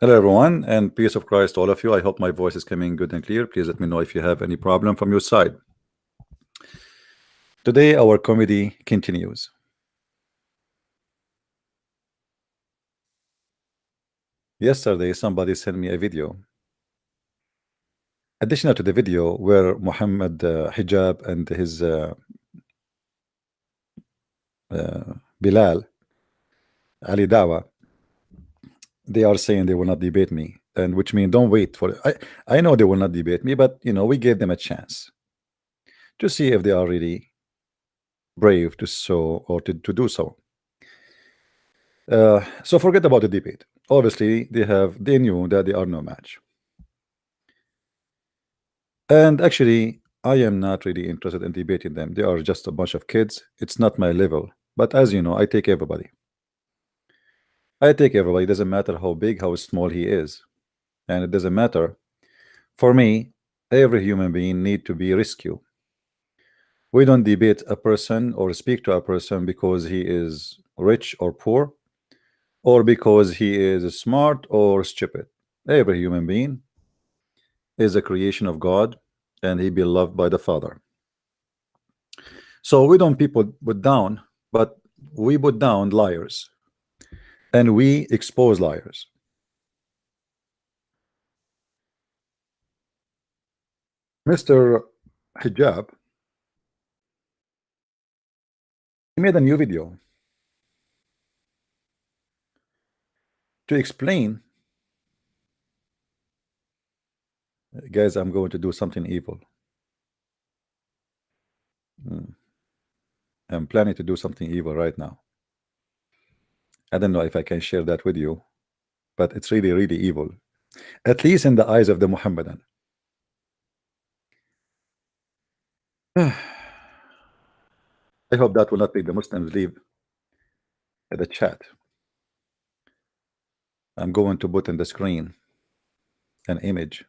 Hello, everyone, and peace of Christ to all of you. I hope my voice is coming good and clear. Please let me know if you have any problem from your side. Today, our comedy continues. Yesterday, somebody sent me a video. Additional to the video where Muhammad Hijab and his Bilal, Ali Dawah, they are saying they will not debate me, and which means don't wait for it. I know they will not debate me, but we gave them a chance to see if they are really brave to so or to do so. So forget about the debate. Obviously, they knew that they are no match. And actually, I am not really interested in debating them. They are just a bunch of kids. It's not my level. But as you know, I take everybody. I take everybody. It doesn't matter how big, how small he is. And it doesn't matter. For me, every human being need to be rescued. We don't debate a person or speak to a person because he is rich or poor, or because he is smart or stupid. Every human being is a creation of God, and he beloved by the Father. So we don't people put down, but we put down liars, and we expose liars. Mr. Hijab, he made a new video to explain, guys, I'm going to do something evil. I'm planning to do something evil right now. I don't know if I can share that with you, but it's really, really evil, at least in the eyes of the Muhammadan. I hope that will not make the Muslims leave the chat. I'm going to put in the screen an image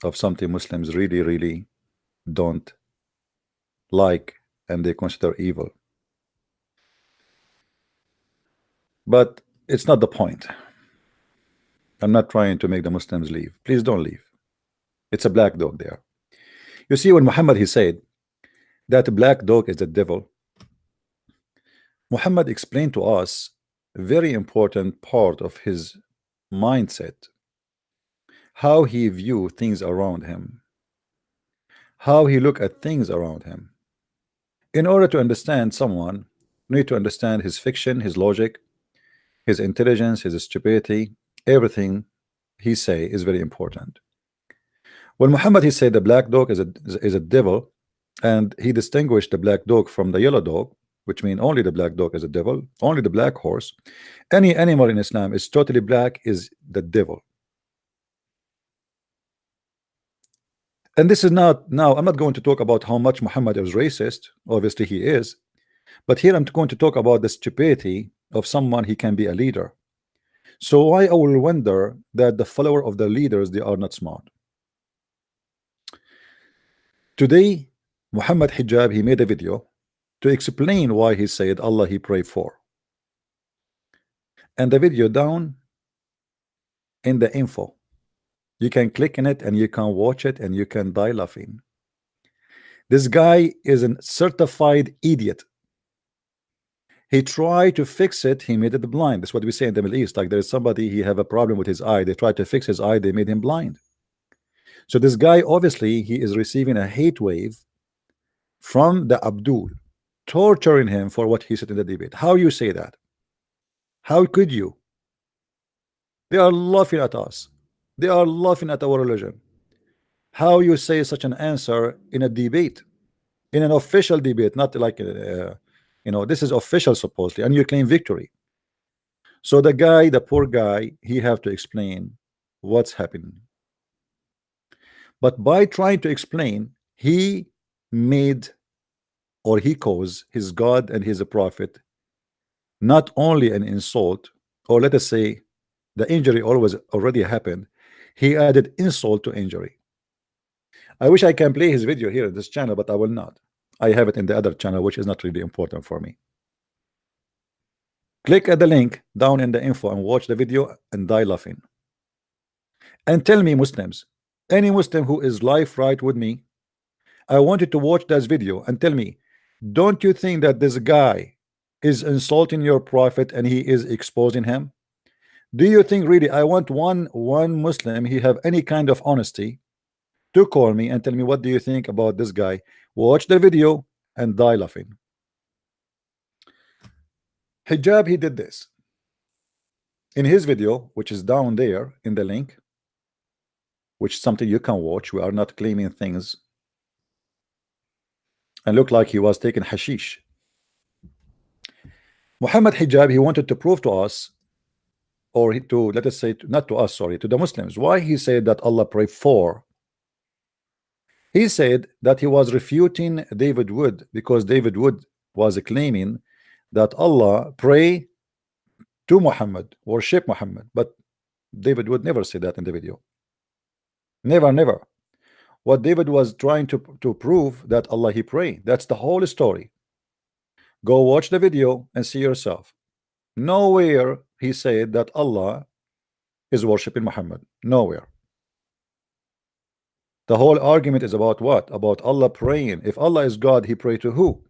of something Muslims really, really don't like and they consider evil. But it's not the point. I'm not trying to make the Muslims leave. Please don't leave. It's a black dog there. You see, when Muhammad he said that black dog is the devil, Muhammad explained to us a very important part of his mindset, how he view things around him, how he look at things around him. In order to understand someone, you need to understand his fiction, his logic, his intelligence, his stupidity. Everything he say is very important. When Muhammad he said the black dog is a devil, and he distinguished the black dog from the yellow dog, which means only the black dog is a devil, only the black horse. Any animal in Islam is totally black is the devil. And this is not, now I'm not going to talk about how much Muhammad is racist. Obviously he is, but here I'm going to talk about the stupidity of someone he can be a leader. So why I will wonder that the follower of the leaders, they are not smart. Today Muhammad Hijab, he made a video to explain why he said Allah he prayed for, and the video down in the info, you can click in it and you can watch it and you can die laughing. This guy is a certified idiot. He tried to fix it, he made it blind. That's what we say in the Middle East, like there is somebody, he have a problem with his eye, they tried to fix his eye, they made him blind. So this guy, obviously he is receiving a hate wave from the Abdul, torturing him for what he said in the debate. How you say that? How could you? They are laughing at us, they are laughing at our religion. How you say such an answer in a debate, in an official debate, not like this is official supposedly, and you claim victory. So the guy, the poor guy, he have to explain what's happening. But by trying to explain, he made, or he caused his God and his prophet not only an insult, or let us say the injury always already happened, he added insult to injury. I wish I can play his video here in this channel, but I will not. I have it in the other channel, which is not really important for me. Click at the link down in the info and watch the video and die laughing. And tell me, Muslims, any Muslim who is life right with me, I wanted to watch this video and tell me, don't you think that this guy is insulting your prophet and he is exposing him? Do you think really I want one Muslim he have any kind of honesty to call me and tell me what do you think about this guy? Watch the video and die laughing. Hijab, he did this in his video, which is down there in the link, which is something you can watch. We are not claiming things. And look like he was taking hashish. Muhammad Hijab, he wanted to prove to us, or to, let us say, not to us, sorry, to the Muslims, why he said that Allah pray for. He said that he was refuting David Wood, because David Wood was claiming that Allah pray to Muhammad, worship Muhammad, but David Wood never said that in the video. Never. What David was trying to prove that Allah he pray. That's the whole story. Go watch the video and see yourself. Nowhere he said that Allah is worshiping Muhammad. Nowhere. The whole argument is about what? About Allah praying. If Allah is God, he pray to who?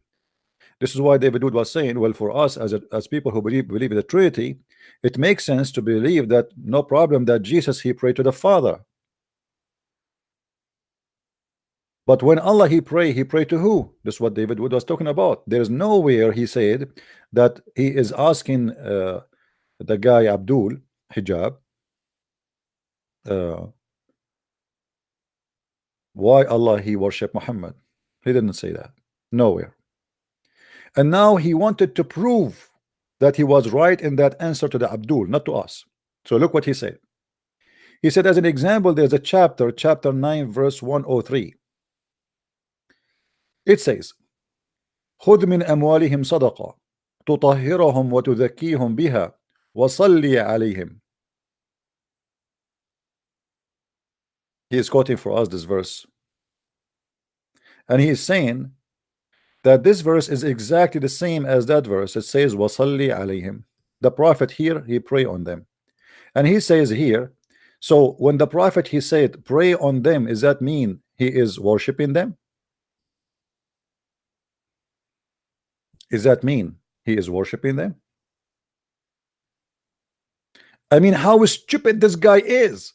This is why David Wood was saying, well, for us as people who believe in the Trinity, it makes sense to believe that no problem that Jesus he prayed to the Father. But when Allah he pray to who? This is what David Wood was talking about. There's nowhere he said that he is asking the guy Abdul Hijab why Allah he worship Muhammad. He didn't say that. Nowhere. And now he wanted to prove that he was right in that answer to the Abdul, not to us. So look what he said. He said, as an example, there's a chapter 9 verse 103. It says, خذ من أموالهم صدقة تطهرهم وتذكيهم بها وصلي عليهم. He is quoting for us this verse, and he is saying that this verse is exactly the same as that verse. It says وصلي عليهم. The prophet here he pray on them, and he says here, so when the prophet he said pray on them, does that mean he is worshiping them? Does that mean he is worshiping them? I mean, how stupid this guy is.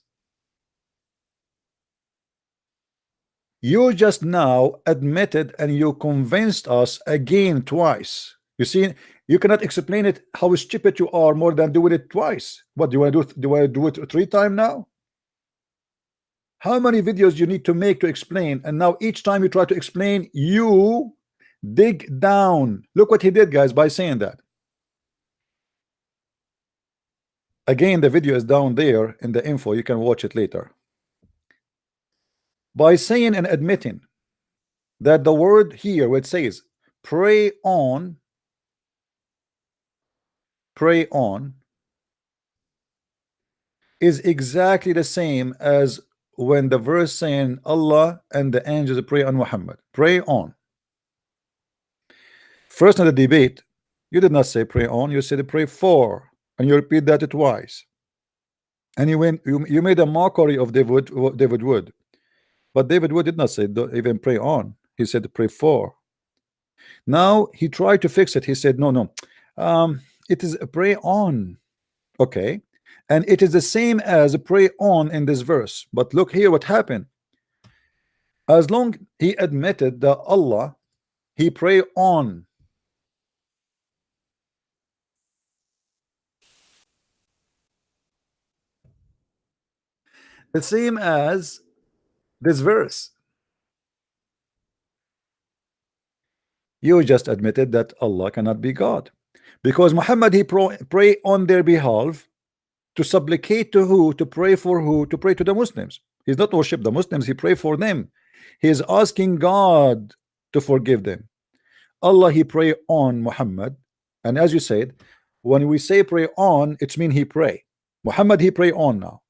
You just now admitted and you convinced us again twice. You see, you cannot explain it how stupid you are more than doing it twice. What do you want to do? Do I do it 3 times now? How many videos you need to make to explain? And now each time you try to explain, you dig down. Look what he did, guys, by saying that. Again, the video is down there in the info. You can watch it later. By saying and admitting that the word here where it says pray on is exactly the same as when the verse saying Allah and the angels pray on Muhammad. Pray on. First in the debate, you did not say pray on, you said pray for, and you repeat that twice. And you made a mockery of David Wood. But David Wood did not say don't even pray on. He said pray for. Now he tried to fix it. He said no. It is pray on. Okay. And it is the same as pray on in this verse. But look here what happened. As long he admitted that Allah he pray on. The same as this verse. You just admitted that Allah cannot be God, because Muhammad he pray on their behalf to supplicate to who? To pray for who? To pray to the Muslims. He's not worship the Muslims, he pray for them. He is asking God to forgive them. Allah he pray on Muhammad, and as you said, when we say pray on, it's mean he pray. Muhammad he pray on now.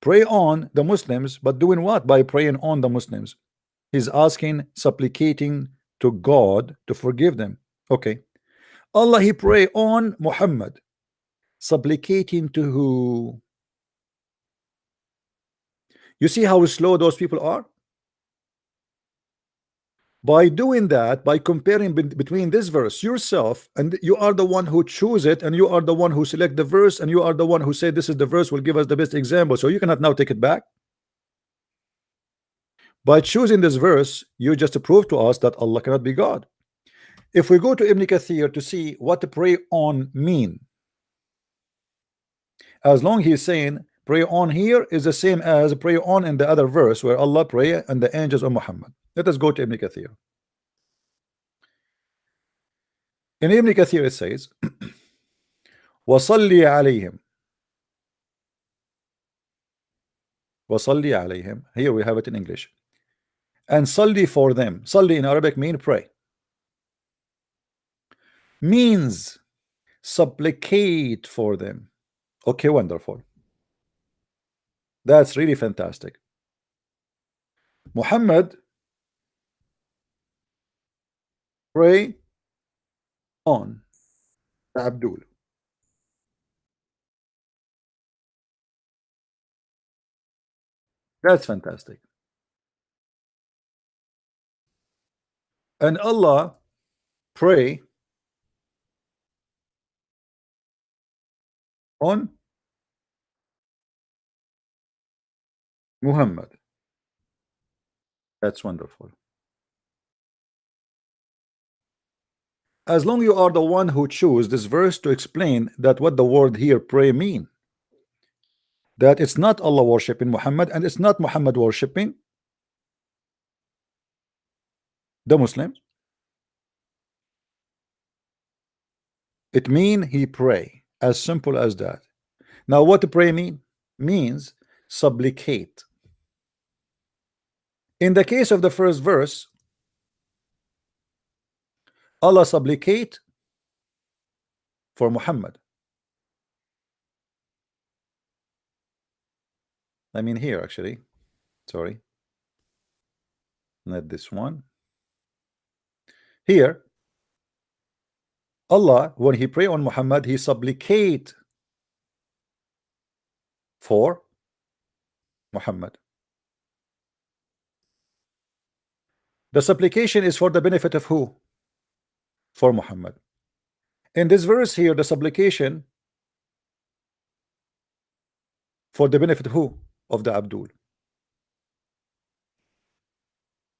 Pray on the Muslims, but doing what? By praying on the Muslims. He's asking, supplicating to God to forgive them. Okay. Allah he pray on Muhammad, supplicating to who? You see how slow those people are? By doing that, by comparing between this verse yourself, and you are the one who choose it, and you are the one who select the verse, and you are the one who say this is the verse will give us the best example, so you cannot now take it back. By choosing this verse, you just prove to us that Allah cannot be God. If we go to Ibn Kathir to see what pray on mean, as long he's saying pray on here is the same as pray on in the other verse where Allah pray and the angels on Muhammad. Let us go to Ibn Kathir. In Ibn Kathir it says وَصَلِّ عَلَيْهِمْ وَصَلِّ عَلَيْهِمْ. Here we have it in English. And salli for them. Salli in Arabic mean pray. Means supplicate for them. Okay, wonderful. That's really fantastic. Muhammad pray on Abdul. That's fantastic. And Allah pray on Muhammad. That's wonderful. As long you are the one who choose this verse to explain that what the word here pray mean, that it's not Allah worshiping Muhammad and it's not Muhammad worshiping the Muslims. It mean he pray, as simple as that. Now what to pray mean? Means supplicate. In the case of the first verse, Allah supplicate for Muhammad. I mean here actually, sorry, not this one. Here Allah, when he pray on Muhammad, he supplicate for Muhammad. The supplication is for the benefit of who? For Muhammad. In this verse here, the supplication for the benefit of who? Of the Abdul.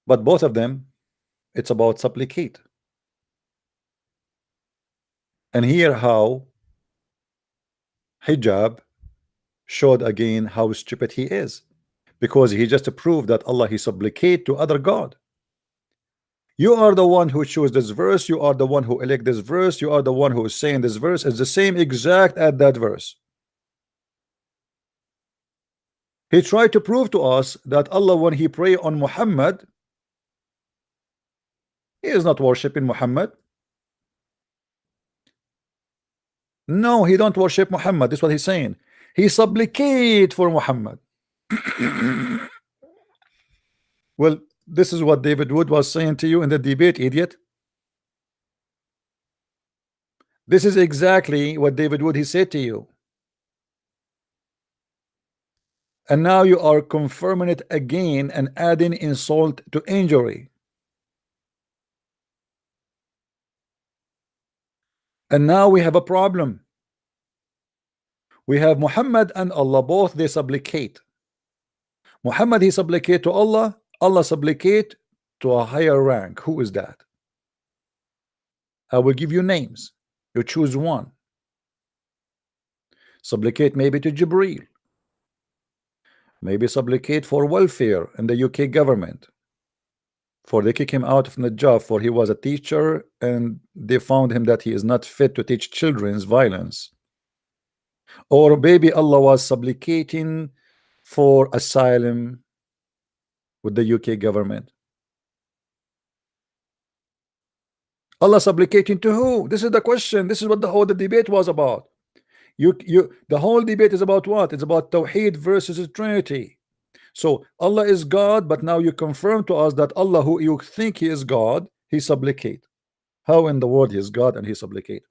But both of them, it's about supplicate. And here how Hijab showed again how stupid he is, because he just proved that Allah he supplicate to other God. You are the one who chose this verse, you are the one who elect this verse, you are the one who is saying this verse is the same exact as that verse. He tried to prove to us that Allah, when he pray on Muhammad, he is not worshiping Muhammad. No, he don't worship Muhammad. That's what he's saying. He supplicate for Muhammad. Well, this is what David Wood was saying to you in the debate, idiot. This is exactly what David Wood he said to you. And now you are confirming it again and adding insult to injury. And now we have a problem. We have Muhammad and Allah, both they supplicate. Muhammad he supplicate to Allah, Allah supplicate to a higher rank. Who is that? I will give you names. You choose one. Supplicate maybe to Jibreel. Maybe supplicate for welfare in the UK government. For they kick him out from the job for he was a teacher and they found him that he is not fit to teach children's violence. Or maybe Allah was supplicating for asylum with the UK government. Allah supplicating to who? This is the question. This is what the whole debate was about. The whole debate is about what? It's about Tawheed versus Trinity. So Allah is God, but now you confirm to us that Allah, who you think he is God, he supplicate. How in the world he is God and he supplicate?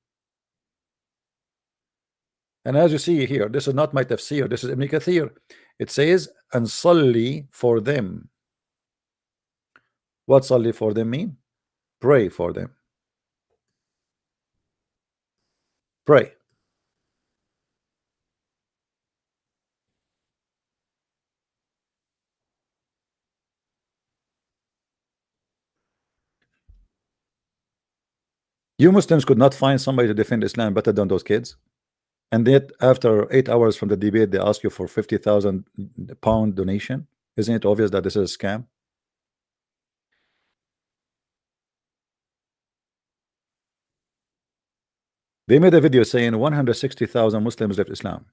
And as you see here, this is not my tafsir, this is Ibn Kathir. It says, and salli for them. What salli for them mean? Pray for them. Pray. You Muslims could not find somebody to defend Islam better than those kids. And yet, after 8 hours from the debate, they ask you for 50,000 pound donation. Isn't it obvious that this is a scam? They made a video saying 160,000 Muslims left Islam.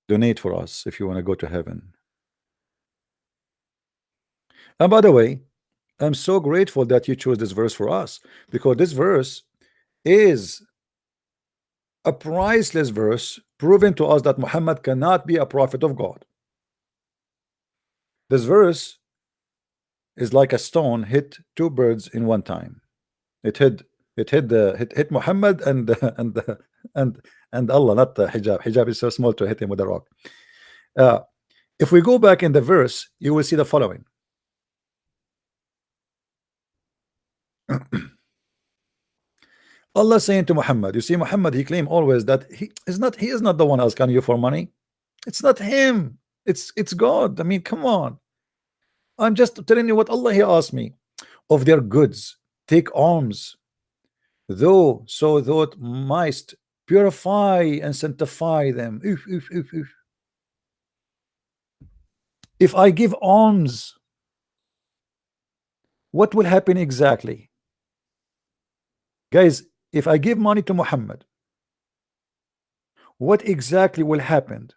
Donate for us if you want to go to heaven. And by the way, I'm so grateful that you chose this verse for us, because this verse is a priceless verse proving to us that Muhammad cannot be a prophet of God. This verse is like a stone hit two birds in one time. It hit Muhammad and and Allah, not the Hijab. Hijab is so small to hit him with a rock. If we go back in the verse, you will see the following. Allah saying to Muhammad, you see, Muhammad, he claimed always that he is not the one asking you for money. It's not him. It's God. I mean, come on. I'm just telling you what Allah he asked me. Of their goods, take alms, though so thou mightst purify and sanctify them. If I give alms, what will happen exactly? Guys, if I give money to Muhammad, what exactly will happen?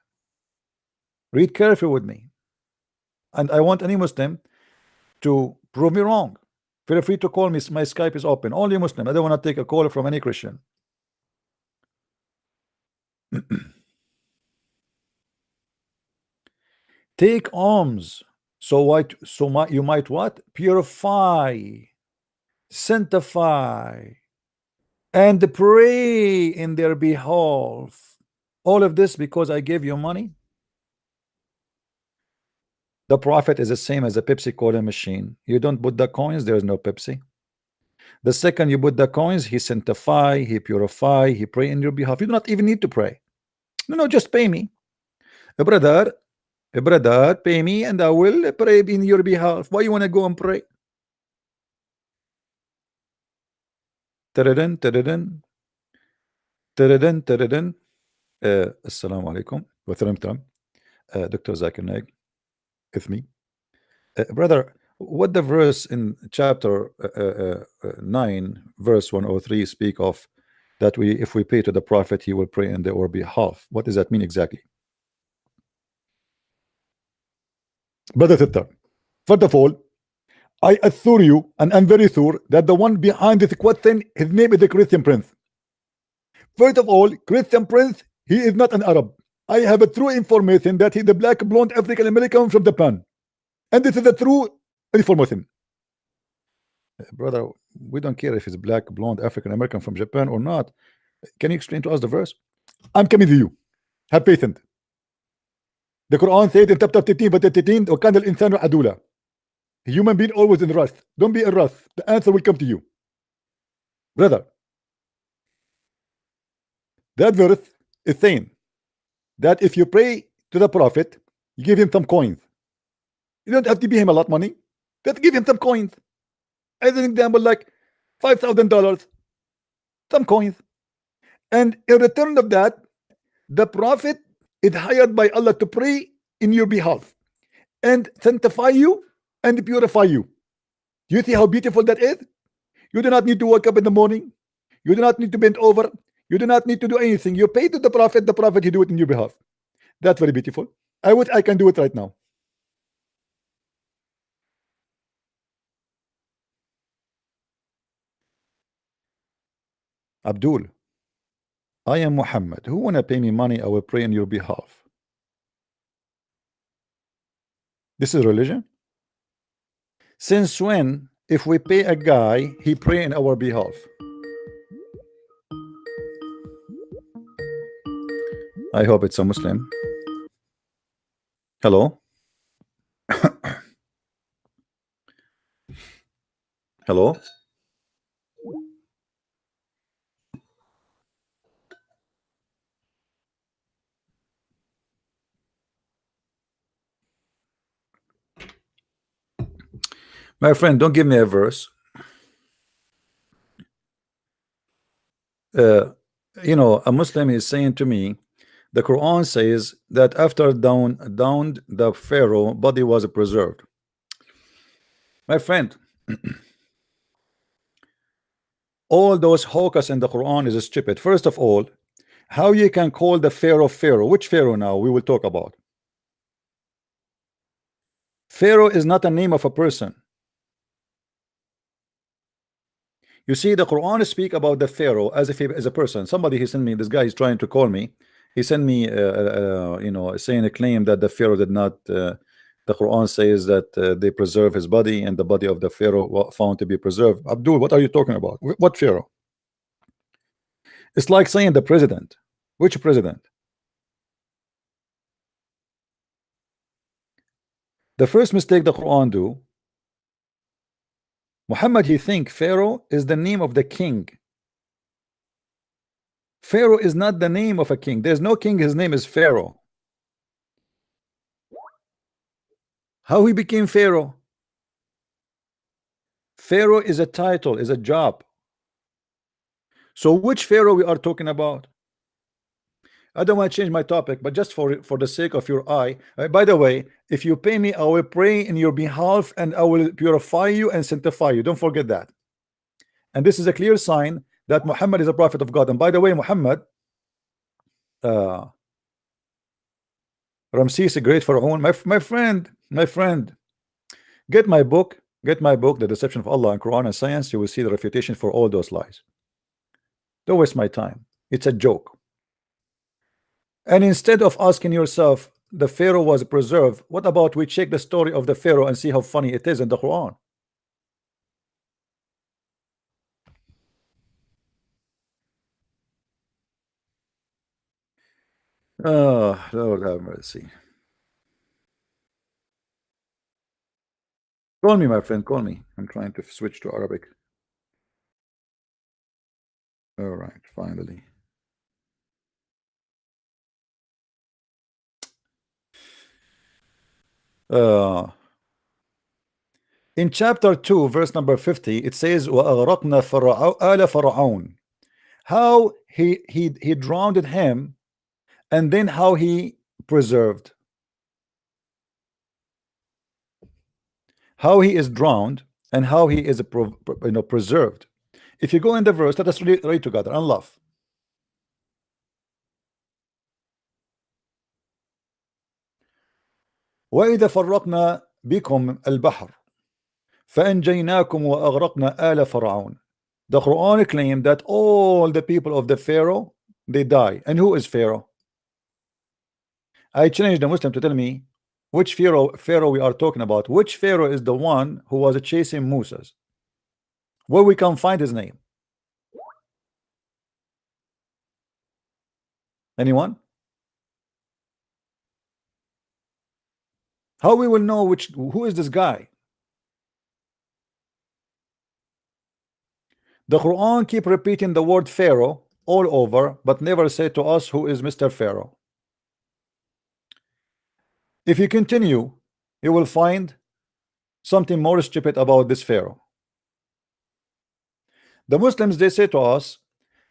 Read carefully with me. And I want any Muslim to prove me wrong. Feel free to call me. My Skype is open. Only Muslim. I don't want to take a call from any Christian. Take alms. So what? You might what? Purify, sanctify, and pray in their behalf. All of this because I gave you money. The Prophet is the same as a Pepsi Cola machine. You don't put the coins, there is no Pepsi. The second you put the coins, he sanctify, he purify, he pray in your behalf. You do not even need to pray. No, just pay me. A brother, pay me and I will pray in your behalf. Why you want to go and pray? Taradan, taradan, taradan, taradan. Assalamu alaikum. Dr. Zakir Naik, with me. Brother, what the verse in chapter 9 verse 103 speak of, that if we pay to the prophet he will pray in our behalf? What does that mean exactly? Brother Sister, first of all, I assure you, and I'm very sure that the one behind this question, his name is the Christian Prince. First of all, Christian Prince, he is not an Arab. I have a true information that he's a black blonde African American from Japan, and this is a true information. Brother, we don't care if he's black, blonde, African American from Japan or not. Can you explain to us the verse? I'm coming to you. Have patience. The Quran said in chapter 13 verse 13, وَكَانَ الْإِنسَانُ عَدُولًا. Human being always in wrath. Don't be in wrath. The answer will come to you. Brother, that verse is saying that if you pray to the prophet, you give him some coins. You don't have to pay him a lot of money. Just give him some coins. As an example, like $5,000, some coins. And in return of that, the prophet is hired by Allah to pray in your behalf and sanctify you and purify you. You see how beautiful that is? You do not need to wake up in the morning. You do not need to bend over. You do not need to do anything. You pay to the prophet he do it in your behalf. That's very beautiful. I wish I can do it right now. Abdul, I am Muhammad. Who wanna pay me money? I will pray on your behalf. This is religion? Since when, if we pay a guy, he pray in our behalf? I hope it's a Muslim. Hello? Hello? My friend, don't give me a verse. Uh, a Muslim is saying to me, the Quran says that after downed the Pharaoh, body was preserved. My friend, all those hocus in the Quran is stupid. First of all, how you can call the Pharaoh Pharaoh? Which Pharaoh now we will talk about? Pharaoh is not a name of a person. You see, the Quran speak about the Pharaoh as if he is a person. Somebody he sent me, this guy is trying to call me. He sent me, saying a claim that the Pharaoh did not. The Quran says that they preserve his body, and the body of the Pharaoh found to be preserved. Abdul, what are you talking about? What Pharaoh? It's like saying the president. Which president? The first mistake the Quran do, Muhammad, he think Pharaoh is the name of the king. Pharaoh is not the name of a king. There's no king, his name is Pharaoh. How he became Pharaoh? Pharaoh is a title, is a job. So which Pharaoh we are talking about? I don't want to change my topic, but just for the sake of your eye. By the way, if you pay me, I will pray in your behalf, and I will purify you and sanctify you. Don't forget that. And this is a clear sign that Muhammad is a prophet of God. And by the way, Muhammad, Ramses, a great Pharaoh, my friend, get my book, The Deception of Allah in Quran and Science. You will see the refutation for all those lies. Don't waste my time. It's a joke. And instead of asking yourself, the Pharaoh was preserved, what about we check the story of the Pharaoh and see how funny it is in the Quran? Oh, Lord have mercy. Call me, my friend, call me. I'm trying to switch to Arabic. All right, finally. Uh, in chapter 2, verse number 50, it says, وَأَغْرَقْنَا آلَ فَرْعَوْنَ. How he drowned him, and then how he preserved. How he is drowned and how he is preserved. If you go in the verse, let us read together and laugh. وإذا فرقنا بكم البحر فأنجيناكم وأغرقنا آل فرعون. The Quran claimed that all the people of the Pharaoh, they die. And who is Pharaoh? I challenge the Muslim to tell me which Pharaoh we are talking about. Which Pharaoh is the one who was chasing Moses? Where we can find his name? Anyone? How we will know who is this guy? The Quran keep repeating the word Pharaoh all over, but never say to us who is Mr. Pharaoh. If you continue, you will find something more stupid about this Pharaoh. The Muslims, they say to us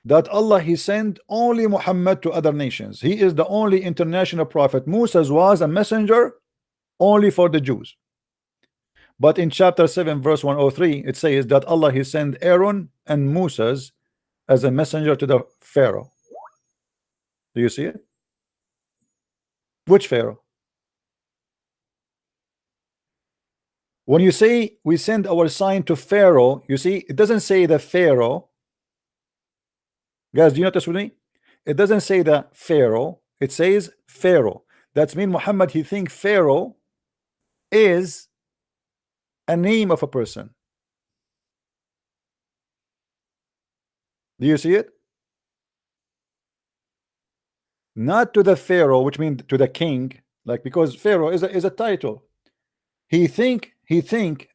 that Allah, he sent only Muhammad to other nations. He is the only international prophet. Moses was a messenger only for the Jews. But in chapter 7 verse 103, it says that Allah, he sent Aaron and Moses as a messenger to the Pharaoh. Do you see it? Which Pharaoh? When you say we send our sign to Pharaoh, you see it doesn't say the Pharaoh. Guys, do you notice with me? It doesn't say the Pharaoh, it says Pharaoh. That's mean Muhammad, he think Pharaoh is a name of a person. Do you see it? not to the Pharaoh, which means to the king, like, because Pharaoh is a title. He think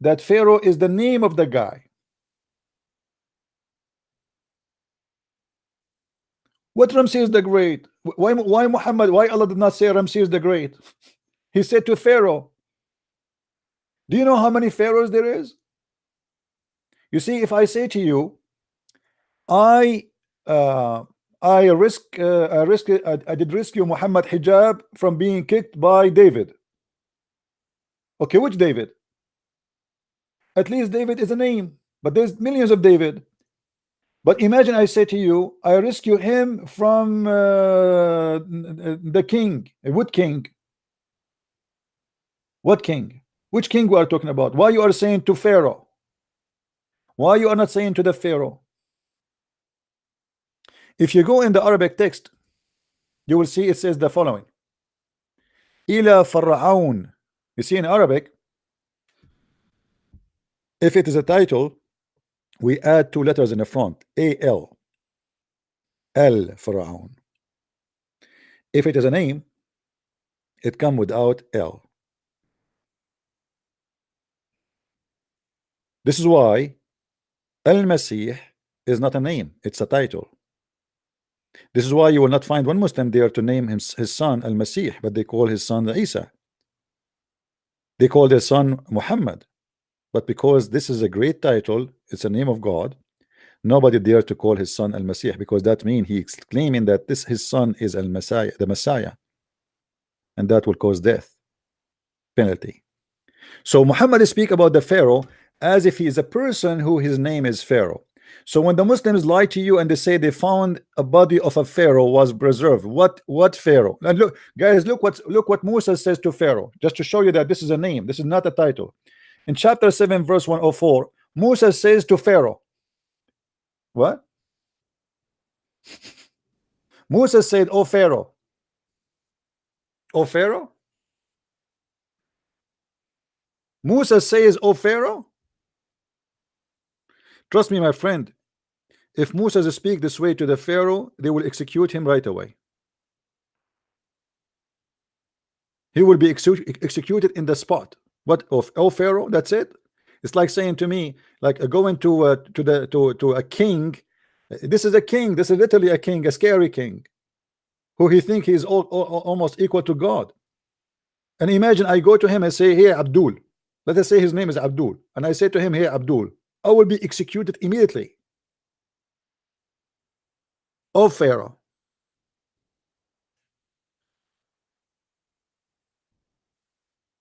that Pharaoh is the name of the guy. What Ramses the Great? Why Muhammad? Why Allah did not say Ramses the Great? He said to Pharaoh. Do you know how many pharaohs there is? You see, if I say to you, I uh, I did rescue Muhammad Hijab from being kicked by David. Okay, which David? At least David is a name, but there's millions of David. But imagine I say to you, I rescue him from the king. What king? What king? Which king we are talking about? Why you are saying to Pharaoh? Why you are not saying to the Pharaoh? If you go in the Arabic text, you will see it says the following: Ila Pharaon. You see in Arabic, if it is a title, we add two letters in the front, A-L, El Pharaon. If it is a name, it comes without L. This is why Al-Masih is not a name, it's a title. This is why you will not find one Muslim there to name his son Al-Masih, but they call his son Isa. They call their son Muhammad. But because this is a great title, it's a name of God, nobody dare to call his son Al-Masih, because that means he's claiming that his son is Al-Messiah, the Messiah, and that will cause death penalty. So Muhammad speak about the Pharaoh as if he is a person who his name is Pharaoh. So when the Muslims lie to you and they say they found a body of a Pharaoh was preserved, what Pharaoh? And look, guys, look what Musa says to Pharaoh, just to show you that this is a name, this is not a title. In chapter 7 verse 104, Musa says to Pharaoh, what? Musa said, "Oh Pharaoh, oh Pharaoh." Musa says, "Oh Pharaoh." Trust me, my friend, if Musa speak this way to the Pharaoh, they will execute him right away. He will be executed in the spot. What of oh Pharaoh? That's it. It's like saying to me, like going to a king. This is a king. This is literally a king, a scary king, who he think he's almost equal to God. And imagine I go to him and say, "Hey Abdul," let us say his name is Abdul, and I say to him, "Hey Abdul," I will be executed immediately. Oh Pharaoh.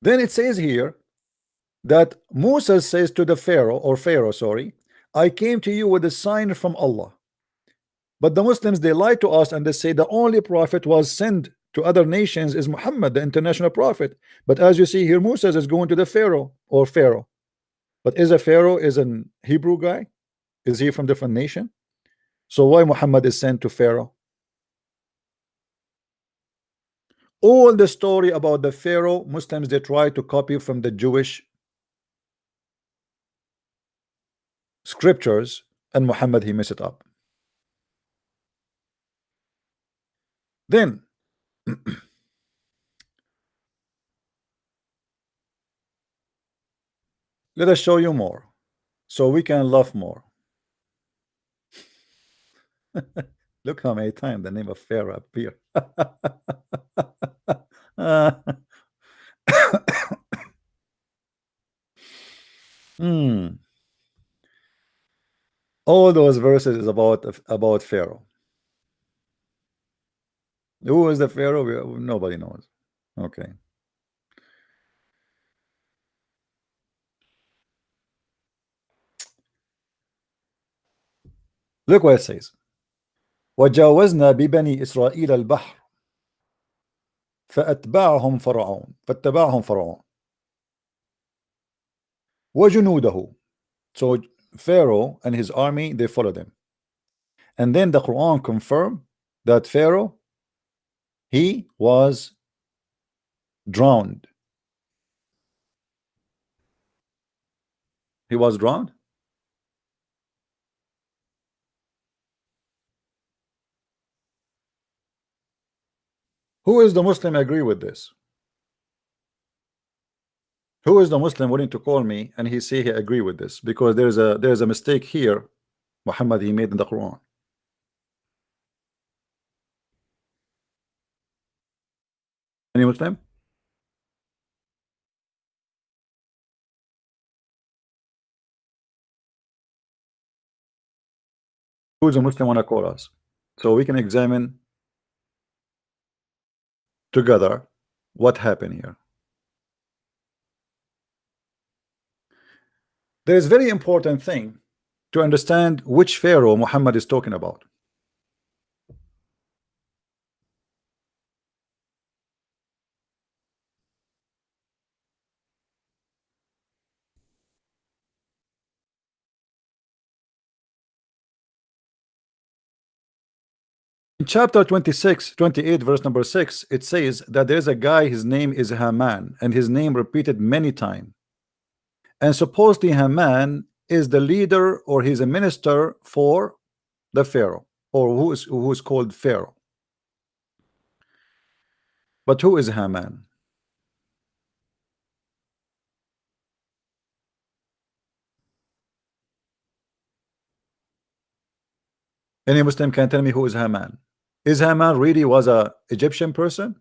Then it says here that Moses says to the Pharaoh, or Pharaoh, sorry, "I came to you with a sign from Allah." But the Muslims, they lie to us and they say the only prophet was sent to other nations is Muhammad, the international prophet. But as you see here, Moses is going to the Pharaoh, or Pharaoh. But is a Pharaoh is an Hebrew guy? Is he from different nation? So why Muhammad is sent to Pharaoh? All the story about the Pharaoh, Muslims, they try to copy from the Jewish scriptures, and Muhammad, he messed it up. Then let us show you more so we can love more. Look how many times the name of Pharaoh appear. Hmm. All those verses is about Pharaoh. Who is the Pharaoh? Nobody knows. Okay. Look what it says. وجاوزنا ببني إسرائيل البحر فاتبعهم فرعون وجنوده. So Pharaoh and his army, they follow them. And then the Quran confirmed that Pharaoh, he was drowned. He was drowned. Who is the Muslim agree with this? Who is the Muslim willing to call me and he say he agree with this? Because there's a mistake here, Muhammad, he made in the Quran. Any Muslim? Who's a Muslim wanna call us? So we can examine together what happened here. There is very important thing to understand which Pharaoh Muhammad is talking about. In chapter 26, 28, verse number 6, it says that there's a guy, his name is Haman, and his name repeated many times. And supposedly Haman is the leader, or he's a minister for the Pharaoh, or who is called Pharaoh. But who is Haman? Any Muslim can tell me who is Haman? Is Haman really was a Egyptian person?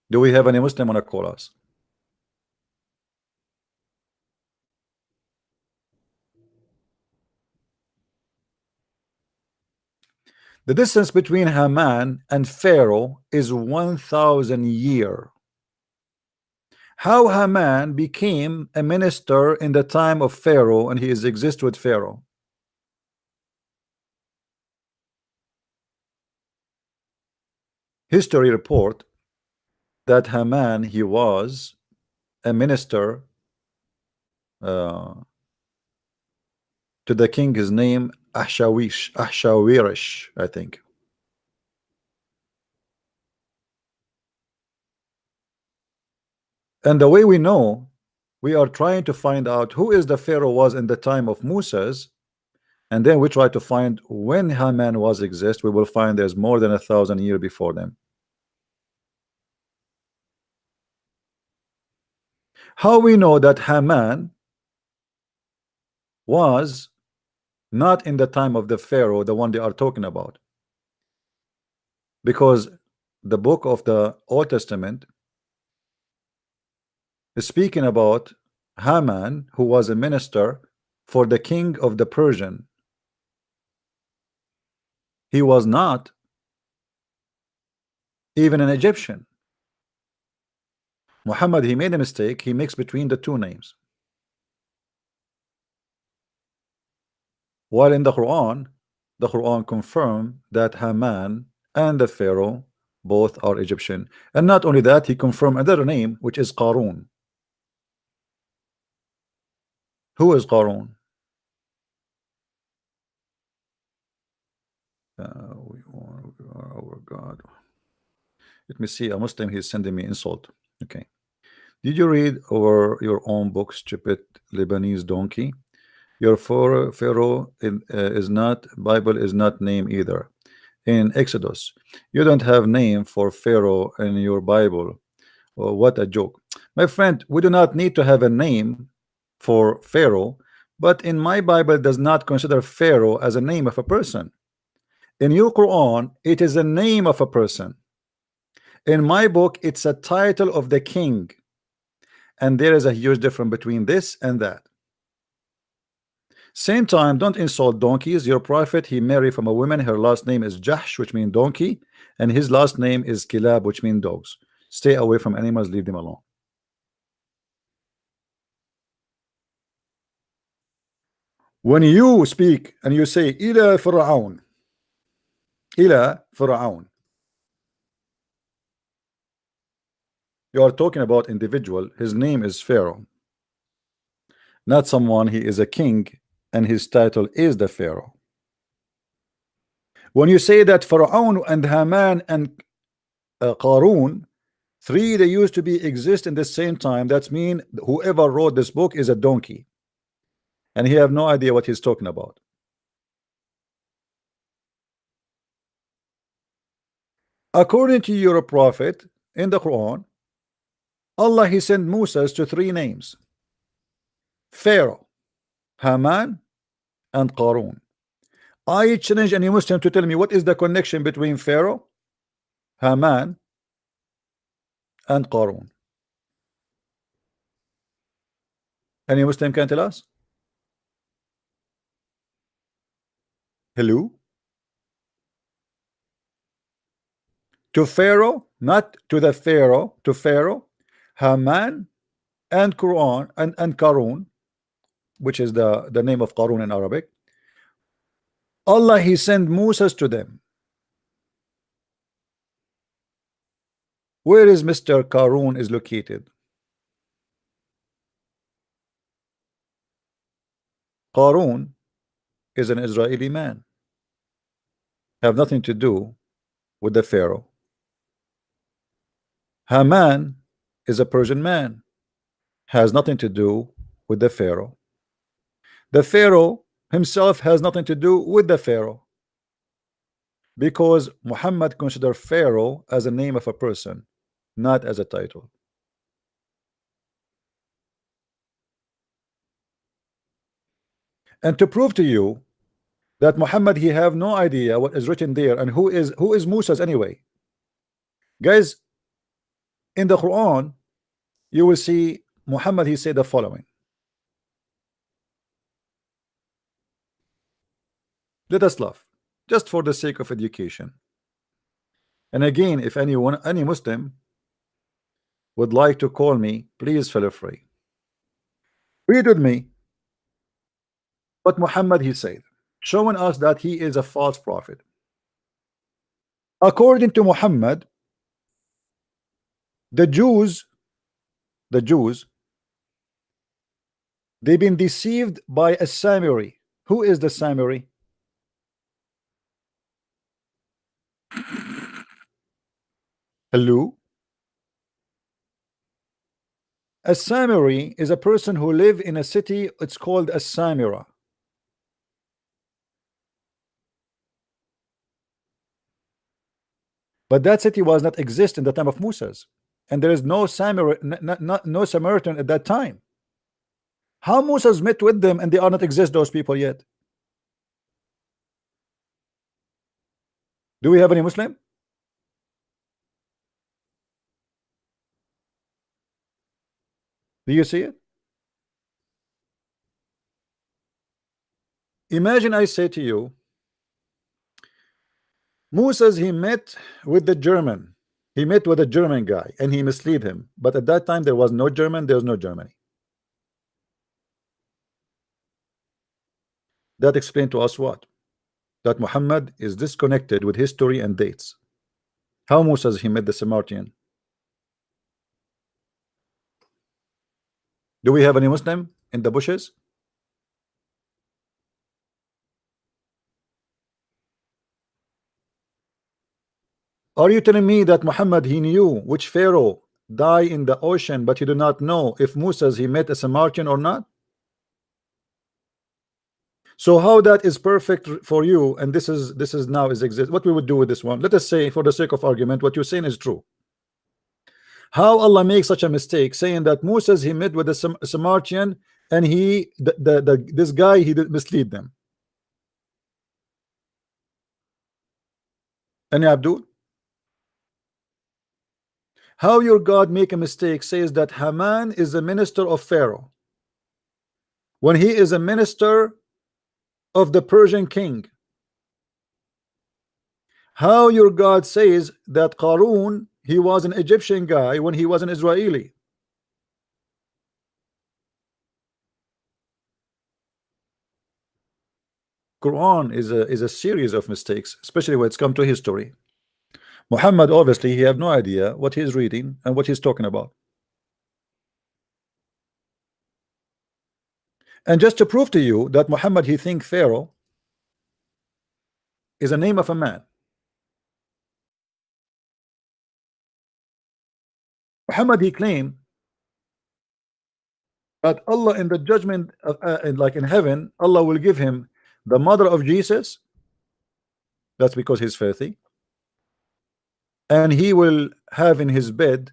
Do we have any Muslim on a call us? The distance between Haman and Pharaoh is 1,000 years. How Haman became a minister in the time of Pharaoh and he is exist with Pharaoh? History report that Haman, he was a minister to the king. His name Ahshawirish, I think. And the way we know, we are trying to find out who is the Pharaoh was in the time of Moses, and then we try to find when Haman was exist. We will find there's more than 1,000 years before them. How we know that Haman was not in the time of the Pharaoh, the one they are talking about? Because the book of the Old Testament is speaking about Haman, who was a minister for the king of the Persian. He was not even an Egyptian. Muhammad, he made a mistake. He mixed between the two names. While in the Quran confirmed that Haman and the Pharaoh both are Egyptian. And not only that, he confirmed another name, which is Qarun. Who is Qarun? Oh God. Let me see. A Muslim, he's sending me insult. Okay. Did you read over your own book, stupid Lebanese donkey? Your Pharaoh is not, Bible is not name either. In Exodus, you don't have name for Pharaoh in your Bible. Oh, what a joke. My friend, we do not need to have a name for Pharaoh, but in my Bible does not consider Pharaoh as a name of a person. In your Quran, it is a name of a person. In my book, it's a title of the king. And there is a huge difference between this and that. Same time, don't insult donkeys. Your prophet, he married from a woman. Her last name is Jahsh, which means donkey, and his last name is Kilab, which means dogs. Stay away from animals, leave them alone. When you speak and you say Ila Fir'aun, Ila Fir'aun, you are talking about individual. His name is Pharaoh, not someone. He is a king and his title is the Pharaoh. When you say that Pharaoh and Haman and Qarun, three, they used to be exist in the same time, that means whoever wrote this book is a donkey. and he have no idea what he's talking about. According to your prophet in the Quran, Allah he sent Moses to three names: Pharaoh, Haman, and Qarun. I challenge any Muslim to tell me what is the connection between Pharaoh, Haman, and Qarun. Any Muslim can tell us? Hello? To Pharaoh, not to the Pharaoh, to Pharaoh, Haman, and Quran and Qarun, which is the name of Qarun in Arabic. Allah he sent Moses to them. Where is Mr. Qarun is located? Qarun is an Israeli man, have nothing to do with the Pharaoh. Haman is a Persian man, has nothing to do with the Pharaoh. The Pharaoh himself has nothing to do with the Pharaoh, because Muhammad considered Pharaoh as a name of a person, not as a title. And to prove to you that Muhammad he have no idea what is written there, and who is Moses anyway, guys, in the Quran you will see Muhammad he said the following. Let us laugh just for the sake of education. And again, if anyone, any Muslim would like to call me, please feel free. Read with me what Muhammad he said, showing us that he is a false prophet. According to Muhammad, the Jews, they've been deceived by a Samiri. Who is the Samiri? Hello? A Samiri is a person who live in a city. It's called a Samira. But that city was not exist in the time of Moses, and there is no Samiri, no Samaritan at that time. How Moses met with them and they are not exist, those people yet? Do we have any Muslim? Do you see it? Imagine I say to you, Moses he met with the German. He met with a German guy and he misled him. But at that time there was no German, there was no Germany. That explained to us what? That Muhammad is disconnected with history and dates. How Moses he met the Samaritan? Do we have any Muslim in the bushes? Are you telling me that Muhammad he knew which Pharaoh died in the ocean, but he did not know if Moses he met a Samaritan or not? So how that is perfect for you, and this is now is exist. What we would do with this one? Let us say, for the sake of argument, what you're saying is true. How Allah makes such a mistake, saying that Moses he met with a Samaritan, and he this guy he did mislead them. And Abdul, how your God make a mistake says that Haman is a minister of Pharaoh when he is a minister of the Persian king? How your God says that Qarun he was an Egyptian guy when he was an Israeli? Quran is a series of mistakes, especially when it's come to history. Muhammad obviously he have no idea what he's reading and what he's talking about. And just to prove to you that Muhammad he think Pharaoh is a name of a man, Muhammad he claimed that Allah in the judgment like in heaven, Allah will give him the mother of Jesus. That's because he's filthy. And he will have in his bed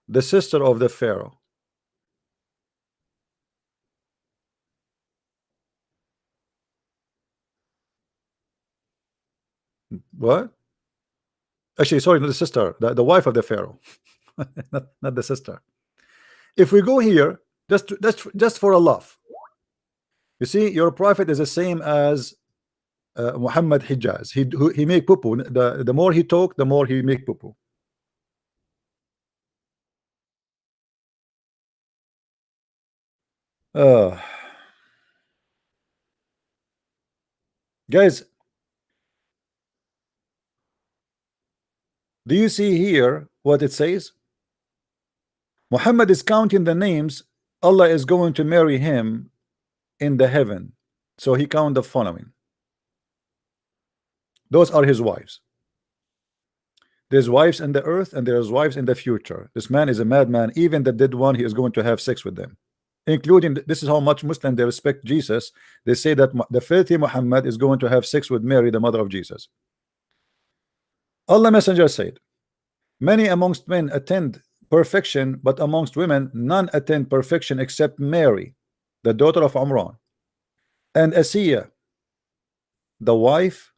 the sister of the Pharaoh. What? Actually, sorry, not the sister, the wife of the Pharaoh. not the sister. If we go here, just for a laugh, you see, your prophet is the same as Muhammad Hijaz. He make poo poo. The more he talk, the more he make poo poo. Guys, do you see here what it says? Muhammad is counting the names Allah is going to marry him in the heaven. So he count the following. Those are his wives. There's wives in the earth and there's wives in the future. This man is a madman. Even the dead one, he is going to have sex with them, including, this is how much Muslim they respect Jesus. They say that the filthy Muhammad is going to have sex with Mary, the mother of Jesus. Allah Messenger said, many amongst men attend perfection, but amongst women none attend perfection except Mary, the daughter of Imran, and Asiya, the wife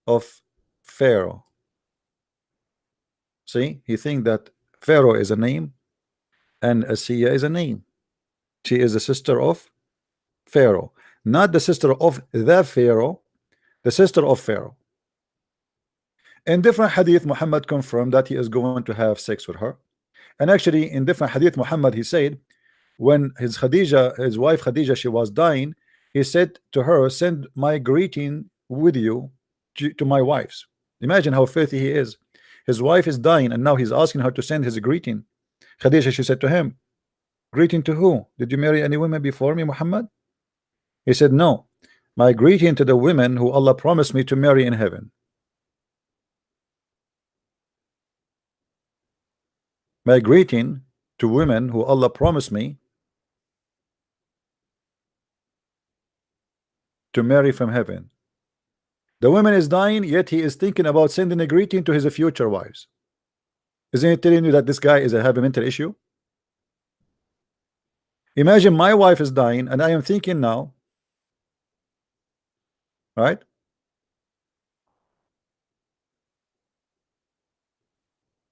of Pharaoh. See, he think that Pharaoh is a name and Asiya is a name. She is the sister of Pharaoh, not the sister of the Pharaoh, the sister of Pharaoh. In different hadith, Muhammad confirmed that he is going to have sex with her. And actually, in different hadith, Muhammad, he said, when his wife Khadija, she was dying, he said to her, send my greeting with you to my wives. Imagine how filthy he is. His wife is dying, and now he's asking her to send his greeting. Khadija, she said to him, greeting to who? Did you marry any women before me, Muhammad? He said, no, my greeting to the women who Allah promised me to marry in heaven. My greeting to women who Allah promised me to marry from heaven. The woman is dying, yet he is thinking about sending a greeting to his future wives. Isn't it telling you that this guy is have a mental issue? Imagine my wife is dying, and I am thinking now, right?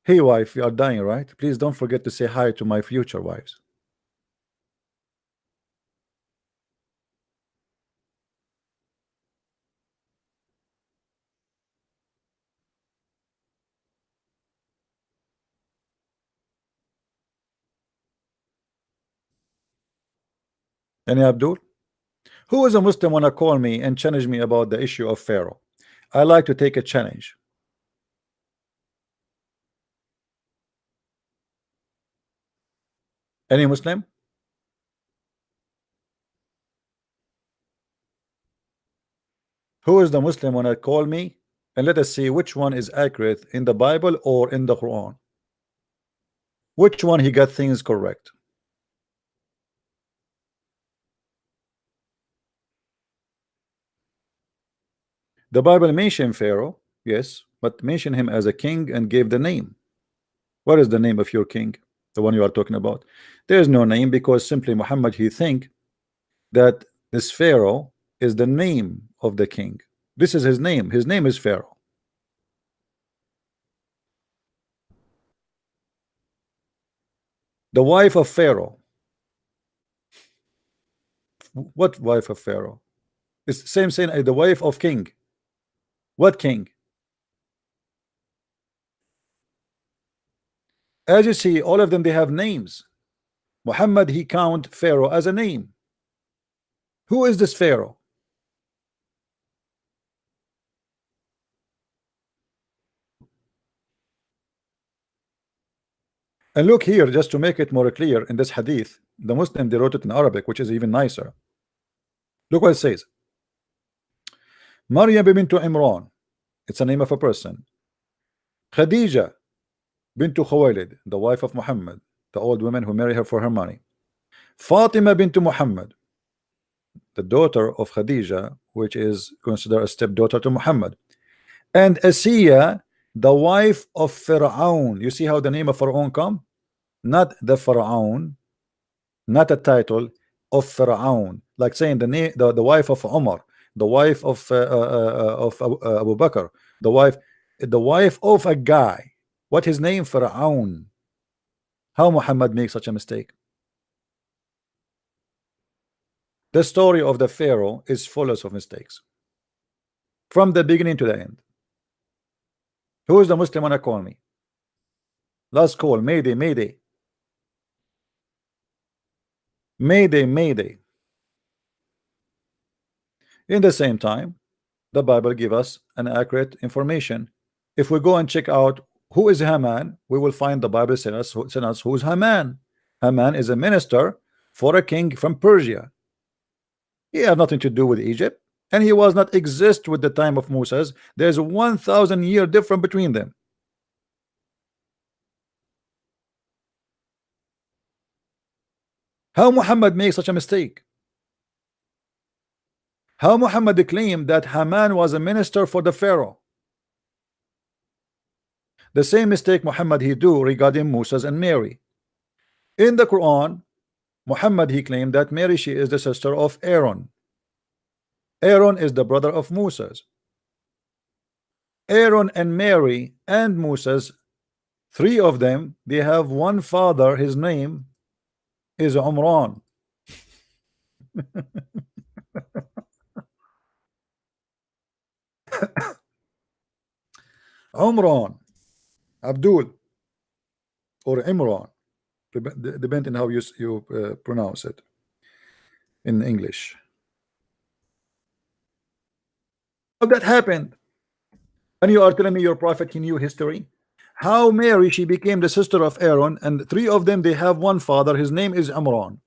Hey wife, you are dying, right? Please don't forget to say hi to my future wives. Any Abdul? Who is a Muslim wanna call me and challenge me about the issue of Pharaoh? I like to take a challenge. Any Muslim? Who is the Muslim wanna call me and let us see which one is accurate in the Bible or in the Quran? Which one he got things correct? The Bible mentioned Pharaoh, yes, but mention him as a king and gave the name. What is the name of your king? The one you are talking about? There is no name, because simply Muhammad, he think that this Pharaoh is the name of the king. This is his name. His name is Pharaoh. The wife of Pharaoh. What wife of Pharaoh? It's the same saying, the wife of king. What king? As you see, all of them, they have names. Muhammad, he count Pharaoh as a name. Who is this Pharaoh? And look here, just to make it more clear, in this hadith, the Muslim, they wrote it in Arabic, which is even nicer. Look what it says. Maryam bintu Imran, it's the name of a person. Khadija bintu Khuwailid, the wife of Muhammad. the old women who marry her for her money. Fatima bint Muhammad, the daughter of Khadija, which is considered a stepdaughter to Muhammad. And Asiya, the wife of Fir'aun. You see how the name of Fir'aun come? Not the Fir'aun, not a title, of Fir'aun. Like saying the name, the wife of Umar, the wife of Abu Bakr, the wife of a guy. What his name? Fir'aun. How Muhammad makes such a mistake? The story of the Pharaoh is full of mistakes from the beginning to the end. Who is the Muslim wanna call me? Last call. Mayday, mayday. Mayday, mayday. In the same time, the Bible give us an accurate information. If we go and check out who is Haman, we will find the Bible tells us who is Haman. Haman is a minister for a king from Persia. He had nothing to do with Egypt, and he was not exist with the time of Moses. There's 1,000 year difference between them. How Muhammad makes such a mistake? How Muhammad claimed that Haman was a minister for the Pharaoh? The same mistake Muhammad he do regarding Moses and Mary. In the Quran, Muhammad he claimed that Mary, she is the sister of Aaron. Aaron is the brother of Moses. Aaron and Mary and Moses, three of them, they have one father. His name is Umran. Umran, Abdul, or Imran, depending how you pronounce it in English. How that happened? And you are telling me your prophet he knew history? How Mary she became the sister of Aaron, and three of them they have one father. His name is Imran.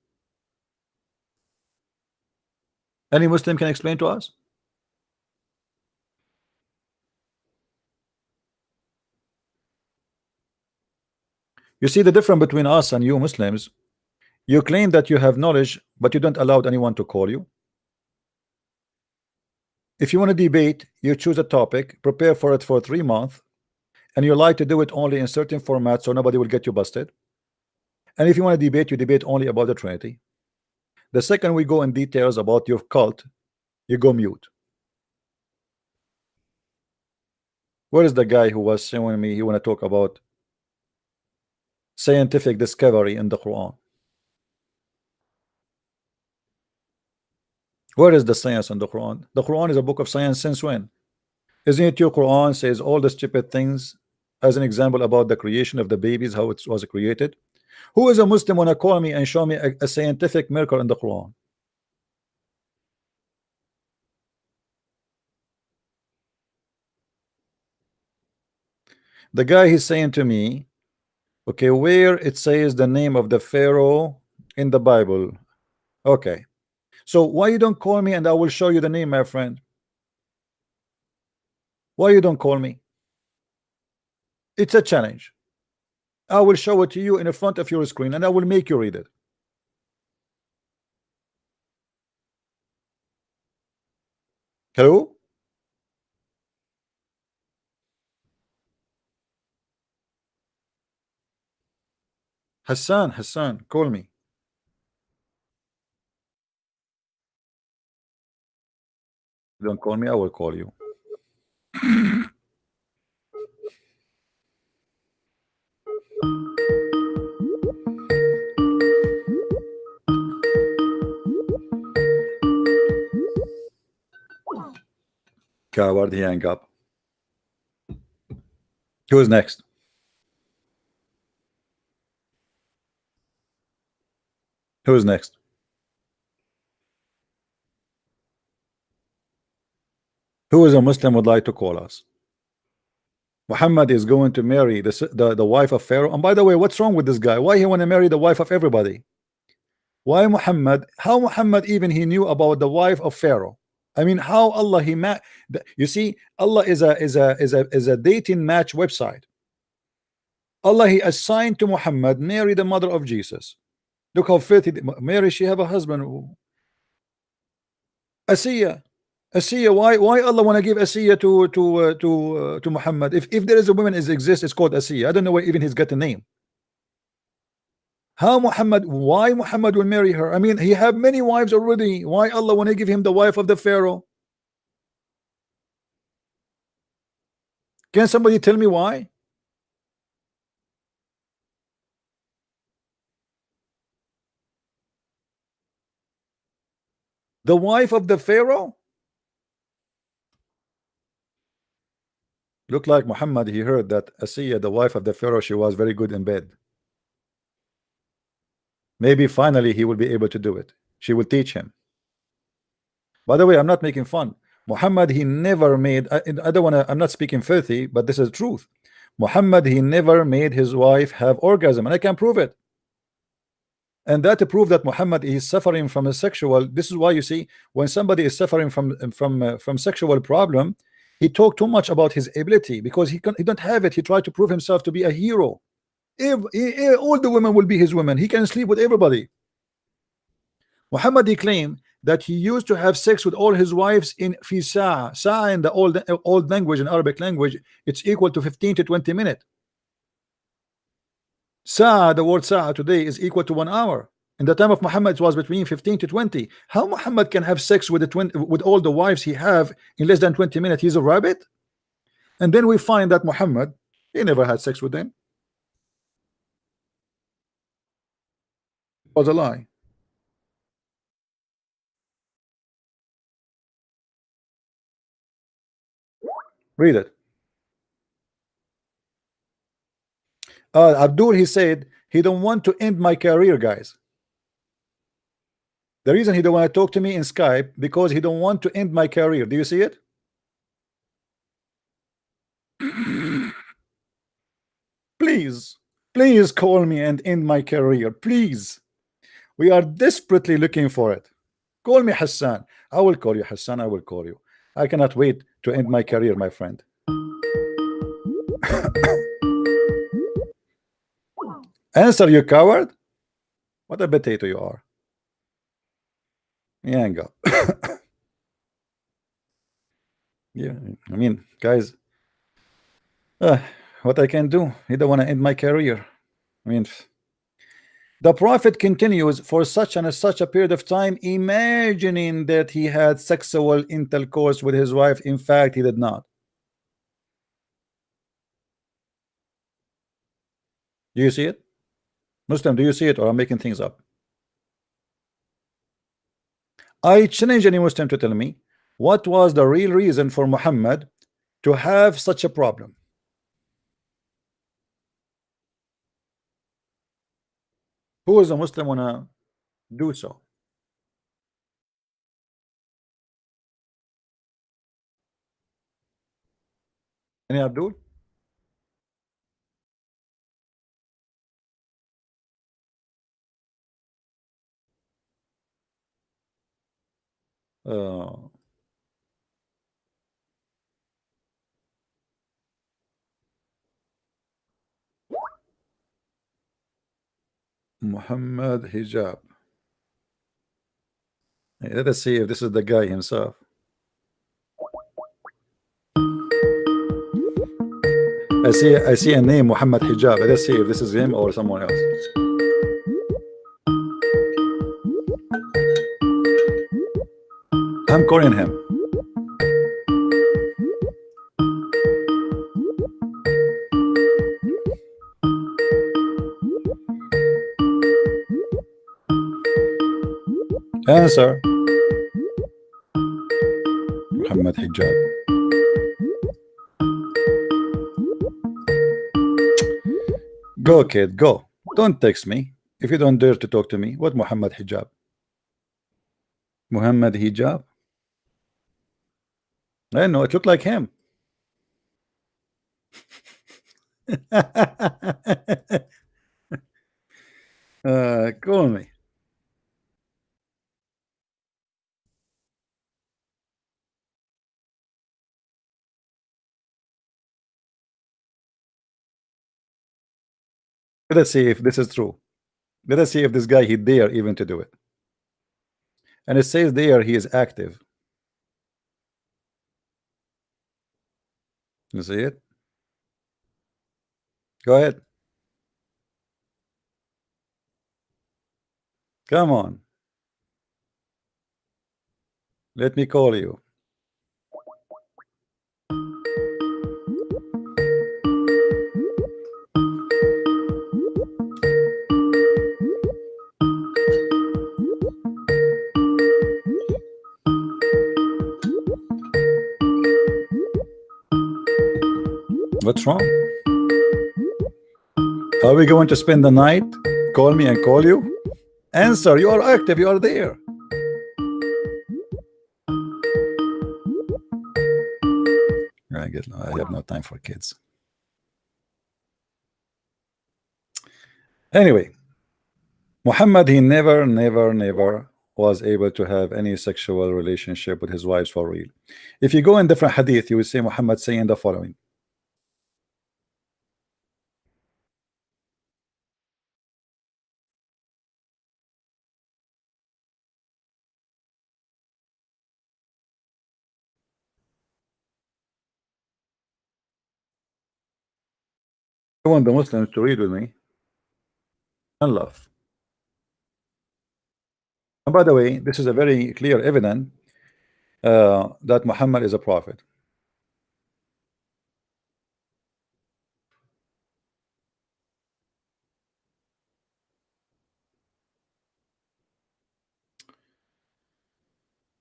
Any Muslim can explain to us? You see the difference between us and you Muslims. You claim that you have knowledge, but you don't allow anyone to call you. If you want to debate, you choose a topic, prepare for it for 3 months, and you like to do it only in certain formats so nobody will get you busted. And if you want to debate, you debate only about the Trinity. The second we go in details about your cult, you go mute. Where is the guy who was showing me he want to talk about scientific discovery in the Quran? Where is the science in the Quran? The Quran is a book of science since when? Isn't it your Quran says all the stupid things as an example about the creation of the babies, how it was created? Who is a Muslim wanna call me and show me a scientific miracle in the Quran? The guy he's saying to me, okay, where it says the name of the Pharaoh in the Bible. Okay, so why you don't call me and I will show you the name, my friend? Why you don't call me? It's a challenge. I will show it to you in the front of your screen and I will make you read it. Hello? Hassan, call me. Don't call me, I will call you. Coward, he hang up. Who's next? Who's next? Who is a Muslim would like to call us? Muhammad is going to marry the wife of Pharaoh. And by the way, what's wrong with this guy? Why he want to marry the wife of everybody? Why Muhammad? How Muhammad even he knew about the wife of Pharaoh? I mean, how Allah he met? You see, Allah is a dating match website. Allah he assigned to Muhammad Mary, the mother of Jesus. Look how filthy Mary, she have a husband. Asiya. Asiya, why Allah want to give Asiya to Muhammad? If there is a woman is exists, it's called Asiya. I don't know where even he's got a name. How Muhammad, why Muhammad will marry her? I mean, he have many wives already. Why Allah want to give him the wife of the Pharaoh? Can somebody tell me why? The wife of the Pharaoh? Look like Muhammad, he heard that Asiya, the wife of the Pharaoh, she was very good in bed. Maybe finally he will be able to do it. She will teach him. By the way, I'm not making fun. Muhammad, he never made, I don't want to, I'm not speaking filthy, but this is truth. Muhammad, he never made his wife have orgasm, and I can prove it. And that to prove that Muhammad is suffering from a sexual. This is why you see when somebody is suffering from sexual problem, he talked too much about his ability because he don't have it. He tried to prove himself to be a hero. If all the women will be his women, he can sleep with everybody. Muhammad he claimed that he used to have sex with all his wives in fi sa'a. Sa'a in the old language, in Arabic language, it's equal to 15 to 20 minutes. Sa'a, the word sa'a today is equal to 1 hour. In the time of Muhammad, it was between 15 to 20. How Muhammad can have sex with with all the wives he have in less than 20 minutes? He's a rabbit. And then we find that Muhammad, he never had sex with them. It was a lie. Read it. Abdul, he said he don't want to end my career, guys. The reason he don't want to talk to me in Skype because he don't want to end my career. Do you see it? Please, please call me and end my career. Please. We are desperately looking for it. Call me Hassan. I will call you Hassan. I will call you. I cannot wait to end my career, my friend. Answer, you coward. What a potato you are. Yeah, go. Yeah, I mean, guys, uh, what I can do? He don't want to end my career. I mean, the prophet continues for such and such a period of time, imagining that he had sexual intercourse with his wife. In fact, he did not. Do you see it? Muslim, do you see it, or I'm making things up? I challenge any Muslim to tell me what was the real reason for Muhammad to have such a problem. Who is a Muslim wanna do so? Any Abdul? Uh, Muhammad Hijab. Let us see if this is the guy himself. I see a name Muhammad Hijab. Let's see if this is him or someone else. I'm calling him. Answer. Muhammad Hijab. Go, kid, go. Don't text me if you don't dare to talk to me. What Muhammad Hijab? Muhammad Hijab? I know it looked like him. Call me. Let us see if this is true. Let us see if this guy he dare even to do it. And it says there he is active. You see it? Go ahead. Come on. Let me call you. What's wrong? Are we going to spend the night? Call me and call you? Answer, you are active, you are there. I have no time for kids. Anyway, Muhammad, he never was able to have any sexual relationship with his wives for real. If you go in different hadith, you will see Muhammad saying the following. I want the Muslims to read with me and love. And by the way, this is a very clear evidence that Muhammad is a prophet.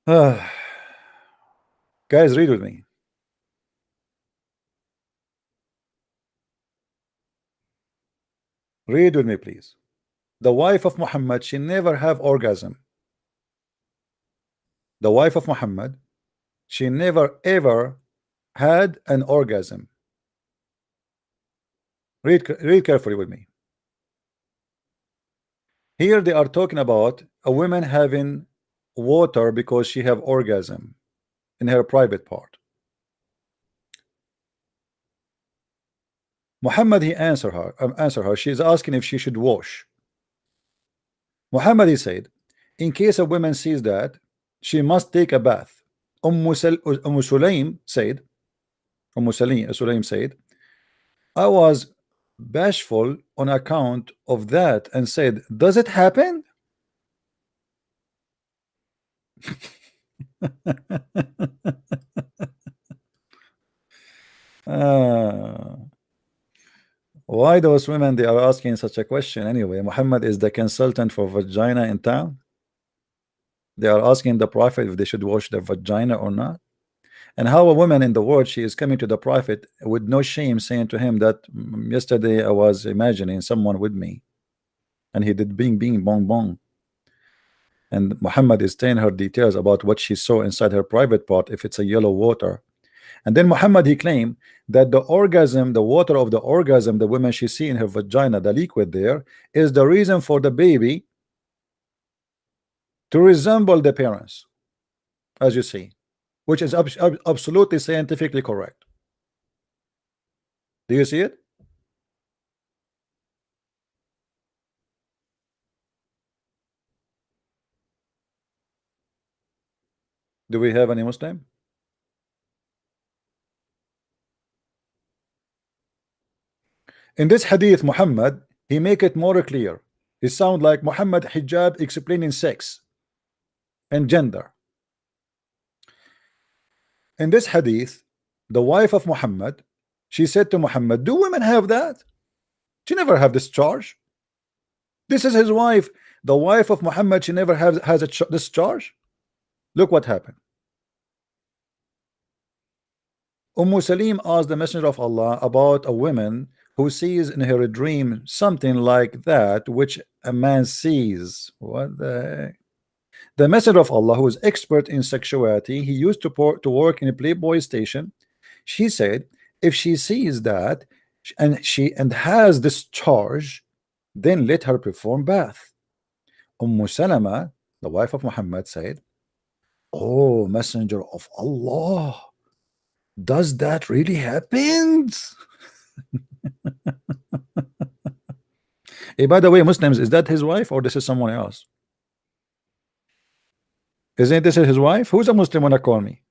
Guys, read with me. Read with me, please. The wife of Muhammad, she never have orgasm. The wife of Muhammad, she never ever had an orgasm. Read carefully with me. Here they are talking about a woman having water because she have orgasm in her private part. Muhammad, he answer her. She's asking if she should wash. Muhammad, he said, in case a woman sees that, she must take a bath. Sulaim said, Sulaim said, I was bashful on account of that and said, does it happen? Why those women they are asking such a question anyway? Muhammad is the consultant for vagina in town. They are asking the prophet if they should wash their vagina or not. And how a woman in the world, she is coming to the prophet with no shame, saying to him that yesterday I was imagining someone with me and he did bing bing bong bong. And Muhammad is telling her details about what she saw inside her private part, if it's a yellow water. And then Muhammad, he claimed that the orgasm, the water of the orgasm, the woman she see in her vagina, the liquid there, is the reason for the baby to resemble the parents, as you see, which is absolutely scientifically correct. Do you see it? Do we have any Muslim? In this hadith, Muhammad, he make it more clear. He sound like Muhammad Hijab explaining sex and gender. In this hadith, the wife of Muhammad, she said to Muhammad, do women have that? She never have this charge. This is his wife. The wife of Muhammad, she never has this charge. Look what happened. Salim asked the Messenger of Allah about a woman who sees in her dream something like that which a man sees. What the heck? The Messenger of Allah, who is expert in sexuality, he used to work in a Playboy station. She said, if she sees that and has this charge, then let her perform bath. Salama, the wife of Muhammad, said, oh, Messenger of Allah, does that really happen? Hey, by the way, Muslims, is that his wife or this is someone else? Isn't this his wife? Who's a Muslim wanna call me?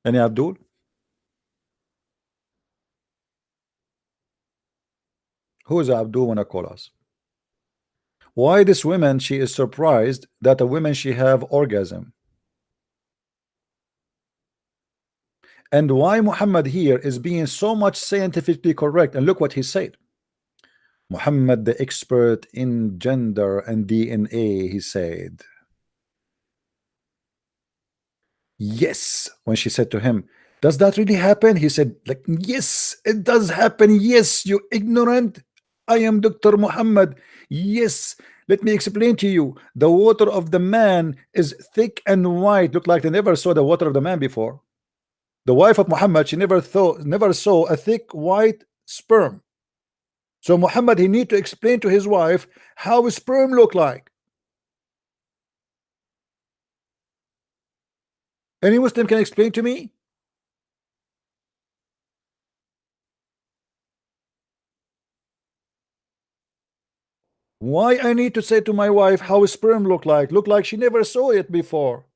Any Abdul? Who is Abdul wanna call us? Why this woman she is surprised that a woman she have orgasm? And why Muhammad here is being so much scientifically correct? And look what he said. Muhammad, the expert in gender and DNA, he said, yes. When she said to him, does that really happen? He said, like, yes, it does happen. Yes, you ignorant. I am Dr. Muhammad. Yes, let me explain to you. The water of the man is thick and white. Look like they never saw the water of the man before. The wife of Muhammad, she never saw a thick white sperm. So Muhammad, he need to explain to his wife how sperm look like. Any Muslim can explain to me? Why I need to say to my wife how sperm look like? Look like she never saw it before.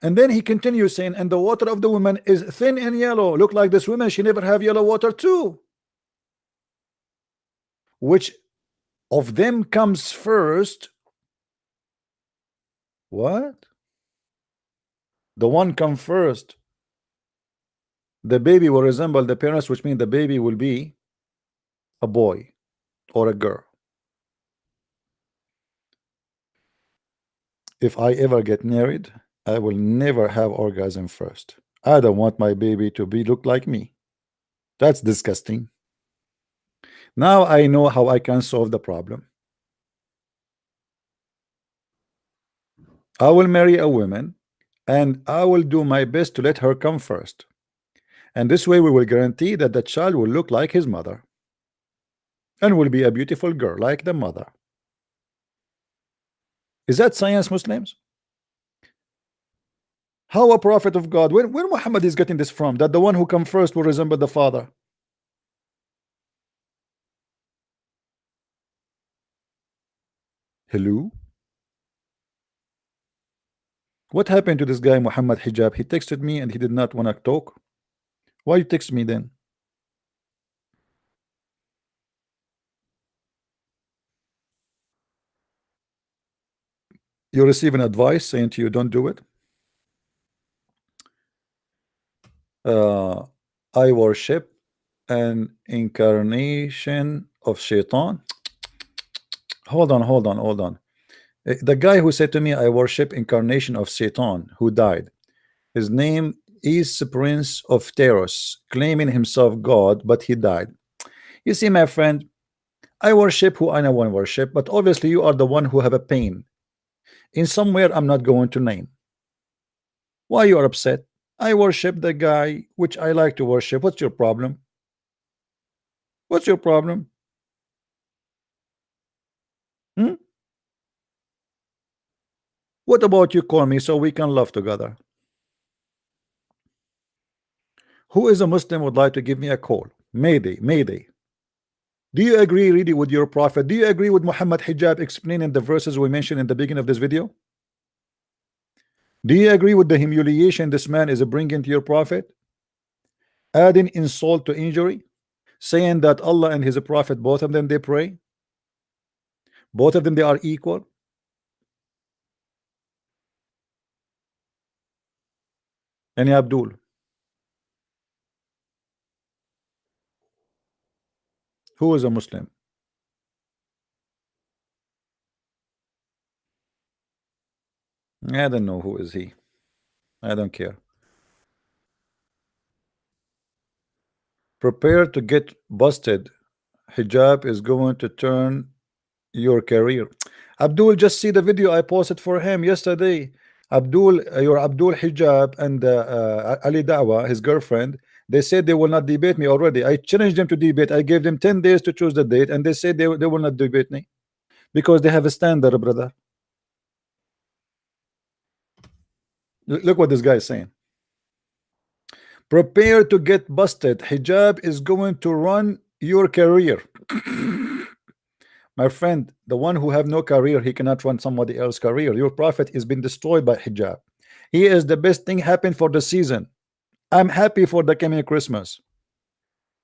And then he continues saying, and the water of the woman is thin and yellow. Look like this woman, she never have yellow water too. Which of them comes first? What? The one come first. The baby will resemble the parents, which means the baby will be a boy or a girl. If I ever get married, I will never have orgasm first. I don't want my baby to be look like me. That's disgusting. Now I know how I can solve the problem. I will marry a woman and I will do my best to let her come first. And this way we will guarantee that the child will look like his mother and will be a beautiful girl like the mother. Is that science, Muslims? How a prophet of God, when Muhammad is getting this from, that the one who come first will resemble the father? Hello? What happened to this guy Muhammad Hijab? He texted me and he did not want to talk. Why you text me then? You receive an advice saying to you don't do it. uh, I worship an incarnation of Shaitan. Hold on. The guy who said to me I worship incarnation of Satan who died, his name is Prince of Teros, claiming himself God, but he died. You see, my friend, I worship who I want to worship, but obviously you are the one who have a pain in somewhere I'm not going to name. Why you are upset? I worship the guy which I like to worship. What's your problem? What's your problem? Hmm? What about you call me so we can love together? Who is a Muslim would like to give me a call? Mayday, Mayday. Do you agree really with your prophet? Do you agree with Muhammad Hijab explaining the verses we mentioned in the beginning of this video? Do you agree with the humiliation this man is bringing to your prophet? Adding insult to injury? Saying that Allah and his prophet, both of them they pray? Both of them they are equal? Any Abdul? Who is a Muslim? I don't know who is he. I don't care. Prepare to get busted. Hijab is going to turn your career. Abdul, just see the video I posted for him yesterday. Abdul, your Abdul Hijab and Ali Dawah, his girlfriend, they said they will not debate me already. I challenged them to debate. I gave them 10 days to choose the date, and they said they will not debate me because they have a standard, brother. Look what this guy is saying. Prepare to get busted. Hijab is going to run your career. My friend, the one who have no career, he cannot run somebody else's career. Your prophet is been destroyed by hijab. He is the best thing happened for the season. I'm happy for the coming Christmas.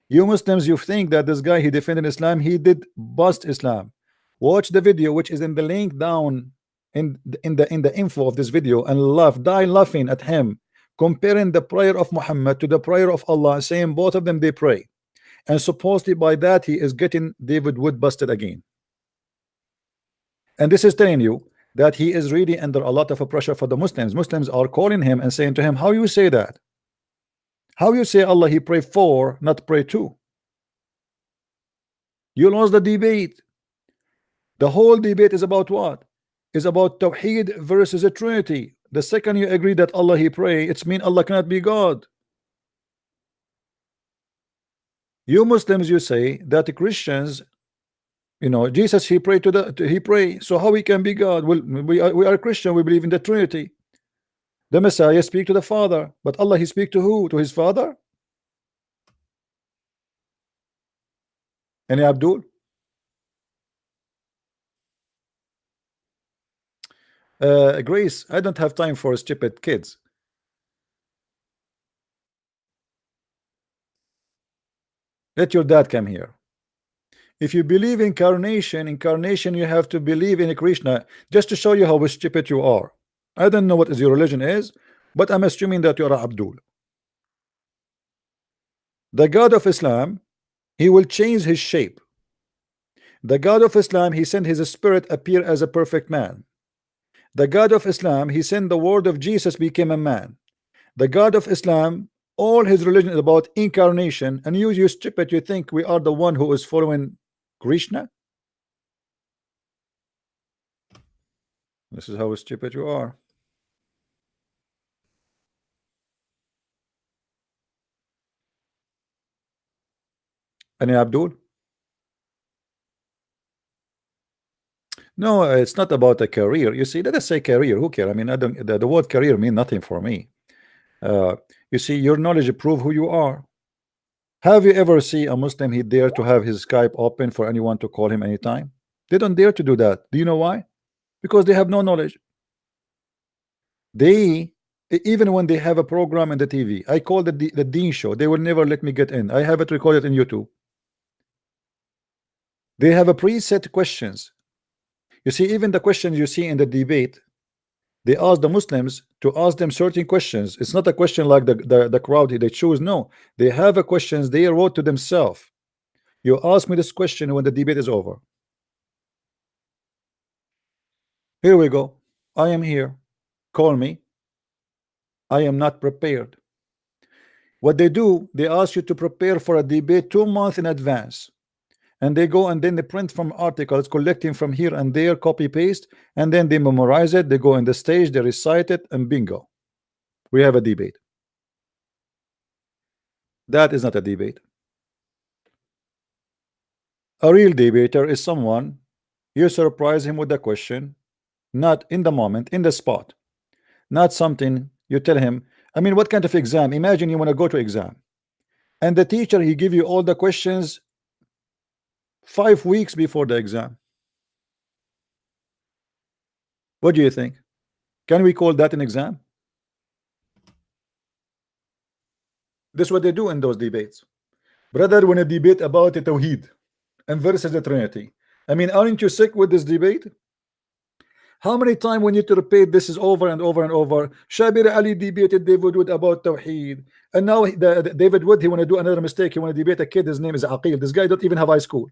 You Muslims, you think that this guy he defended Islam, he did bust Islam. Watch the video, which is in the link down in the info of this video, and laugh, die laughing at him, comparing the prayer of Muhammad to the prayer of Allah, saying both of them they pray, and supposedly by that he is getting David Wood busted again. And this is telling you that he is really under a lot of pressure for the Muslims. Muslims are calling him and saying to him, how you say that? How you say Allah he pray for, not pray to? You lost the debate. The whole debate is about what? Is about Tawheed versus a Trinity. The second you agree that Allah he pray, it's mean Allah cannot be God. You Muslims, you say that the Christians, you know, Jesus he pray he pray, so how he can be God? Well, we are Christian, we believe in the Trinity. The Messiah speak to the Father, but Allah he speak to who? To his Father? Any Abdul? Grace, I don't have time for stupid kids. Let your dad come here. If you believe in incarnation, you have to believe in Krishna, just to show you how stupid you are. I don't know what is your religion is, but I'm assuming that you are Abdul. The God of Islam, he will change his shape. The God of Islam, he sent his spirit appear as a perfect man. The God of Islam, he sent the word of Jesus became a man. The God of Islam, all his religion is about incarnation, and you stupid, you think we are the one who is following Krishna? This is how stupid you are. Any Abdul? No, it's not about a career. You see, let us say career. Who care? I mean, I don't. The word career mean nothing for me. You see, your knowledge prove who you are. Have you ever seen a Muslim he dare to have his Skype open for anyone to call him anytime? They don't dare to do that. Do you know why? Because they have no knowledge. They, even when they have a program in the TV, I call the Dean show, they will never let me get in. I have it recorded in YouTube. They have a preset questions. You see, even the questions you see in the debate, they ask the Muslims to ask them certain questions. It's not a question like the crowd they choose. No, they have a questions they wrote to themselves. You ask me this question when the debate is over. Here we go. I am here. Call me. I am not prepared. What they do, they ask you to prepare for a debate 2 months in advance. And they go and then they print from articles, collecting from here and there, copy paste, and then they memorize it. They go on the stage, they recite it, and bingo, we have a debate. That is not a debate. A real debater is someone you surprise him with a question, not in the moment, in the spot, not something you tell him. I mean, what kind of exam? Imagine you want to go to exam, and the teacher he give you all the questions 5 weeks before the exam. What do you think? Can we call that an exam? This is what they do in those debates. Brother, when a debate about the Tawheed and versus the Trinity, I mean, aren't you sick with this debate? How many times we need to repeat this is over and over and over? Shabir Ali debated David Wood about Tawheed, and now David Wood, he want to do another mistake. He want to debate a kid, his name is Aqil. This guy don't even have high school.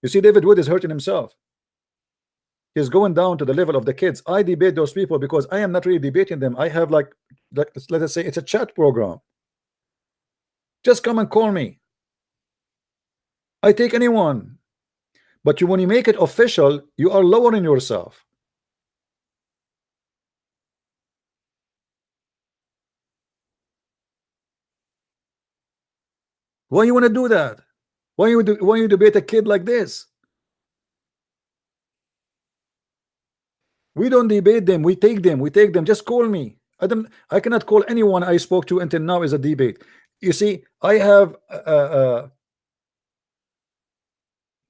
You see, David Wood is hurting himself. He's going down to the level of the kids. I debate those people because I am not really debating them. I have like let us say it's a chat program. Just come and call me. I take anyone. But when you make it official, you are lowering yourself. Why you want to do that? Why you debate a kid like this? We don't debate them. We take them. Just call me. I cannot call anyone I spoke to until now as a debate. You see, I have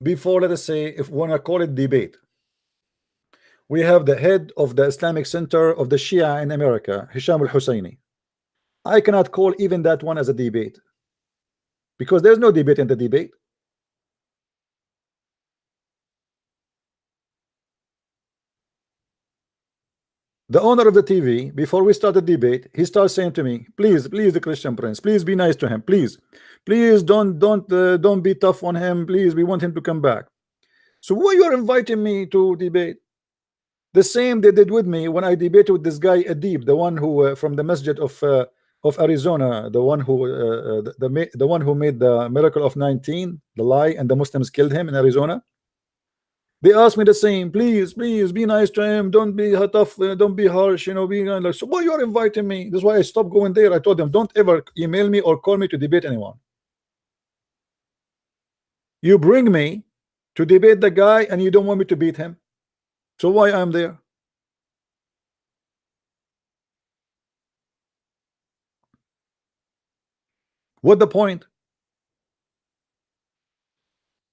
before, let us say, if we want to call it debate, we have the head of the Islamic Center of the Shia in America, Hisham al-Husseini. I cannot call even that one as a debate because there's no debate in the debate. The owner of the TV, before we start the debate, he starts saying to me, please, the Christian Prince, please be nice to him, please don't be tough on him, please, we want him to come back. So why you are inviting me to debate? The same they did with me when I debated with this guy Adib, the one who from the masjid of Arizona, the one who the one who made the miracle of 19, the lie, and the Muslims killed him in Arizona. They asked me the same, please be nice to him, don't be tough, don't be harsh, you know, be like. So why you are inviting me? That's why I stopped going there. I told them, don't ever email me or call me to debate anyone. You bring me to debate the guy and you don't want me to beat him, so why I'm there? What the point?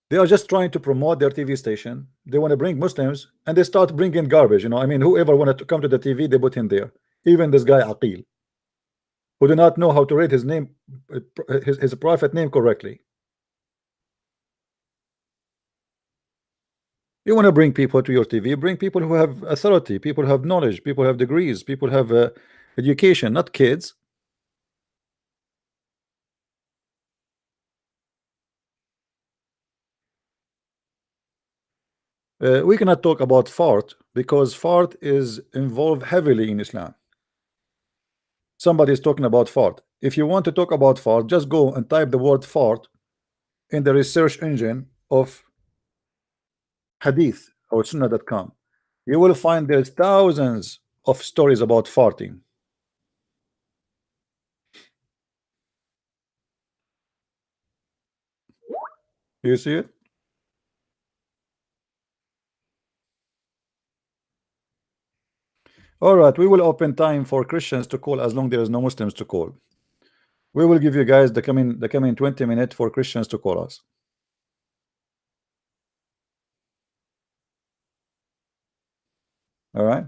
They are just trying to promote their TV station. They want to bring Muslims and they start bringing garbage, you know. I mean, whoever wanted to come to the TV, they put him there. Even this guy Aqil, who do not know how to read his name, his prophet name correctly. You want to bring people to your TV, bring people who have authority, people who have knowledge, people who have degrees, people who have education, not kids. We cannot talk about fart because fart is involved heavily in Islam. Somebody is talking about fart. If you want to talk about fart, just go and type the word fart in the research engine of Hadith or Sunnah.com. You will find there's thousands of stories about farting. You see it? All right, we will open time for Christians to call as long there is no Muslims to call. We will give you guys the coming 20 minutes for Christians to call us. All right.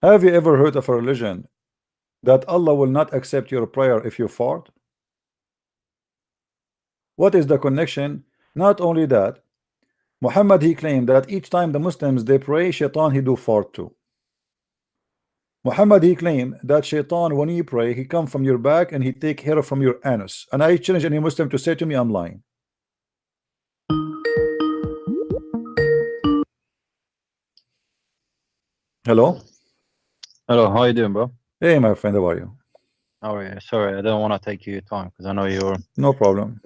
Have you ever heard of a religion that Allah will not accept your prayer if you fart? What is the connection? Not only that, Muhammad, he claimed that each time the Muslims they pray, Shaitan he do fart too. Muhammad, he claimed that Shaitan, when you pray, he come from your back and he take hair from your anus. And I challenge any Muslim to say to me, I'm lying. Hello. Hello, how you doing, bro? Hey, my friend, how are you? How are you? Sorry, I don't want to take your time because I know you're. No problem.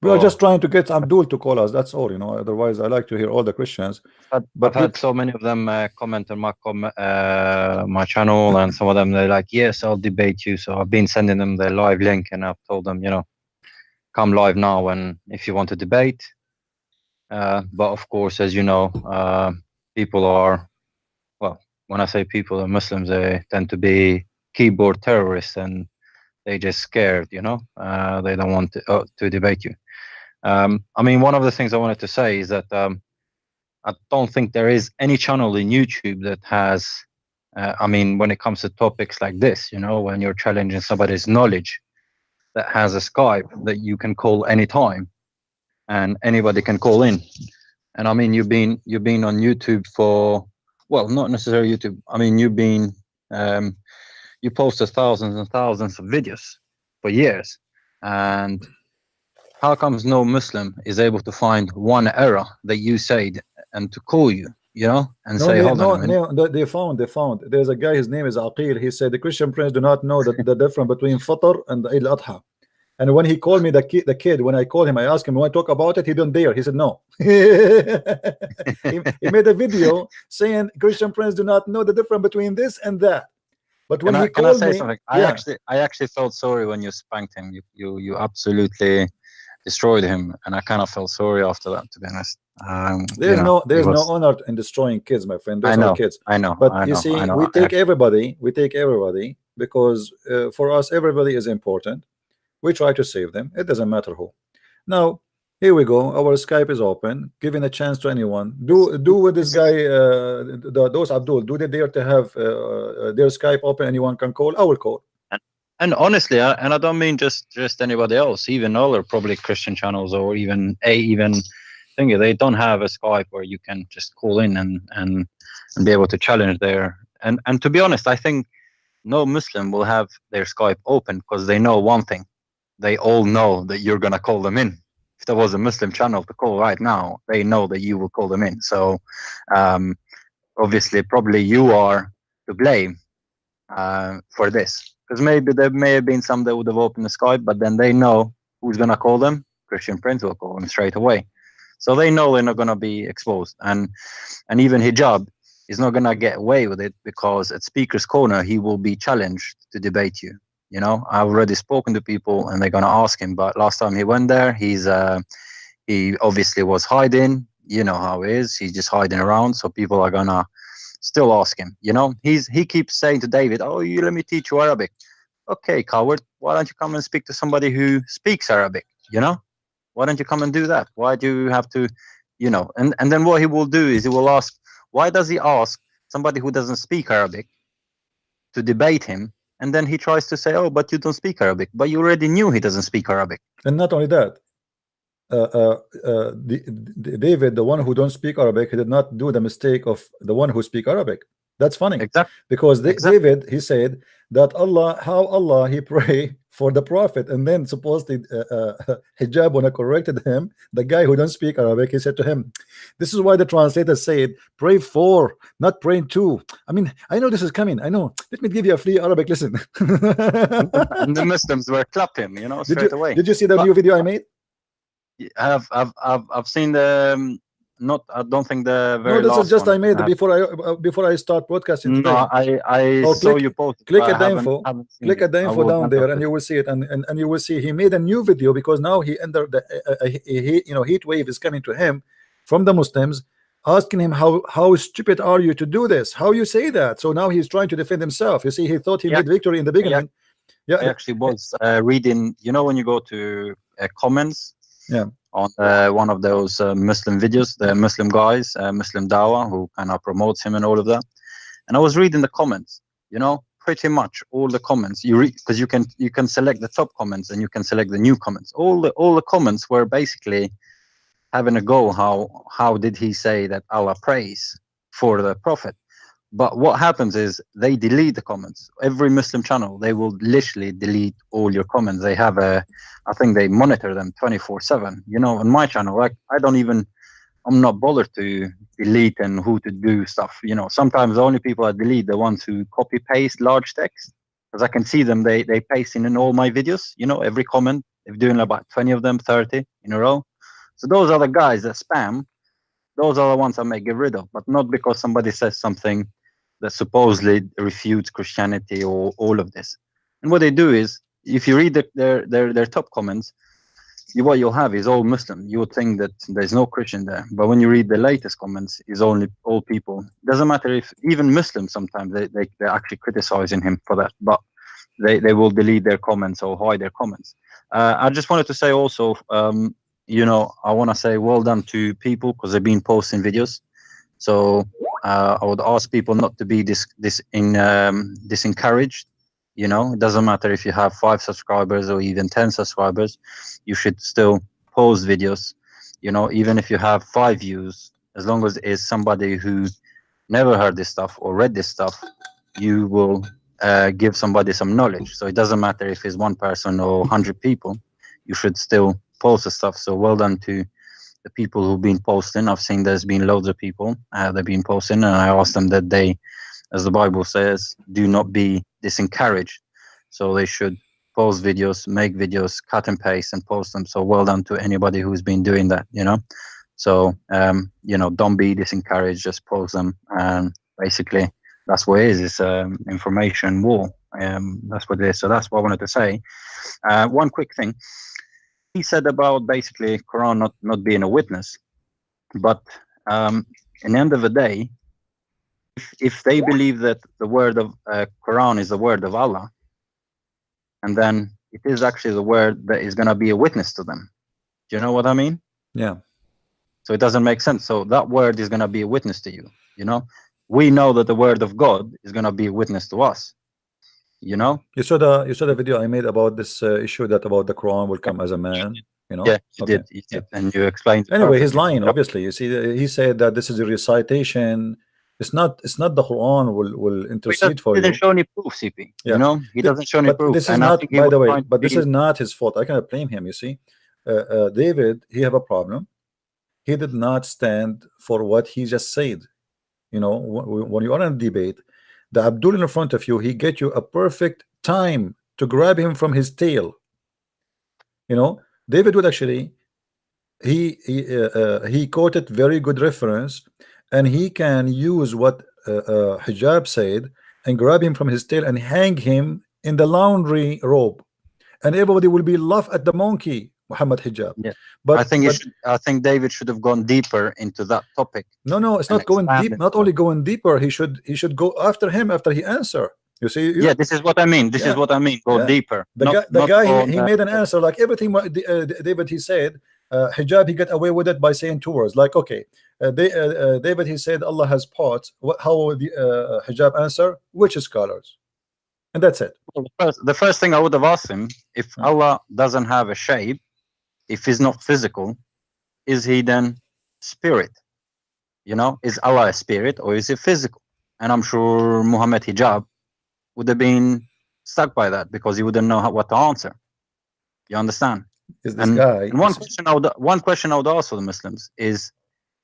We are just trying to get Abdul to call us. That's all, you know. Otherwise, I like to hear all the Christians. But I've had so many of them comment on my channel, and some of them they're like, "Yes, I'll debate you." So I've been sending them the live link, and I've told them, you know, come live now, and if you want to debate. But of course, as you know, people are, well, when I say people, the Muslims, they tend to be keyboard terrorists, and they just scared, you know. They don't want to debate you. I mean, one of the things I wanted to say is that I don't think there is any channel in YouTube that has, I mean, when it comes to topics like this, you know, when you're challenging somebody's knowledge, that has a Skype that you can call anytime and anybody can call in. And I mean, you've been on YouTube for, well, not necessarily YouTube. I mean, you've been, you posted thousands and thousands of videos for years. And how comes no Muslim is able to find one error that you said and to call you, you know, and say, hold on a minute. No, they found. There's a guy, his name is Aqil. He said the Christian Prince do not know the difference between Fitr and Eid al-Adha. And when he called me the kid, when I called him, I asked him, "Want to talk about it?" He didn't dare. He said no. he made a video saying Christian Prince do not know the difference between this and that. But when he called me, something? I actually felt sorry when you spanked him. You absolutely destroyed him, and I kind of felt sorry after that, to be honest. There's no It there's no was. honor in destroying kids, my friend. I Those are know, kids. I know, But I you know, I see, know. we I take everybody. We take everybody because for us, everybody is important. We try to save them. It doesn't matter who. Now, here we go. Our Skype is open, giving a chance to anyone. Do with this guy, those Abdul. Do they dare to have their Skype open? Anyone can call. I will call. And, and honestly, and I don't mean just anybody else, even other probably Christian channels, or even thingy, they don't have a Skype where you can just call in and be able to challenge their. And to be honest, I think no Muslim will have their Skype open because they know one thing: they all know that you're gonna call them in. If there was a Muslim channel to call right now, they know that you will call them in. So um, obviously, probably you are to blame for this, because maybe there may have been some that would have opened the Skype, but then they know who's gonna call them. Christian Prince will call them straight away, so they know they're not gonna be exposed. And even Hijab is not gonna get away with it, because at Speaker's Corner he will be challenged to debate you. You know, I've already spoken to people and they're gonna ask him, but last time he went there, he obviously was hiding. You know how it is. He's just hiding around, so people are gonna still ask him. You know, he keeps saying to David, "Oh, you let me teach you Arabic." Okay, coward. Why don't you come and speak to somebody who speaks Arabic? You know, why don't you come and do that? Why do you have to, you know? And then what he will do is he will ask, why does he ask somebody who doesn't speak Arabic to debate him? And then he tries to say, "Oh, but you don't speak Arabic." But you already knew he doesn't speak Arabic. And not only that, David, the one who don't speak Arabic, he did not do the mistake of the one who speak Arabic. That's funny, Exactly. because Exactly. David, he said that Allah he pray for the prophet, and then supposedly Hijab, when I corrected him, the guy who don't speak Arabic, he said to him, "This is why the translator said pray for, not praying to." I mean, I know this is coming. I know. Let me give you a free Arabic lesson. And the Muslims were clapping, you know, Did straight away. you see the But new video I made? I've seen the not. I don't think the No, very this is last just one. I made before I start broadcasting today. No, I Oh, saw you post, but click I at the haven't info. haven't seen Click it. at the I info will down there, and definitely. you will see it. And you will see he made a new video because now he under the heat wave is coming to him from the Muslims, asking him how stupid are you to do this? How you say that? So now he's trying to defend himself. You see, he thought he Yeah, made victory in the I, beginning. Yeah, I actually was reading. You know, when you go to comments yeah. on one of those Muslim videos, the Muslim guys, Muslim Dawah, who kind of promotes him and all of that. And I was reading the comments. You know, pretty much all the comments you read, because you can select the top comments and you can select the new comments. All the comments were basically having a go. How did he say that Allah prays for the Prophet? But what happens is they delete the comments. Every Muslim channel, they will literally delete all your comments. They have I think they monitor them 24/7. You know, on my channel, like I'm not bothered to delete and who to do stuff. You know, sometimes the only people I delete the ones who copy paste large text, because I can see them. They paste in all my videos. You know, every comment they're doing about 20 of them, 30 in a row. So those are the guys that spam. Those are the ones I may get rid of, but not because somebody says something that supposedly refutes Christianity or all of this. And what they do is, if you read their top comments, what you'll have is all Muslim. You would think that there's no Christian there, but when you read the latest comments, is only all people. Doesn't matter if even Muslims sometimes they're actually criticizing him for that, but they will delete their comments or hide their comments. I just wanted to say also, you know, I want to say well done to people because they've been posting videos. So I would ask people not to be disencouraged. You know, it doesn't matter if you have 5 subscribers or even 10 subscribers, you should still post videos. You know, even if you have 5 views, as long as it's somebody who never heard this stuff or read this stuff, you will give somebody some knowledge. So it doesn't matter if it's 1 person or 100 people, you should still post the stuff. So well done to the people who've been posting. I've seen there's been loads of people they've been posting, and I asked them that they, as the Bible says, do not be disencouraged. So they should post videos, make videos, cut and paste, and post them. So well done to anybody who's been doing that. You know, so you know, don't be disencouraged. Just post them, and basically that's what it is. It's information war. That's what it is. So that's what I wanted to say. One quick thing. he said about basically Quran not being a witness. But in the end of the day, if they believe that the word of Quran is the word of Allah, and then it is actually the word that is going to be a witness to them. Do you know what I mean? Yeah. So it doesn't make sense. So that word is going to be a witness to you. You know, we know that the word of God is going to be a witness to us. You know. You saw the video I made about this issue, that about the Quran will come as a man. You know. Yeah, you Okay. did. You Yeah. did, and you explained it Anyway, he's perfectly. lying. Obviously, you see, he said that this is a recitation. It's not. It's not the Quran will intercede for He didn't you. show any proof, CP. Yeah. You know, he doesn't show any But proof, this is and I not, think he by was the way, trying to but this be. is not his fault. I cannot blame him. You see, David, he have a problem. He did not stand for what he just said. You know, when you are in a debate, the Abdul in front of you, he get you a perfect time to grab him from his tail. You know, David would actually, he quoted very good reference, and he can use what Hijab said and grab him from his tail and hang him in the laundry robe, and everybody will be laugh at the monkey Muhammad Hijab. Yeah, I But think you should. I think David should have gone deeper into that topic. no, it's And not going deep. expanded. Not only going deeper, he should go after him after he answer. You see, Yeah, this is what I mean. This is yeah, what I mean. Go yeah. deeper. The guy Go he on. made an answer like everything David he said. Hijab, he got away with it by saying two words like, okay, David he said Allah has parts. How would the Hijab answer? Which scholars? And that's it. Well, the first thing I would have asked him, if Allah doesn't have a shape, if he's not physical, is he then spirit? You know, is Allah a spirit or is he physical? And I'm sure Muhammad Hijab would have been stuck by that because he wouldn't know what to answer. You understand? Is this guy? And one question I would ask the Muslims is,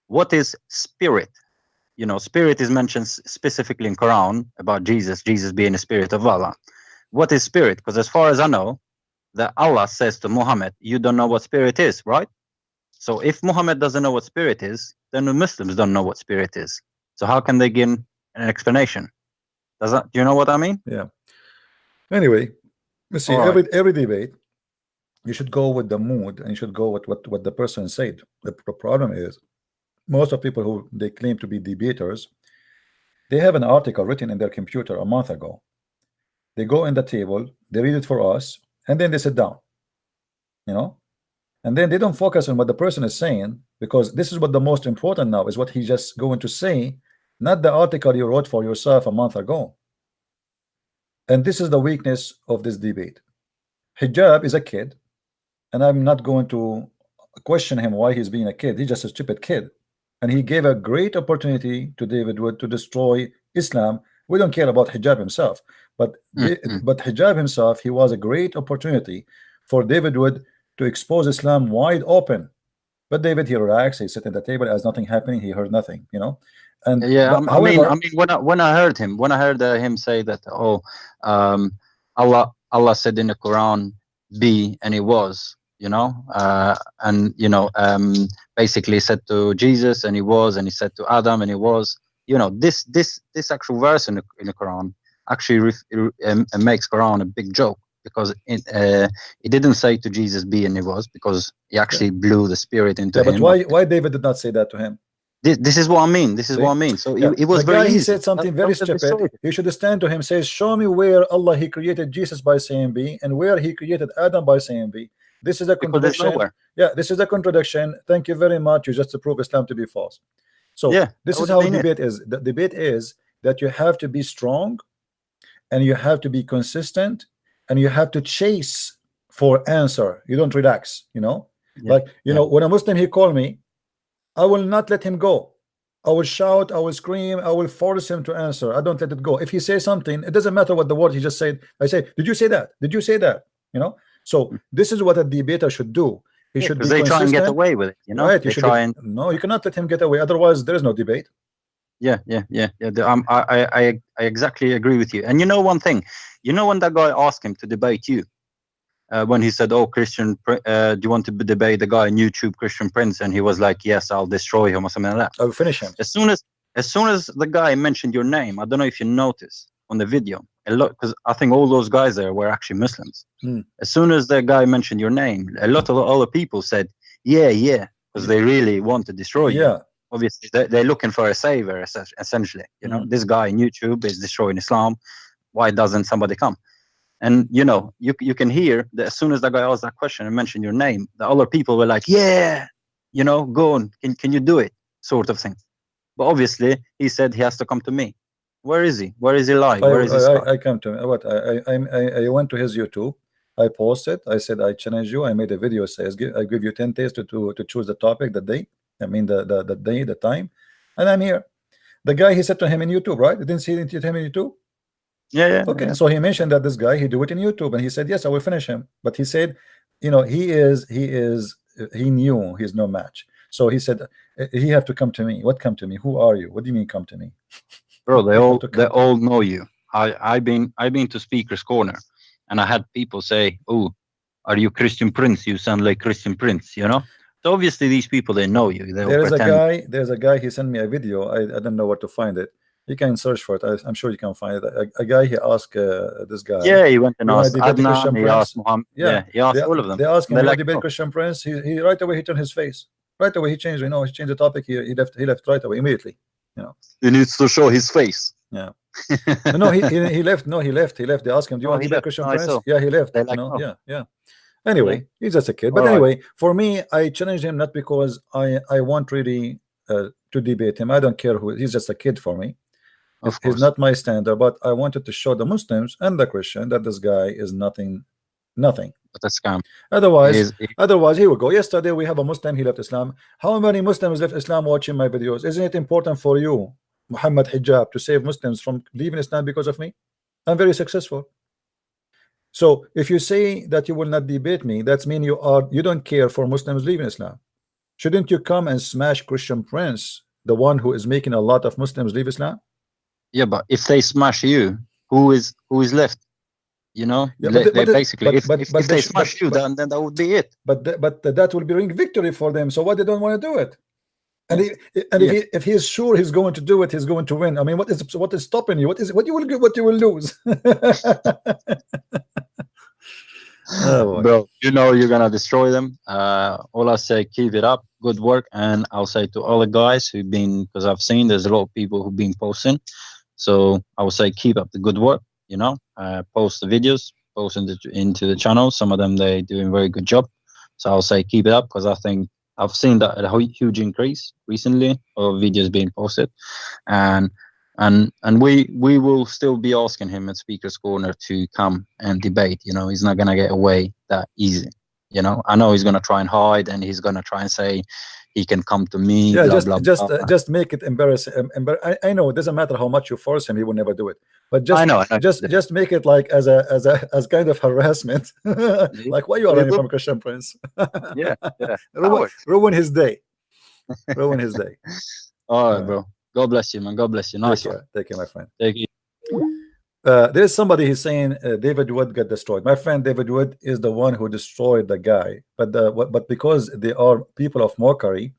what is spirit? You know, spirit is mentioned specifically in Quran about Jesus being a spirit of Allah. What is spirit? Because as far as I know, that Allah says to Muhammad, you don't know what spirit is, right? So if Muhammad doesn't know what spirit is, then the Muslims don't know what spirit is. So how can they give an explanation? Do you know what I mean? Yeah. Anyway, let's see. All right. Every debate, you should go with the mood, and you should go with what the person said. The problem is, most of people who they claim to be debaters, they have an article written in their computer a month ago. They go in the table, they read it for us, and then they sit down. You know, and then they don't focus on what the person is saying, because this is what the most important now is what he just going to say, not the article you wrote for yourself a month ago. And this is the weakness of this debate. Hijab is a kid, and I'm not going to question him why he's being a kid. He's just a stupid kid, and he gave a great opportunity to David Wood to destroy Islam. We don't care about Hijab himself, but but Hijab himself, he was a great opportunity for David Wood to expose Islam wide open. But David, he relaxed, he sat at the table as nothing happening, he heard nothing, you know. And yeah, I however, mean, when I heard him say that, Allah said in the Quran, be, and he was, you know, and you know, basically said to Jesus, and he was, and he said to Adam, and he was, you know, this actual verse in the Quran actually makes Quran a big joke, because it didn't say to Jesus be and he was, because he actually blew the spirit into him. But why David did not say that to him? This is what I mean. This is what I mean. So it was the very guy, easy. He said something very stupid. He should stand to him, says, show me where Allah he created Jesus by saying be, and where he created Adam by saying be. This is a contradiction. Yeah, this is a contradiction. Thank you very much. You just prove Islam to be false. So this is how debate is. The debate is that you have to be strong, and you have to be consistent, and you have to chase for answer. You don't relax, you know. Like, you know, when a Muslim he called me, I will not let him go. I will shout, I will scream, I will force him to answer. I don't let it go. If he says something, it doesn't matter what the word he just said. I say, did you say that? Did you say that? You know. So this is what a debater should do. He should be consistent. They try and get away with it, you know. Right? They try and no, you cannot let him get away. Otherwise, there is no debate. Yeah. I exactly agree with you. And you know one thing, you know, when that guy asked him to debate you, when he said, "Oh, Christian, do you want to debate the guy on YouTube, Christian Prince?" and he was like, "Yes, I'll destroy him," or something like that. I'll finish him. As soon as the guy mentioned your name, I don't know if you noticed on the video, a lot, because I think all those guys there were actually Muslims. As soon as the guy mentioned your name, a lot of other people said, yeah, because they really want to destroy you. Obviously, they're looking for a savior, essentially. You know, this guy on YouTube is destroying Islam. Why doesn't somebody come? And you know, you can hear that as soon as the guy asked that question and mentioned your name, the other people were like, yeah, you know, go on, can you do it, sort of thing. But obviously, he said he has to come to me. Where is he? Where is he live? Where is his I come to what I went to his YouTube. I posted. I said I challenge you. I made a video. Says I give you 10 days to choose the topic, the day. I mean the day, the time, and I'm here. The guy, he said to him in YouTube, right? Didn't see it to him in YouTube. Yeah. Okay, so he mentioned that this guy, he do it in YouTube, and he said yes, I will finish him. But he said, you know, he knew he's no match. So he said he have to come to me. What come to me? Who are you? What do you mean come to me? Bro, they all know you. I've been to Speaker's Corner, and I had people say, "Oh, are you Christian Prince? You sound like Christian Prince," you know. So obviously these people, they know you. There's a guy. He sent me a video. I don't know where to find it. You can search for it. I'm sure you can find it. A guy, he asked this guy. Yeah, he went and asked Adnan. He asked Muhammed. Yeah, he asked all of them. They asked him, like, debate Christian Prince. He right away he turned his face. Right away he changed. You know, he changed the topic. He left right away immediately. You know, he needs to show his face. Yeah. No, he left. No, he left. They asked him, do you want to debate Christian Prince? Yeah, he left. Like, you know, yeah. Anyway, he's just a kid. But anyway, for me, I challenged him not because I want really to debate him. I don't care who. He's just a kid for me. He's not my standard, but I wanted to show the Muslims and the Christian that this guy is nothing. But a scam. Otherwise, he will go. Yesterday we have a Muslim, he left Islam. How many Muslims left Islam watching my videos? Isn't it important for you, Muhammed Hijab, to save Muslims from leaving Islam because of me? I'm very successful. So if you say that you will not debate me, that's mean you don't care for Muslims leaving Islam. Shouldn't you come and smash Christian Prince, the one who is making a lot of Muslims leave Islam? Yeah, but if they smash you, who is left? You know, basically, if they smash you, then that would be it. But that will bring victory for them. So why they don't want to do it? And if he is sure he's going to do it, he's going to win. I mean, what is stopping you? What you will lose? Oh, bro, you know you're gonna destroy them. All I say, keep it up, good work, and I'll say to all the guys who've been, because I've seen there's a lot of people who've been posting, so I would say keep up the good work. You know, post the videos, post into the channel. Some of them they're doing a very good job, so I'll say keep it up, because I think I've seen that a huge increase recently of videos being posted, and we will still be asking him at Speaker's Corner to come and debate. You know, he's not gonna get away that easy. You know, I know he's gonna try and hide, and he's gonna try and say he can come to me. Yeah, blah, just make it embarrassing. I know it doesn't matter how much you force him; he will never do it. But just I know. Just make it like as kind of harassment. Like, why you are running from Christian Prince? Yeah. Ruin his day. Ruin his day. All right, bro. God bless you, man. God bless you. Nice one. Take care, my friend. Thank you. There's somebody who's saying David Wood got destroyed. My friend David Wood is the one who destroyed the guy, but because they are people of mockery,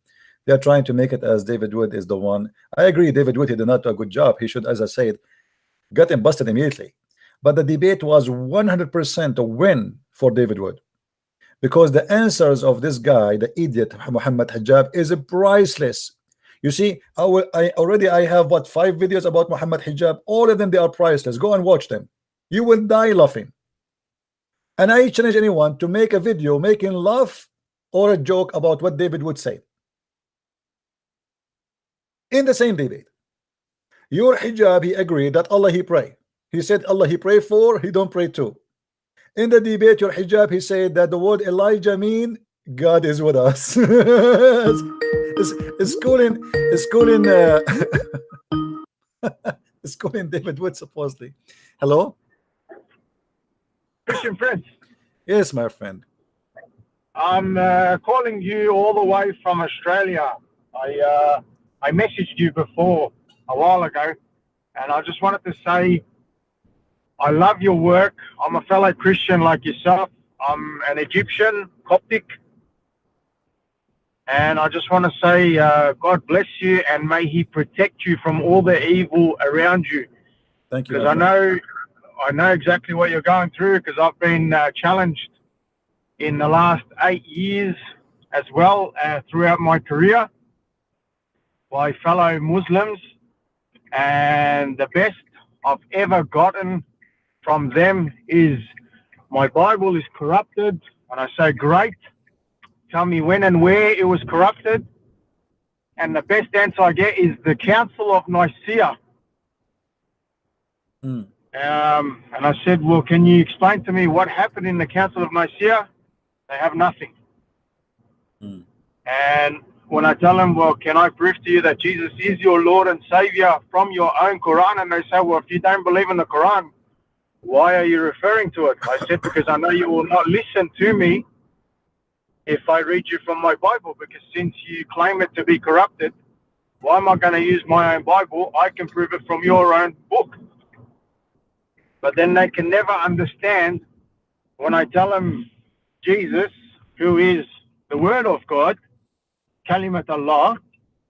they are trying to make it as David Wood is the one. I agree, David Wood, he did not do a good job. He should, as I said, got him busted immediately. But the debate was 100% a win for David Wood, because the answers of this guy, the idiot Muhammad Hijab, is priceless. You see, I already have what, 5 videos about Muhammad Hijab. All of them, they are priceless. Go and watch them. You will die laughing. And I challenge anyone to make a video making laugh or a joke about what David would say in the same debate. Your Hijab, he agreed that Allah he pray. He said Allah he pray for, he don't pray to. In the debate, your Hijab, he said that the word Elijah mean God is with us. It's calling David Wood supposedly. Hello, Christian Prince. Yes, my friend. I'm calling you all the way from Australia. I messaged you before a while ago, and I just wanted to say I love your work. I'm a fellow Christian like yourself. I'm an Egyptian, Coptic. And I just want to say, God bless you, and may He protect you from all the evil around you. Thank you. Because I know I know exactly what you're going through because I've been challenged in the last 8 years as well throughout my career by fellow Muslims, and the best I've ever gotten from them is my Bible is corrupted, and I say great, tell me when and where it was corrupted, and the best answer I get is the Council of Nicaea. Mm. And I said, well, can you explain to me what happened in the Council of Nicaea? They have nothing. Mm. And when I tell them, well, can I prove to you that Jesus is your Lord and Savior from your own Quran? And they say, well, if you don't believe in the Quran, why are you referring to it? I said, because I know you will not listen to me if I read you from my Bible, because since you claim it to be corrupted, why am I going to use my own Bible? I can prove it from your own book. But then they can never understand when I tell them Jesus, who is the Word of God, Kalimat Allah,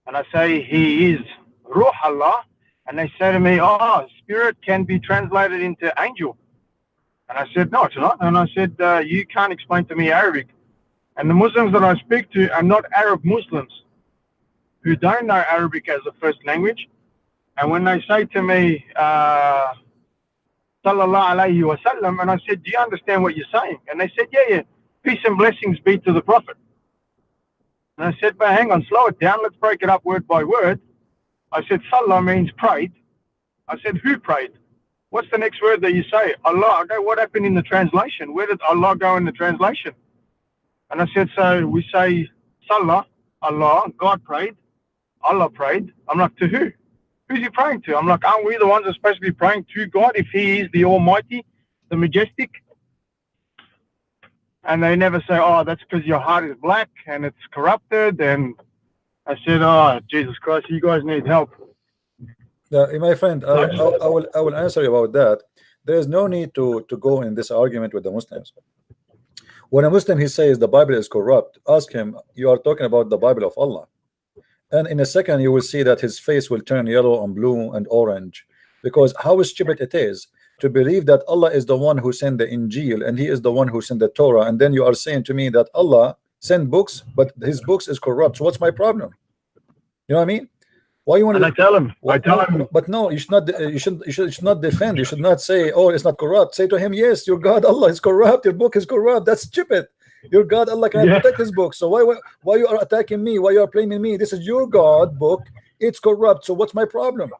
and I say he is Ruh Allah, and they say to me, oh, spirit can be translated into angel. And I said, no, it's not. And I said, you can't explain to me Arabic. And the Muslims that I speak to are not Arab Muslims who don't know Arabic as a first language. And when they say to me, Sallallahu Alaihi Wasallam, and I said, do you understand what you're saying? And they said, yeah, peace and blessings be to the Prophet. And I said, but hang on, slow it down. Let's break it up word by word. I said, Salah means prayed. I said, who prayed? What's the next word that you say? Allah. I go, what happened in the translation? Where did Allah go in the translation? And I said, so we say, Salah, Allah, God prayed, Allah prayed. I'm like, to who? Who's he praying to? I'm like, aren't we the ones that are supposed to be praying to God if he is the Almighty, the Majestic? And they never say, oh, that's because your heart is black and it's corrupted. And I said, oh, Jesus Christ, you guys need help. My friend, I will answer you about that. There is no need to go in this argument with the Muslims. When a Muslim he says the Bible is corrupt, ask him, you are talking about the Bible of Allah. And in a second you will see that his face will turn yellow and blue and orange, because how stupid it is to believe that Allah is the one who sent the Injil and he is the one who sent the Torah, and then you are saying to me that Allah sent books but his books is corrupt. So what's my problem? You know what I mean? Why you want to? I tell him. But no, you should not. You should not defend. You should not say, "Oh, it's not corrupt." Say to him, "Yes, your God Allah is corrupt. Your book is corrupt." That's stupid. Your God Allah can protect his book. So why you are attacking me? Why you are blaming me? This is your God book. It's corrupt. So what's my problem?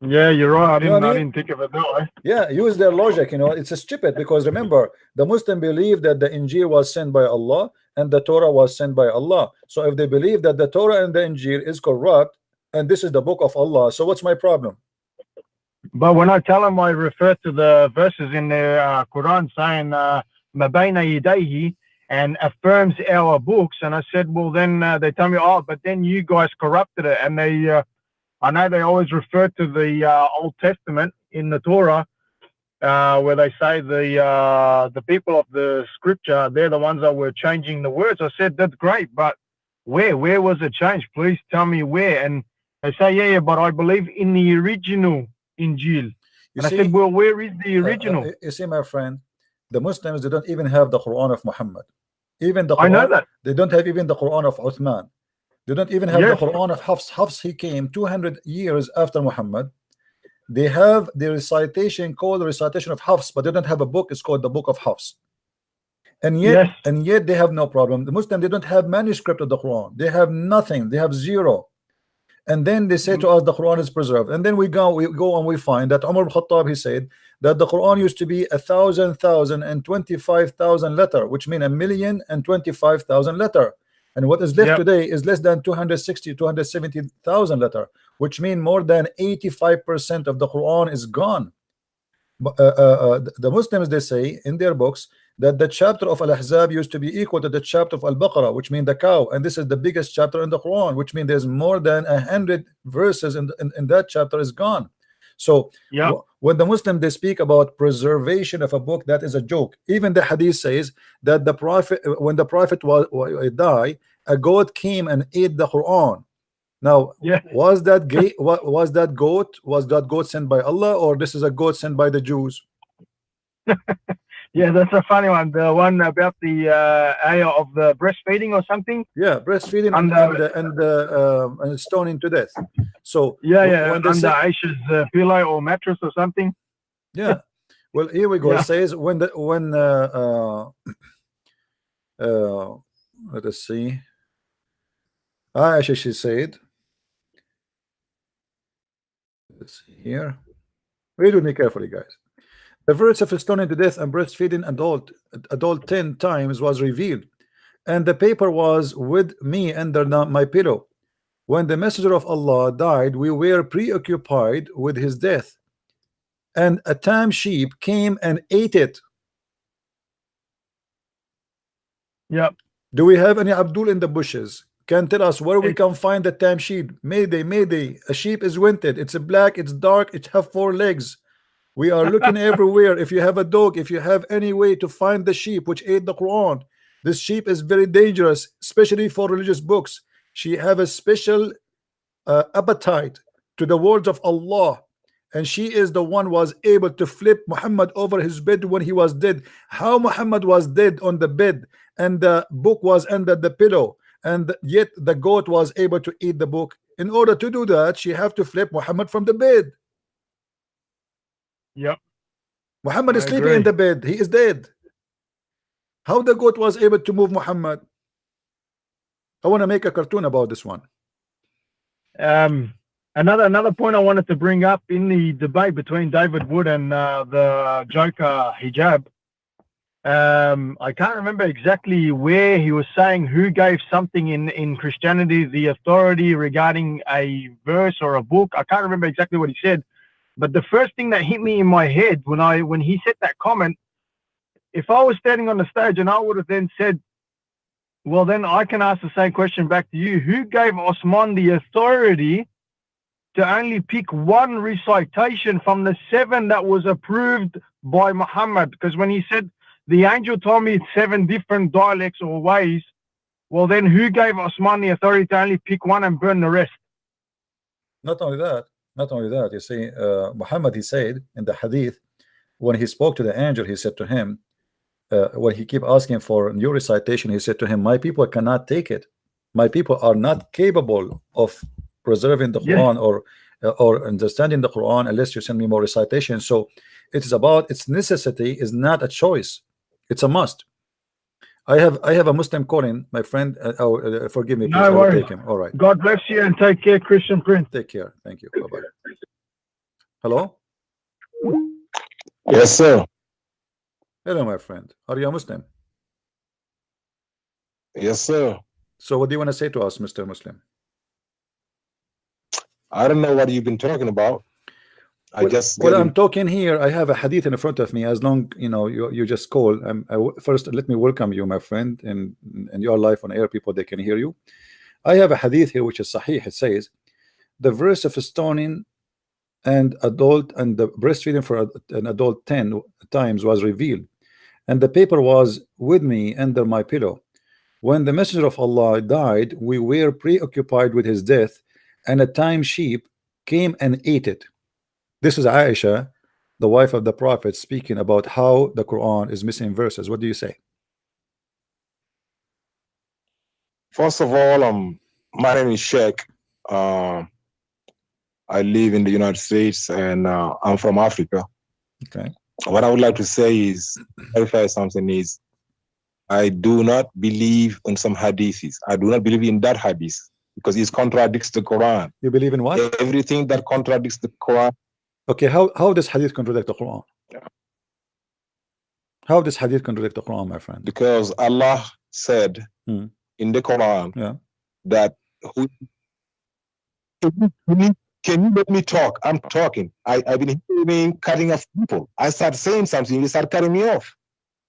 Yeah, you're right. I You know what I didn't think of it that way. Yeah, use their logic. You know, it's a stupid, because remember, the Muslim believe that the Injil was sent by Allah and the Torah was sent by Allah. So if they believe that the Torah and the Injil is corrupt and this is the book of Allah, so what's my problem? But when I tell them, I refer to the verses in the Quran saying "Mabayna yadayhi" and affirms our books, and I said, well, then they tell me, oh, but then you guys corrupted it, and they. I know they always refer to the Old Testament in the Torah, where they say the people of the Scripture, they're the ones that were changing the words. I said, that's great, but where was it changed? Please tell me where. And they say, yeah, but I believe in the original Injil. And I said, well, where is the original? You see, my friend, the Muslims, they don't even have the Quran of Muhammad. Even the Quran, I know that. They don't have even the Quran of Uthman. They don't even have the Quran of Hafs. Hafs, he came 200 years after Muhammad. They have the recitation called the recitation of Hafs, but they don't have a book. It's called the book of Hafs. And yet they have no problem. The Muslim, they don't have manuscript of the Quran. They have nothing. They have zero. And then they say to us the Quran is preserved. And then we go and we find that Umar al-Khattab, he said that the Quran used to be 1,000,000 and 25,000 letter, which means 1,025,000 letter. And what is left today is less than 260, 270,000 letter, which means more than 85% of the Quran is gone. The Muslims, they say in their books that the chapter of Al-Ahzab used to be equal to the chapter of Al-Baqarah, which means the cow, and this is the biggest chapter in the Quran, which means there's more than 100 verses in that chapter is gone. So when the Muslim, they speak about preservation of a book, that is a joke. Even the hadith says that the prophet, when the prophet died, a goat came and ate the Quran. Now, Yeah. was that gay? What was that goat? Was that goat sent by Allah, or this is a goat sent by the Jews? Yeah, that's a funny one. The one about the ayah of the breastfeeding or something. Yeah, breastfeeding and stoning to death. So Yeah, when they under say, Aisha's pillow or mattress or something. yeah, well, here we go. Yeah. It says when let us see. Aisha, she said, let's see here. Read with me carefully, guys. The verse of stoning to death and breastfeeding adult 10 times was revealed, and the paper was with me under my pillow. When the messenger of Allah died, we were preoccupied with his death, and a tame sheep came and ate it. Yep. Do we have any Abdul in the bushes? Can tell us where we can find the tame sheep? Mayday, mayday. A sheep is winted. It's black, it's dark, it have 4 legs. We are looking everywhere. If you have a dog, if you have any way to find the sheep which ate the Quran, this sheep is very dangerous, especially for religious books. She have a special appetite to the words of Allah, and she is the one was able to flip Muhammad over his bed when he was dead. How Muhammad was dead on the bed and the book was under the pillow, and yet the goat was able to eat the book. In order to do that, she have to flip Muhammad from the bed. Yep. Muhammad is I sleeping agree. in the bed. He is dead. How the goat was able to move Muhammad? I want to make a cartoon about this one. Another point I wanted to bring up in the debate between David Wood and the joker Hijab. I can't remember exactly where he was saying who gave something in Christianity the authority regarding a verse or a book. I can't remember exactly what he said, but the first thing that hit me in my head when he said that comment, if I was standing on the stage and I would have then said, well, then I can ask the same question back to you. Who gave Osman the authority to only pick one recitation from the 7 that was approved by Muhammad? Because when he said, the angel told me it's 7 different dialects or ways, well, then who gave Osman the authority to only pick one and burn the rest? Not only that, you see, Muhammad, he said in the hadith, when he spoke to the angel, he said to him, when he kept asking for new recitation, he said to him, my people cannot take it. My people are not capable of preserving the Quran or understanding the Quran unless you send me more recitation. So it is about its necessity is not a choice, it's a must. I have a Muslim calling, my friend. Forgive me, please. No worries. Take him. All right. God bless you and take care, Christian Prince. Take care. Thank you. Bye-bye. Hello? Yes, sir. Hello, my friend. Are you a Muslim? Yes, sir. So what do you want to say to us, Mr. Muslim? I don't know what you've been talking about. Well, I'm talking here. I have a hadith in front of me. As long you just call. First, let me welcome you, my friend, in your life on air. People, they can hear you. I have a hadith here which is sahih. It says the verse of stoning and the breastfeeding for an adult 10 times was revealed, and the paper was with me under my pillow. When the messenger of Allah died, we were preoccupied with his death, and a tame sheep came and ate it. This is Aisha, the wife of the Prophet, speaking about how the Quran is missing verses. What do you say? First of all, my name is Sheikh. I live in the United States, and I'm from Africa. Okay. What I would like to say is, clarify something is, I do not believe in some hadiths. I do not believe in that hadith because it contradicts the Quran. You believe in what? Everything that contradicts the Quran. Okay, how does hadith contradict the Quran? How does hadith contradict the Quran, my friend? Because Allah said in the Quran that can you let me talk? I'm talking. I've been hearing cutting off people. I start saying something, you start cutting me off.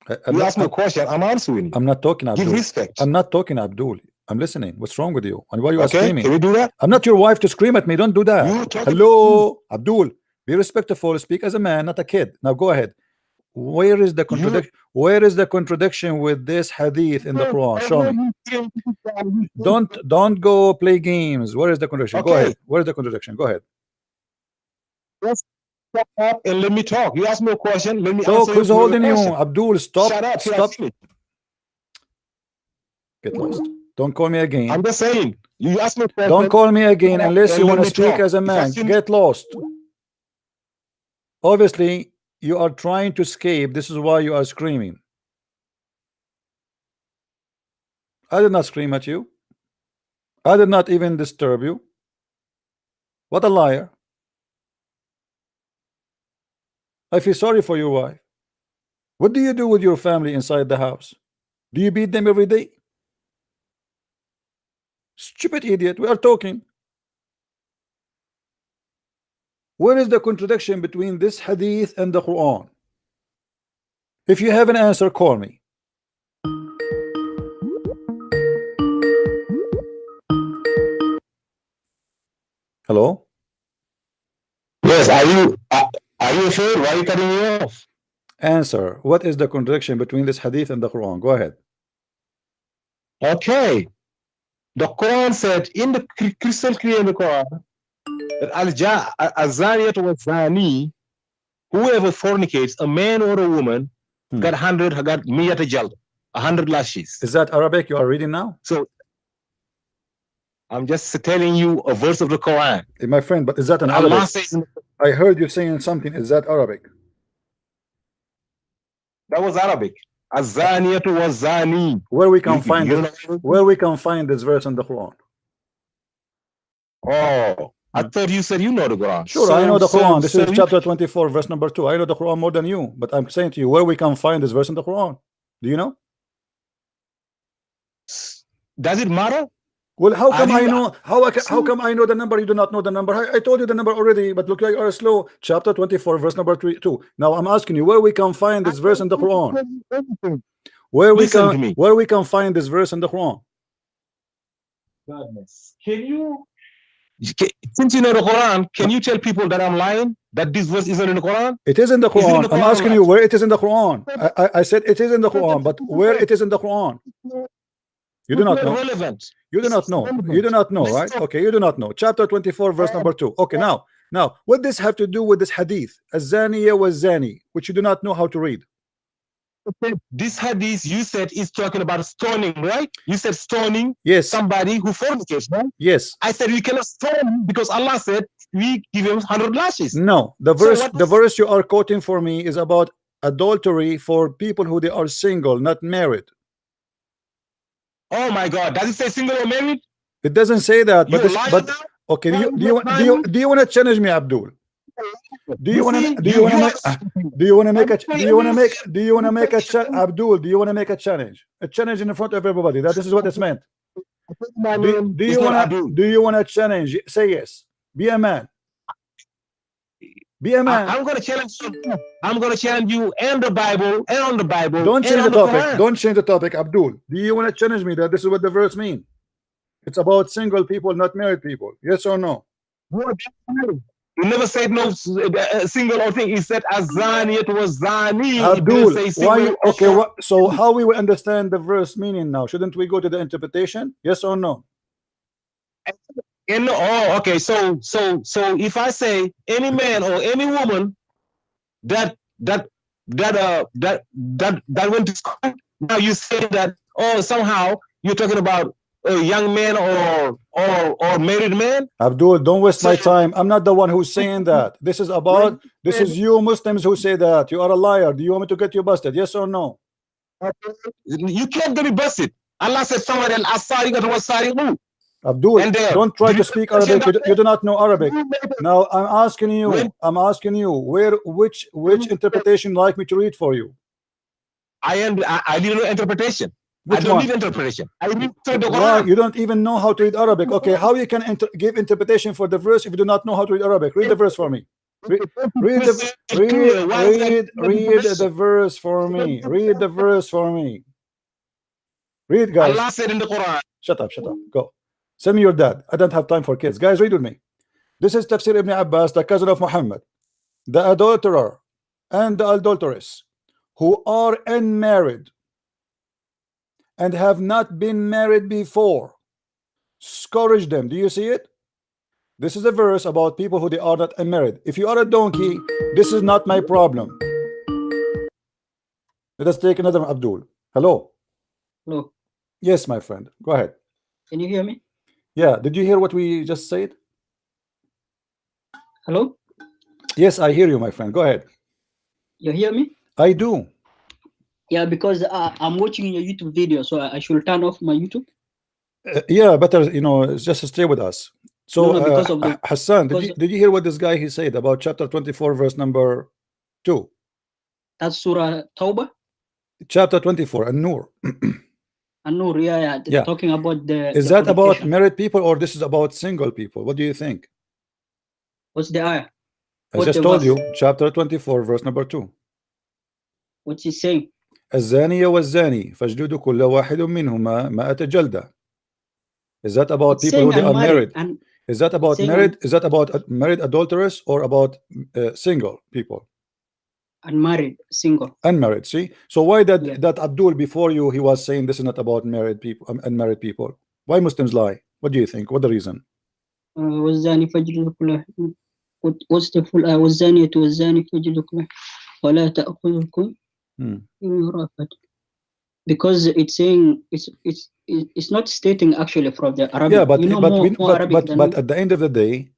You ask me a question, I'm answering you. I'm not talking, Abdul. Give respect. I'm not talking, Abdul. I'm listening. What's wrong with you? And why you are screaming? Can we do that? I'm not your wife to scream at me. Don't do that. Hello, Abdul. Be respectful. Speak as a man, not a kid. Now go ahead. Where is the contradiction? Where is the contradiction with this hadith in the Quran? Show me. Don't go play games. Where is the contradiction? Go ahead. Where is the contradiction? Go ahead. Just stop up and let me talk. You ask me a question. Let me Talk. answer Who's your holding you? question. Abdul, stop. Shut up. Stop. Get lost. Don't call me again. I'm just saying. You ask me a question. Don't call me again unless you want to speak talk. as a man. Get lost. Obviously, you are trying to escape. This is why you are screaming. I did not scream at you. I did not even disturb you. What a liar. I feel sorry for your wife. What do you do with your family inside the house? Do you beat them every day? Stupid idiot. We are talking. Where is the contradiction between this hadith and the Quran? If you have an answer, call me. Hello? Yes, are you afraid? Why are you cutting me off? Answer. What is the contradiction between this hadith and the Quran? Go ahead. Okay. The Quran said in the crystal clear in the Quran that al-zaniyat wa zani, whoever fornicates, a man or a woman, got 100 lashes. Is that Arabic you are reading now? So I'm just telling you a verse of the Quran. Hey, my friend, but is that an Arabic? I heard you saying something. Is that Arabic? That was Arabic. Az-zaniyatu wa zani. Where we can find this verse in the Quran? Oh, I thought you said you know the Quran. Sure, I know the Quran. This is chapter 24, verse number 2. I know the Quran more than you, but I'm saying to you where we can find this verse in the Quran. Do you know? Does it matter? Well, how come I know? How come I know the number? You do not know the number. I told you the number already, but look like you are slow. Chapter 24, verse number 2. Now I'm asking you where we can find this verse in the Quran. Where we can find this verse in the Quran. Goodness. Since you know the Quran, can you tell people that I'm lying? That this verse isn't in the Quran? It is in the Quran. I'm asking you where it is in the Quran. I said it is in the Quran, but where it is in the Quran? You do not know. You do not know. You do not know, right? Okay, you do not know. Chapter 24, verse number 2. Okay, now, what does this have to do with this hadith? Az-zaniya wa zani, which you do not know how to read. This hadith you said is talking about stoning, right? You said stoning. Yes. Somebody who fornicates, right? Yes. I said we cannot stone because Allah said we give him 100 lashes. No, the verse you are quoting for me is about adultery for people who they are single, not married. Oh my God! Does it say single or married? It doesn't say that. Okay. Do you want to challenge me, Abdul? Do you want to make a challenge? A challenge in front of everybody. This is what it's meant. Do you want to challenge? Say yes. Be a man. Be a man. I'm going to challenge you. I'm going to challenge you and the Bible and on the Bible. Don't change the topic. Don't change the topic, Abdul. Do you want to challenge me that this is what the verse means? It's about single people, not married people. Yes or no? You never said no single or thing. He said azani. It was zani. Abdul, why? Okay. So how we will understand the verse meaning now? Shouldn't we go to the interpretation? Yes or no? Okay. So if I say any man or any woman that went to school, now you say that somehow you're talking about a young man or married man. Abdul, don't waste my time. I'm not the one who's saying that. This is you Muslims who say that. You are a liar. Do you want me to get you busted? Yes or no? You can't get me busted. Allah said somewhere else, Abdul, don't try to speak Arabic. You do not know Arabic. Now I'm asking you, which interpretation like me to read for you? I need no interpretation. I don't need interpretation. I need the Quran. You don't even know how to read Arabic. Okay, how you can give interpretation for the verse if you do not know how to read Arabic? Read the verse for me. Read the verse for me. Read the verse for me. Read, guys. Allah said in the Quran. Shut up. Go. Send me your dad. I don't have time for kids. Guys, read with me. This is Tafsir Ibn Abbas, the cousin of Muhammad, the adulterer and the adulteress. who are unmarried and have not been married before, scourge them. Do you see it? This is a verse about people who they are not unmarried. If you are a donkey, this is not my problem. Let us take another one. Abdul. Hello. Hello. Yes, my friend. Go ahead. Can you hear me? Yeah. Did you hear what we just said? Hello? Yes, I hear you, my friend. Go ahead. You hear me? I do. Yeah, because I'm watching your YouTube video, so I should turn off my YouTube. Yeah, better, you know, just stay with us. So, No, because of the Hassan, did you hear what this guy he said about chapter 24, verse number 2? That's Surah Tawbah. Chapter 24, An-Nur. An-Nur, Yeah. talking about the. Is the that about fornication. married people or this is about single people? What do you think? What's the ayah? I What just the told verse? you, chapter 24, verse number 2. What's he saying? الزانية والزاني فاجلدوا كل واحد منهما 100 جلدة. Is that about It's people who saying they are unmarried, married? and Is that about saying married? Is that about married adulterers or about single people? unmarried, single. Unmarried. See, so why that Yeah. that Abdul before you he was saying this is not about married people, unmarried people? Why Muslims lie? What do you think? What the reason? والزاني فاجلدوا كل واحد. What's the full ayah? والزانية والزاني فاجلدوا كل واحد ولا تأخذكم رأفة. Because it's saying it's not stating actually from the Arabic. Yeah, but you know, more Arabic than but me. at the end of the day,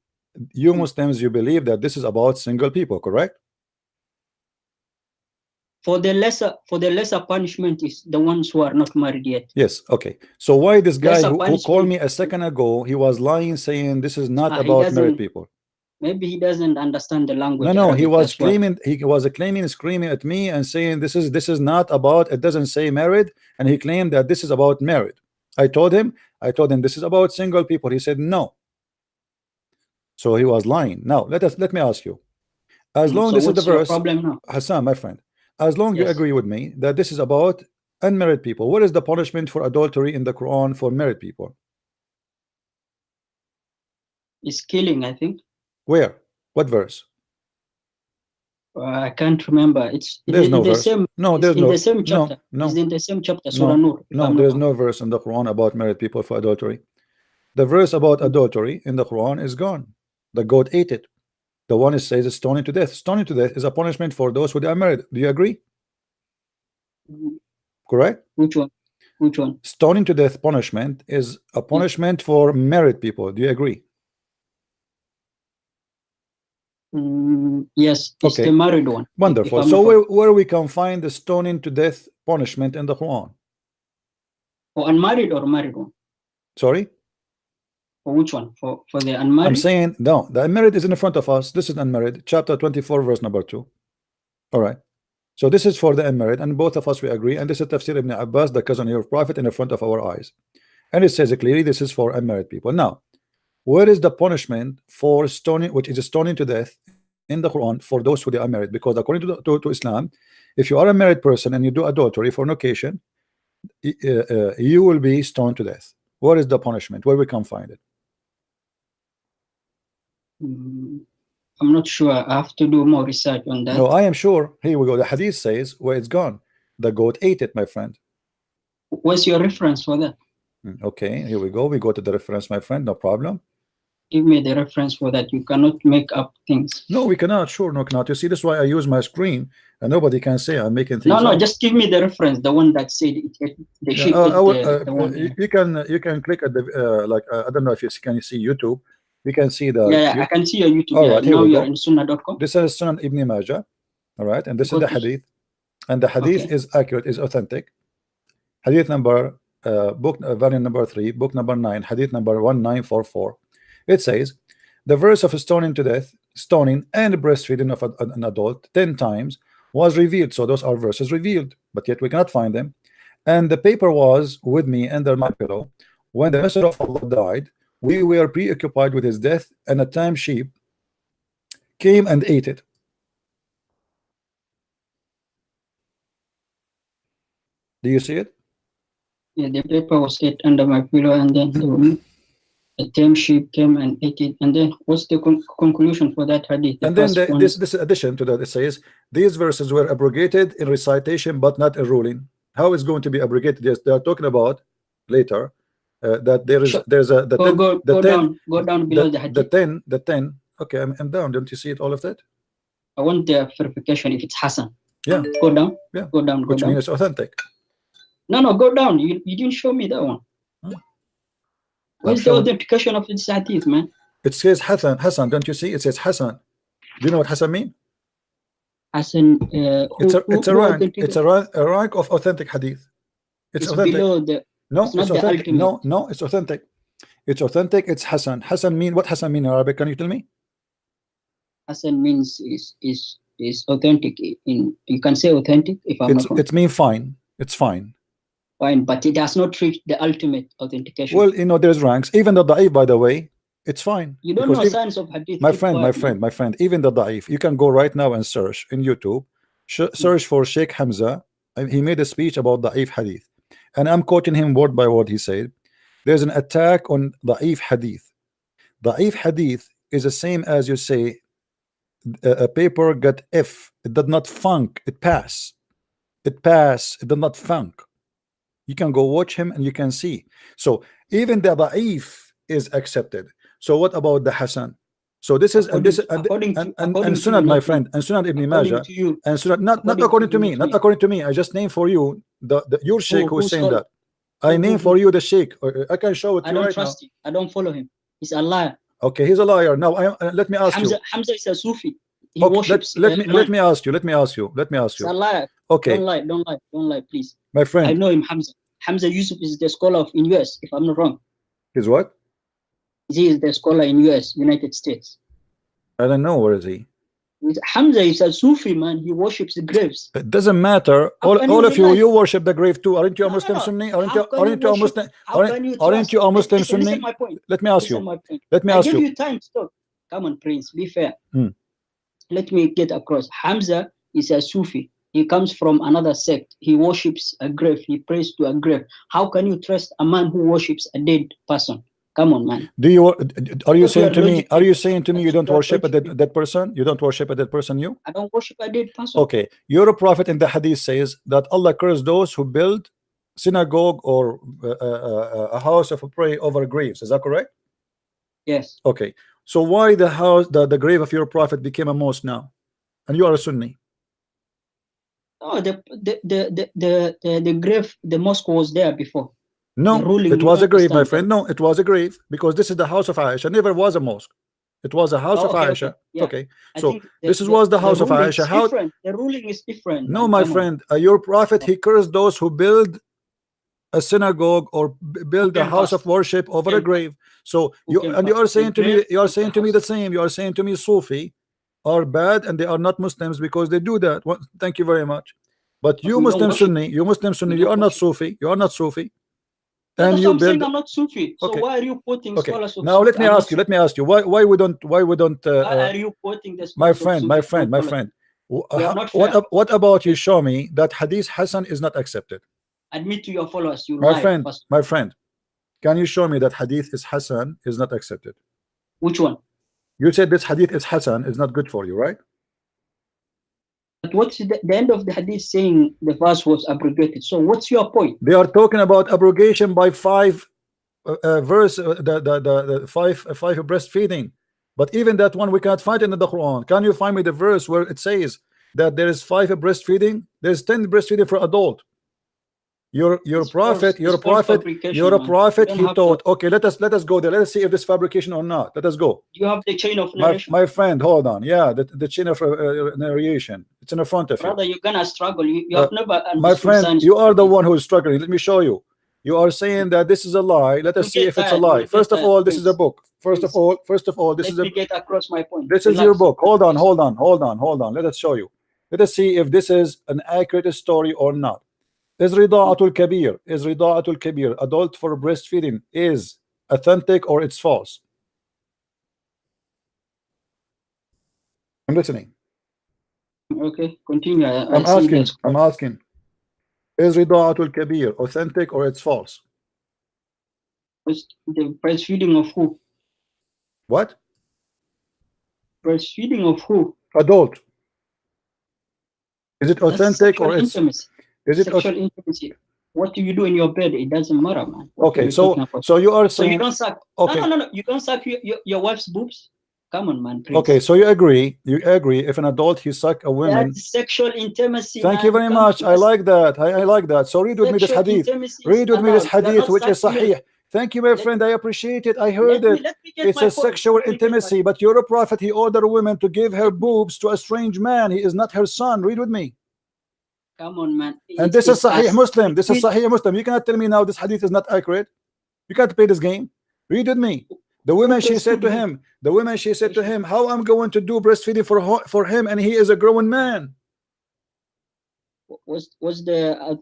you Muslims you believe that this is about single people, correct? For the lesser punishment is the ones who are not married yet. Yes. Okay. So why this guy Lesser who called punishment. me a second ago, he was lying, saying this is not He about married doesn't- people. Maybe he doesn't understand the language. No, he Arabic, was that's why. claiming screaming at me and saying this is not about, it doesn't say married, and he claimed that this is about married. I told him this is about single people. He said no. So he was lying. Now let me ask you, as long So this is the what's your verse, problem now? Hassan, my friend, as long you Yes. agree with me that this is about unmarried people, what is the punishment for adultery in the Quran for married people? It's killing, I think. Where? What verse? I can't remember. There's no in the verse. same. No, It's there's in no. the same chapter. No. It's in the same chapter, Surah Nur. if No, I'm not there's wrong. no verse in the Quran about married people for adultery. The verse about adultery in the Quran is gone. The goat ate it. The one it says is stoning to death. Stoning to death is a punishment for those who are married. Do you agree? Correct? Which one? Which one? Stoning to death punishment is a punishment for married people. Do you agree? Yes, it's Okay. the married one. Wonderful. if I'm So not wrong. where we can find the stoning to death punishment in the Quran? For unmarried or married one? Sorry? For which one? For the unmarried? I'm saying no, the unmarried is in front of us. This is unmarried, chapter 24, verse number 2. All right. So this is for the unmarried, and both of us we agree. And this is Tafsir Ibn Abbas, the cousin of Prophet, in the front of our eyes. And it says clearly this is for unmarried people. Now, where is the punishment for stoning, which is stoning to death in the Quran for those who are married? Because according to Islam, if you are a married person and you do adultery for an occasion, you will be stoned to death. What is the punishment? Where we can find it? I'm not sure. I have to do more research on that. No, I am sure. Here we go. The hadith says where it's gone. The goat ate it, my friend. What's your reference for that? Okay, here we go. We go to the reference, my friend. No problem. Give me the reference for that. You cannot make up things. No, we cannot. Sure, no, cannot. You see, this is why I use my screen, and nobody can say I'm making things No, up. just give me the reference. The one that said the sheep. You can click at the like I don't know if you can see YouTube. You can see the. Yeah, I can see your YouTube. All right, here now we you're go. in Sunnah.com. This is Sunan Ibn Majah. All right, and this is the hadith, and the hadith is accurate, is authentic. Hadith number volume number 3, book number 9, hadith number 1944. It says the verse of stoning to death, stoning and breastfeeding of an adult 10 times was revealed. So those are verses revealed, but yet we cannot find them. And the paper was with me under my pillow when the Messenger of Allah died. We were preoccupied with his death, and a tame sheep came and ate it. Do you see it? Yeah, the paper was set under my pillow, and then a tame sheep came and ate it. And then what's the conclusion for that hadith? And then this addition to that, it says these verses were abrogated in recitation but not in ruling. How is going to be abrogated? Yes, they are talking about later that there's a go down below the hadith. The 10. Okay, I'm down. Don't you see it? All of that. I want the verification if it's Hassan. Yeah. Go down. Yeah. Go down. Which means it's authentic. No, go down. You didn't show me that one. Where's the authentication of this hadith, man? It says Hassan, don't you see? It says Hassan. Do you know what Hassan mean? Hassan. It's a rank. It's a rank of authentic hadith. It's authentic. Below the. No, it's authentic. No, it's authentic. It's authentic. It's Hassan. Hassan mean what? Hassan mean in Arabic? Can you tell me? Hassan means is authentic. You can say authentic if I'm not wrong. It means fine. It's fine. Fine, but it does not reach the ultimate authentication. Well, you know, there's ranks. Even the da'if, by the way, it's fine. You don't know science of hadith. My friend. Even the da'if, you can go right now and search in YouTube. Search for Sheikh Hamza. He made a speech about da'if hadith, and I'm quoting him word by word. He said, "There's an attack on da'if hadith. Da'if hadith is the same as you say a paper got F. It did not funk. It pass. It pass. It did not funk." You can go watch him and you can see. So even the da'if is accepted. So what about the Hassan? So this is and Sunan, my friend, and Sunan Ibn Majah, and Sunan, not according to me, not according to me. I just name for you your sheikh who is saying that. I name for you the sheikh. I can show it to you right now. I don't trust him. I don't follow him. He's a liar. Okay, he's a liar. Now let me ask you. Hamza is a Sufi. He worships. Let me ask you. He's a liar. Okay. Don't lie, please. My friend. I know him, Hamza. Hamza Yusuf is the scholar in US, if I'm not wrong. He's what? He is the scholar in US, United States. I don't know, where is he? Hamza is a Sufi, man. He worships the graves. It doesn't matter. All of you worship the grave too. Aren't you a Muslim Sunni? Aren't you a Muslim? Aren't you a Muslim Sunni? Let me ask you. Let me ask you. I give you time to talk. Come on, Prince. Be fair. Let me get across. Hamza is a Sufi. He comes from another sect. He worships a grave. He prays to a grave. How can you trust a man who worships a dead person? Come on, man. Are you saying to me you don't worship a dead person? You don't worship a dead person, you? I don't worship a dead person. Okay. Your prophet in the hadith says that Allah cursed those who build synagogue or a house of prayer over graves. Is that correct? Yes. Okay. So why the grave of your prophet became a mosque now? And you are a Sunni. Oh, the grave, the mosque was there before. No, it was a grave, my friend. No, it was a grave because this is the house of Aisha. Never was a mosque. It was a house of Aisha. Okay, yeah. Okay. So this was the house of Aisha. How the ruling is different? No, my friend, your prophet, he cursed those who build a synagogue or build a house of worship over a grave. So you are saying to me, the same. You are saying to me, Sufi are bad and they are not Muslims because they do that. Well, thank you very much. But you Muslim Sunni, you are not Sufi. You are not Sufi. And you build. I'm not Sufi. So why are you quoting scholars of now Sufi? Let me ask you. Why we don't? Why are you quoting this? My friend. What about you show me that Hadith Hassan is not accepted? Admit to your followers. My friend. Can you show me that Hadith is Hassan is not accepted? Which one? You said this Hadith is Hassan is not good for you, right? But what's the end of the hadith saying the verse was abrogated? So what's your point? They are talking about abrogation by five verse, the five breastfeeding. But even that one we cannot find in the Quran. Can you find me the verse where it says that there is 5 breastfeeding? There's 10 breastfeeding for adult. Your prophet, he taught. Okay, let us go there. Let us see if this fabrication or not. Let us go. You have the chain of narration. My friend, hold on. Yeah, the chain of narration. It's in the front of you. Brother, you're gonna struggle. You have never understood. My friend, you are the one who is struggling. Let me show you. You are saying that this is a lie. Let us see if it's a lie. First of all, this is a book. First of all, this is a. Let me get across my point. This is your book. Hold on. Let us show you. Let us see if this is an accurate story or not. Is rida'atul kabir, adult for breastfeeding, is authentic or it's false? I'm listening. Okay, continue. I'm asking. Is rida'atul kabir authentic or it's false? Was the breastfeeding of who? What? Breastfeeding of who? Adult. Is it That's authentic sexual or it's intimacy. is it Sexual intimacy. What do you do in your bed? It doesn't matter, man. What are okay? you So talking about? you are So you saying don't suck. okay. No. You don't suck your wife's boobs. Come on, man. Please. Okay, so you agree if an adult he suck a woman. That's sexual intimacy. Thank you very much. I like that. I like that. So read with me this hadith. Read with me this hadith, which is sahih. Thank you, my friend. I appreciate it. I heard it. It's a sexual intimacy, but you're a prophet. He ordered a woman to give her boobs to a strange man. He is not her son. Read with me. Come on, man. And this is Sahih Muslim. This is Sahih Muslim. You cannot tell me now this hadith is not accurate. You can't play this game. Read with me. The woman, she said to him, how I'm going to do breastfeeding for him, and he is a grown man. Was the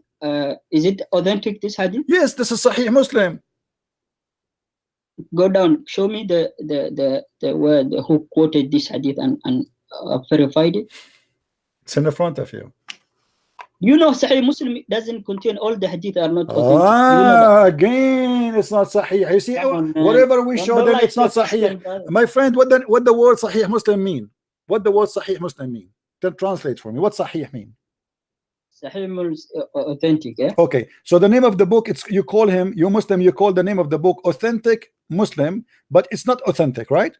is it authentic, this hadith? Yes, this is Sahih Muslim. Go down. Show me the where who quoted this hadith and verified it. It's in the front of you. You know, Sahih Muslim doesn't contain all the hadith are not authentic. Again, it's not Sahih. You see, whatever we show them, it's not Sahih. My friend, what the word Sahih Muslim mean? What the word Sahih Muslim mean? Then translate for me. What Sahih mean? Sahih is authentic, yeah? Okay, so the name of the book, it's you call him, you Muslim, you call the name of the book Authentic Muslim, but it's not authentic, right?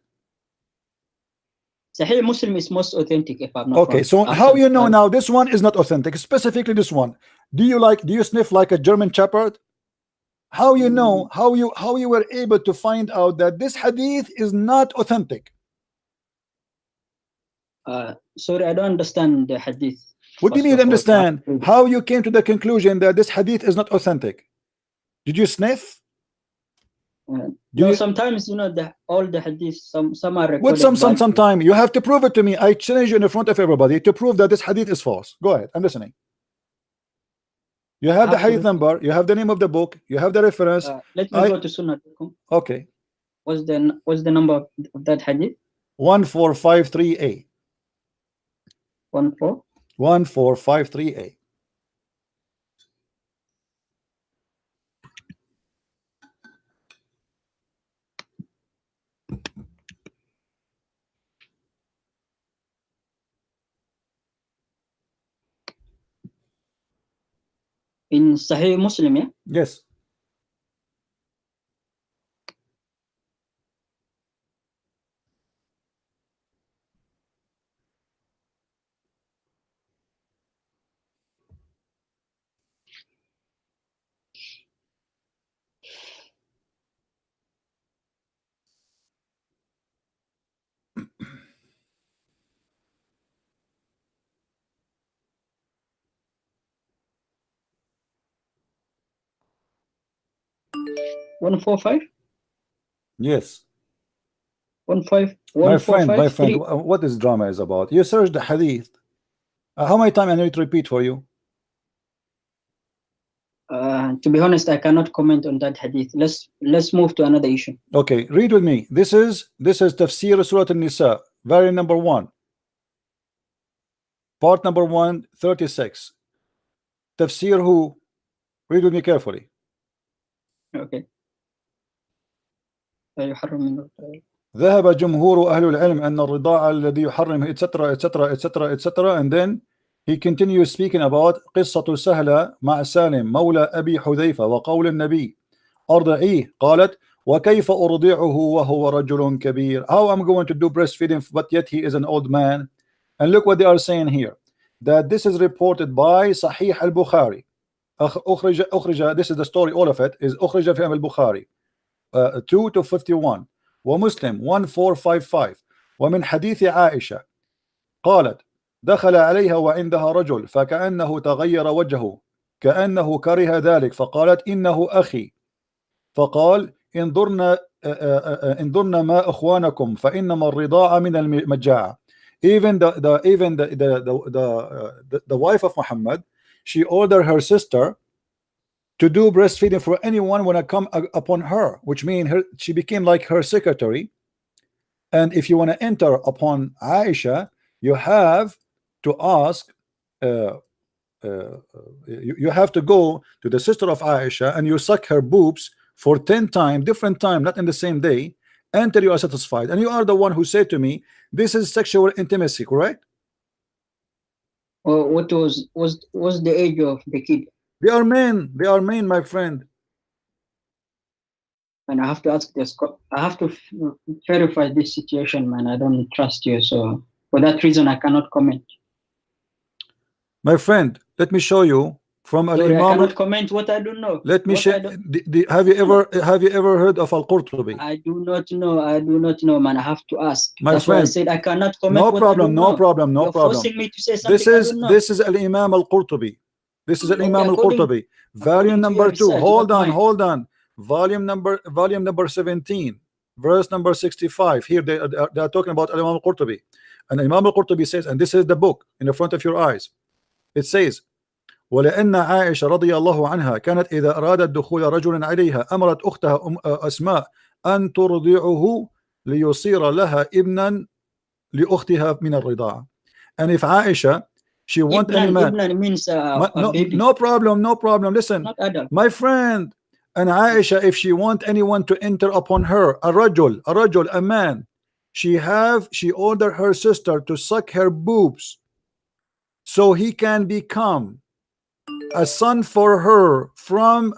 Sahih Muslim is most authentic, if I'm not okay wrong. So how you know now this one is not authentic, specifically this one? Do you sniff like a German shepherd? How you know, how you were able to find out that this hadith is not authentic? Sorry, I don't understand the hadith. What do you mean understand? How you came to the conclusion that this hadith is not authentic? Did you sniff? Sometimes, you know, all the hadiths, some are recorded. What sometime? You have to prove it to me. I challenge you in front of everybody to prove that this hadith is false. Go ahead, I'm listening. You have the hadith number, you have the name of the book, you have the reference. Let me go to Sunnah. Okay. What's the number of that hadith? 1453A. 1453A. In Sahih Muslim, yeah? Yes. One 4-5? Yes. 1-5. My friend, what this drama is about? You search the hadith. How many times I need to repeat for you? To be honest, I cannot comment on that hadith. Let's move to another issue. Okay, read with me. This is Tafsir Surah An-Nisa, variant number 1, part number 136. Tafsir who? Read with me carefully. Okay. ذهب جمهور أهل العلم أن الرضاعة الذي يحرم etc. And then he continues speaking about قصة سهلة مع سالم مولى أبي حذيفة وقول النبي أرضعيه قالت وكيف أرضعه وهو رجل كبير. How I'm going to do breastfeeding but yet he is an old man? And look what they are saying here, that this is reported by Sahih al-Bukhari. أخرج, this is the story, all of it is أخرج في al-Bukhari 2-51 ومسلم 1455 ومن حديث عائشة قالت دخل عليها وعندها رجل فكأنه تغير وجهه كأنه كره ذلك فقالت إنه أخي فقال انظرنا ما أخوانكم فإنما الرضاعة من المجاعة. Even the wife of Muhammad, she ordered her sister to do breastfeeding for anyone when I come upon her, which means she became like her secretary. And if you want to enter upon Aisha, you have to ask, you have to go to the sister of Aisha and you suck her boobs for 10 times, different time, not in the same day, until you are satisfied. And you are the one who said to me, this is sexual intimacy, correct? Or what was the age of the kid? They are men, my friend. And I have to ask this. I have to verify this situation, man. I don't trust you, so for that reason, I cannot comment. My friend, let me show you from Sorry, Al-Imam. I cannot comment what I don't know. Let me share. Have you ever heard of Al-Qurtubi? I do not know. I do not know, man. I have to ask. My That's friend, why I said I cannot comment. No what problem, I don't no know. problem, no You're problem. forcing me to say something. This is Al-Imam Al-Qurtubi. This is Al-Imam Al-Qurtubi. Volume number 2. Hold on. Volume number 17. Verse number 65. Here they are talking about Al-Imam Al-Qurtubi. And Imam Al-Qurtubi says, and this is the book in the front of your eyes. It says, ولأن عائشة رضي الله عنها كانت إذا أرادت دخول رجل عليها أمرت أختها أسماء أن ترضعه ليصير لها ابنا لأختها من الرضاعة. And if Aisha, she want any man, Ibnan means baby. no problem. Listen, Not adult. my friend, and Aisha, if she want anyone to enter upon her, a rajul, a man, she ordered her sister to suck her boobs, so he can become a son for her from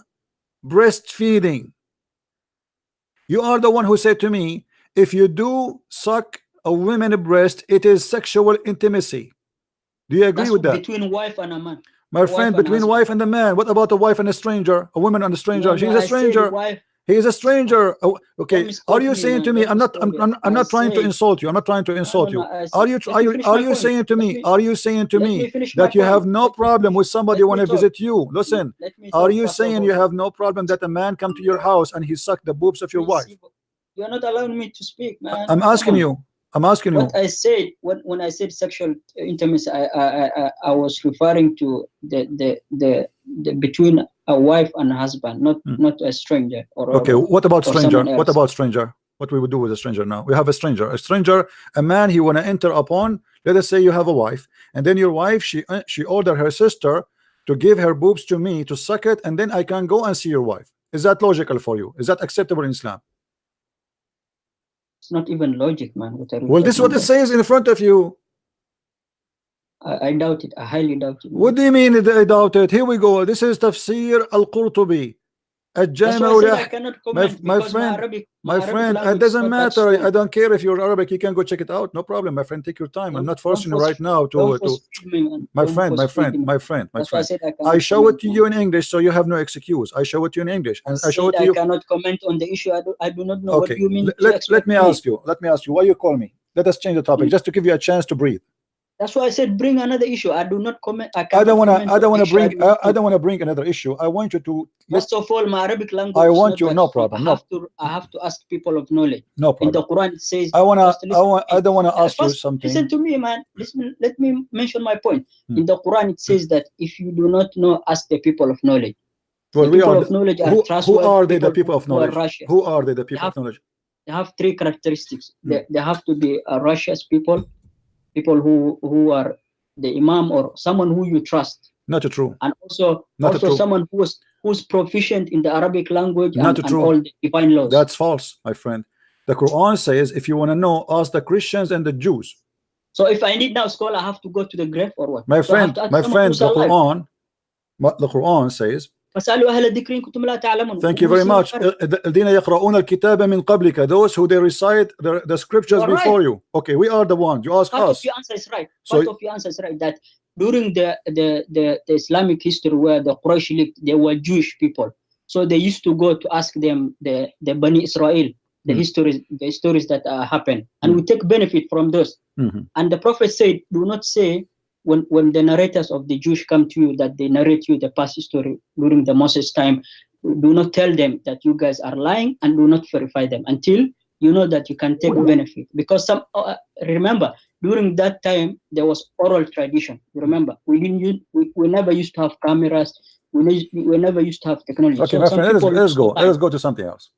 breastfeeding. You are the one who said to me, if you do suck a woman's breast, it is sexual intimacy. Do you agree with that? Between wife and a man. My friend, between wife and a man. What about a wife and a stranger? A woman and a stranger? No, She's a stranger. He is a stranger. Oh, okay. Are you saying to me? I'm not trying to insult you. I'm not trying to insult you. Are you saying to me? Are you saying to me that you have no problem with somebody want to visit you? Listen. Are you saying you have no problem that a man come to your house and he suck the boobs of your wife? You're not allowing me to speak, man. I'm asking you. What I said when I said sexual intimacy, I was referring to the between a wife and a husband, not a stranger. Okay, what about stranger? What about stranger? What we would do with a stranger now? We have a stranger, a man he want to enter upon. Let us say you have a wife, and then your wife she ordered her sister to give her boobs to me to suck it, and then I can go and see your wife. Is that logical for you? Is that acceptable in Islam? It's not even logic, man. Well, this is what it says in front of you. I doubt it. I highly doubt it. What do you mean I doubt it? Here we go. This is Tafsir Al-Qurtubi. My friend, it doesn't matter. I don't care if you're Arabic. You can go check it out. No problem, my friend. Take your time. I'm not forcing you right now to my friend. I show it to you in English, so you have no excuse. I show it to you in English, and I show it to you. I cannot comment on the issue. I do not know what you mean. Let me ask you. Why you call me? Let us change the topic just to give you a chance to breathe. That's why I said bring another issue. I do not comment. I don't want to bring another issue. I want you to. First of all, my Arabic language. I want you. No problem. I have to ask people of knowledge. No problem. In the Quran it says. I don't want to ask you something. Listen to me, man. Listen. Let me mention my point. In the Quran it says that if you do not know, ask the people of knowledge. Well, the people of knowledge are who are they? The people of knowledge. Who are they? The people of knowledge. They have three characteristics. They have to be righteous people who are the imam or someone who you trust. Not true. And also someone who's proficient in the Arabic language and all the divine laws. That's false, my friend. The Quran says if you want to know, ask the Christians and the Jews. So if I need now scholar, I have to go to the grave or what? My friend, the Quran says. Thank you very much. Those who they recite the scriptures before you. Okay, we are the ones. You ask us. Part of your answer is right. Part of your answer is right that during the Islamic history where the Quraysh lived, they were Jewish people. So they used to go to ask them the Bani Israel, the stories that happen, and we take benefit from those. And the Prophet said, do not say when the narrators of the Jewish come to you that they narrate you the past history during the Moses time, do not tell them that you guys are lying and do not verify them until you know that you can take benefit. Because remember, during that time there was oral tradition. You remember, we never used to have cameras. We never used to have technology. Okay, so my friend, let us go to something else.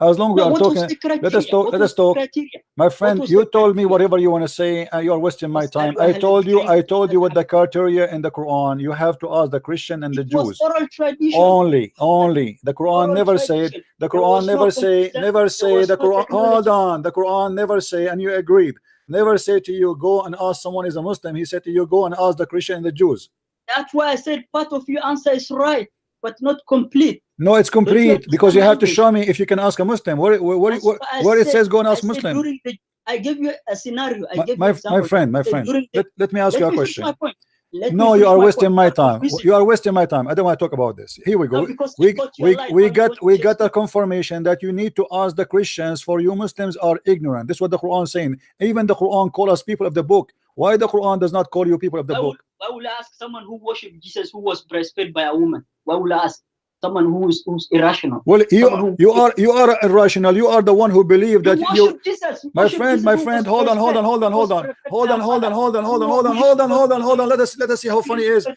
As long as we No, are what was talking, the criteria? let us talk. What Let was us the talk. criteria? My friend, was you the told me criteria? whatever you want to say. You are wasting my time. I told you what the criteria in the Quran. You have to ask the Christian and the It was Jews. oral tradition. Only. The Quran Oral never said. tradition. The There Quran was no never say. computer. Never There say was the no Quran. Hold technology. on. The Quran never say, and you agreed. Never say to you, go and ask someone is a Muslim. He said to you, go and ask the Christian and the Jews. That's why I said part of your answer is right, but not complete. No, it's Don't you complete because you understand have to my show me if you can ask a Muslim. That's Where what I it said. says go and I ask said Muslim. during the, I gave you a scenario. I gave you My example. friend, I said during the, let me ask you a let me finish question. my point. No, you are wasting my You are time. confusing. You are wasting my time. I don't want to talk about this. Here we go. No, because I thought you lied when you We just got a confirmation that you need to ask the Christians, for you Muslims are ignorant. This is what the Quran is saying. Even the Quran call us people of the book. Why the Quran does not call you people of the book? Why will I ask someone who worshipped Jesus who was breastfed by a woman? Why will I ask someone who's irrational? Well, you are irrational. You are the one who believe that you worship Jesus. My friend, hold on. Let us see how funny it is.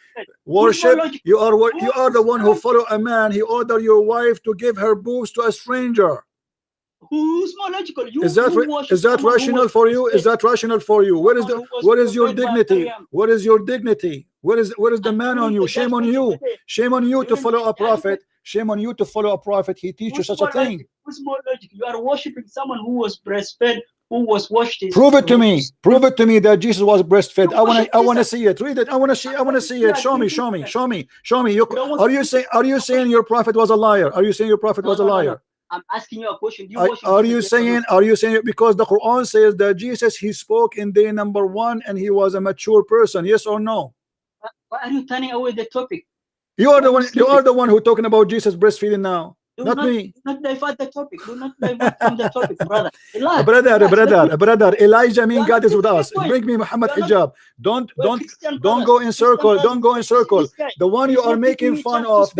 Worship. You are the one who follow a man. He ordered your wife to give her boobs to a stranger. Who's more logical? Is that rational for you? Is that rational for you? Where is your dignity? Where is your dignity? Where is the man on you? Shame on you. Shame on you to follow a prophet. Shame on you to follow a prophet. He teaches such a thing. Who's more logical? You are worshiping someone who was breastfed, who was washed. Prove it to me. Prove it to me that Jesus was breastfed. I want to see it. Read it. I want to see it. Show me. Are you saying your prophet was a liar? Are you saying your prophet was a liar? I'm asking you a question. Are you saying because the Quran says that Jesus, he spoke in day number 1 and he was a mature person? Yes or no? Why are you turning away the topic? You are the one who talking about Jesus breastfeeding now. Not me. Do not divert the topic. Do not divert from the topic, brother. Brother. Elijah mean God is with us. Bring me Muhammed Hijab. Don't go in circle. Don't go in circle. The one you are making fun of,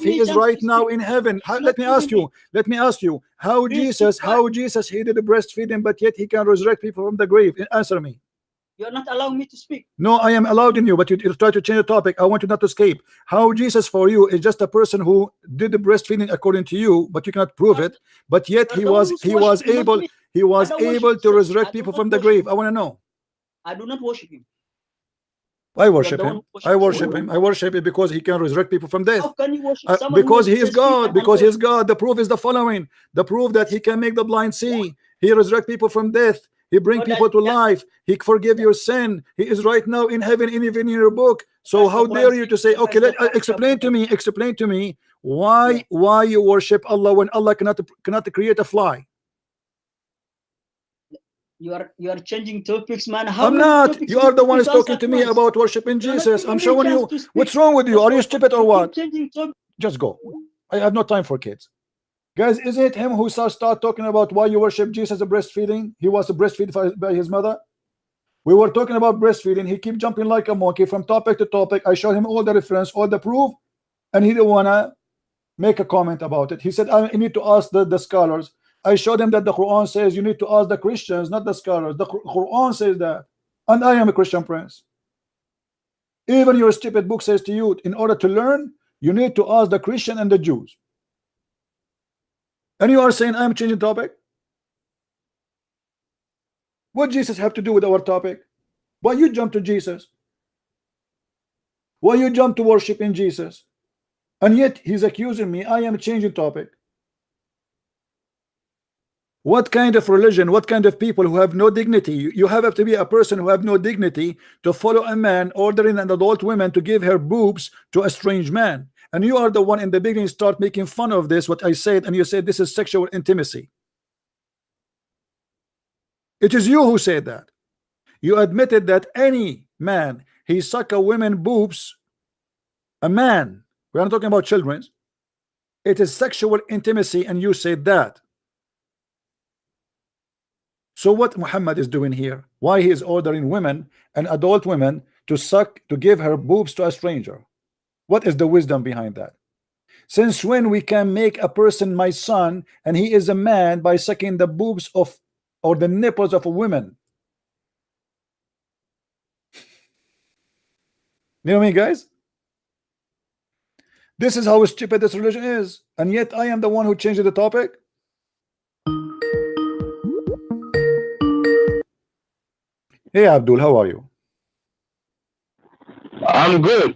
he is right now in heaven. Let me ask you. How Jesus he did the breastfeeding, but yet he can resurrect people from the grave? Answer me. You are not allowing me to speak. No, I am allowed in you, but you try to change the topic. I want you not to escape. How Jesus for you is just a person who did the breastfeeding according to you, but you cannot prove it. But yet he was able to resurrect people from the grave. I want to know. I do not worship him. I worship him. I worship him because he can resurrect people from death. How can you worship someone because he is God. Because he is God. The proof is the following. The proof that he can make the blind see. He resurrect people from death. He bring people to life. He forgive your sin. He is right now in heaven, even in your book. So how dare you to say, okay, explain to me why you worship Allah when Allah cannot create a fly? You are changing topics, man. I'm not. You are the one who's talking to me about worshiping Jesus. I'm showing you. What's wrong with you? Are you stupid or what? Just go. I have no time for kids. Guys, is it him who start talking about why you worship Jesus breastfeeding? He was breastfeed by his mother. We were talking about breastfeeding. He keep jumping like a monkey from topic to topic. I showed him all the reference, all the proof, and he didn't wanna make a comment about it. He said, I need to ask the scholars. I showed him that the Quran says you need to ask the Christians, not the scholars. The Quran says that, and I am a Christian prince. Even your stupid book says to you, in order to learn, you need to ask the Christian and the Jews. And you are saying I'm changing topic? What Jesus have to do with our topic? Why you jump to Jesus? Why you jump to worshiping Jesus? And yet he's accusing me I am changing topic. What kind of religion, what kind of people who have no dignity? You have to be a person who have no dignity to follow a man ordering an adult woman to give her boobs to a strange man. And you are the one in the beginning start making fun of this, what I said, and you said this is sexual intimacy. It is you who said that. You admitted that any man, he suck a woman boobs, a man, we are not talking about children, it is sexual intimacy, and you said that. So what Muhammad is doing here? Why he is ordering women and adult women to give her boobs to a stranger? What is the wisdom behind that? Since when we can make a person my son and he is a man by sucking the boobs of or the nipples of a woman? You know what I mean, guys? This is how stupid this religion is, and yet I am the one who changed the topic. Hey Abdul, how are you? I'm good.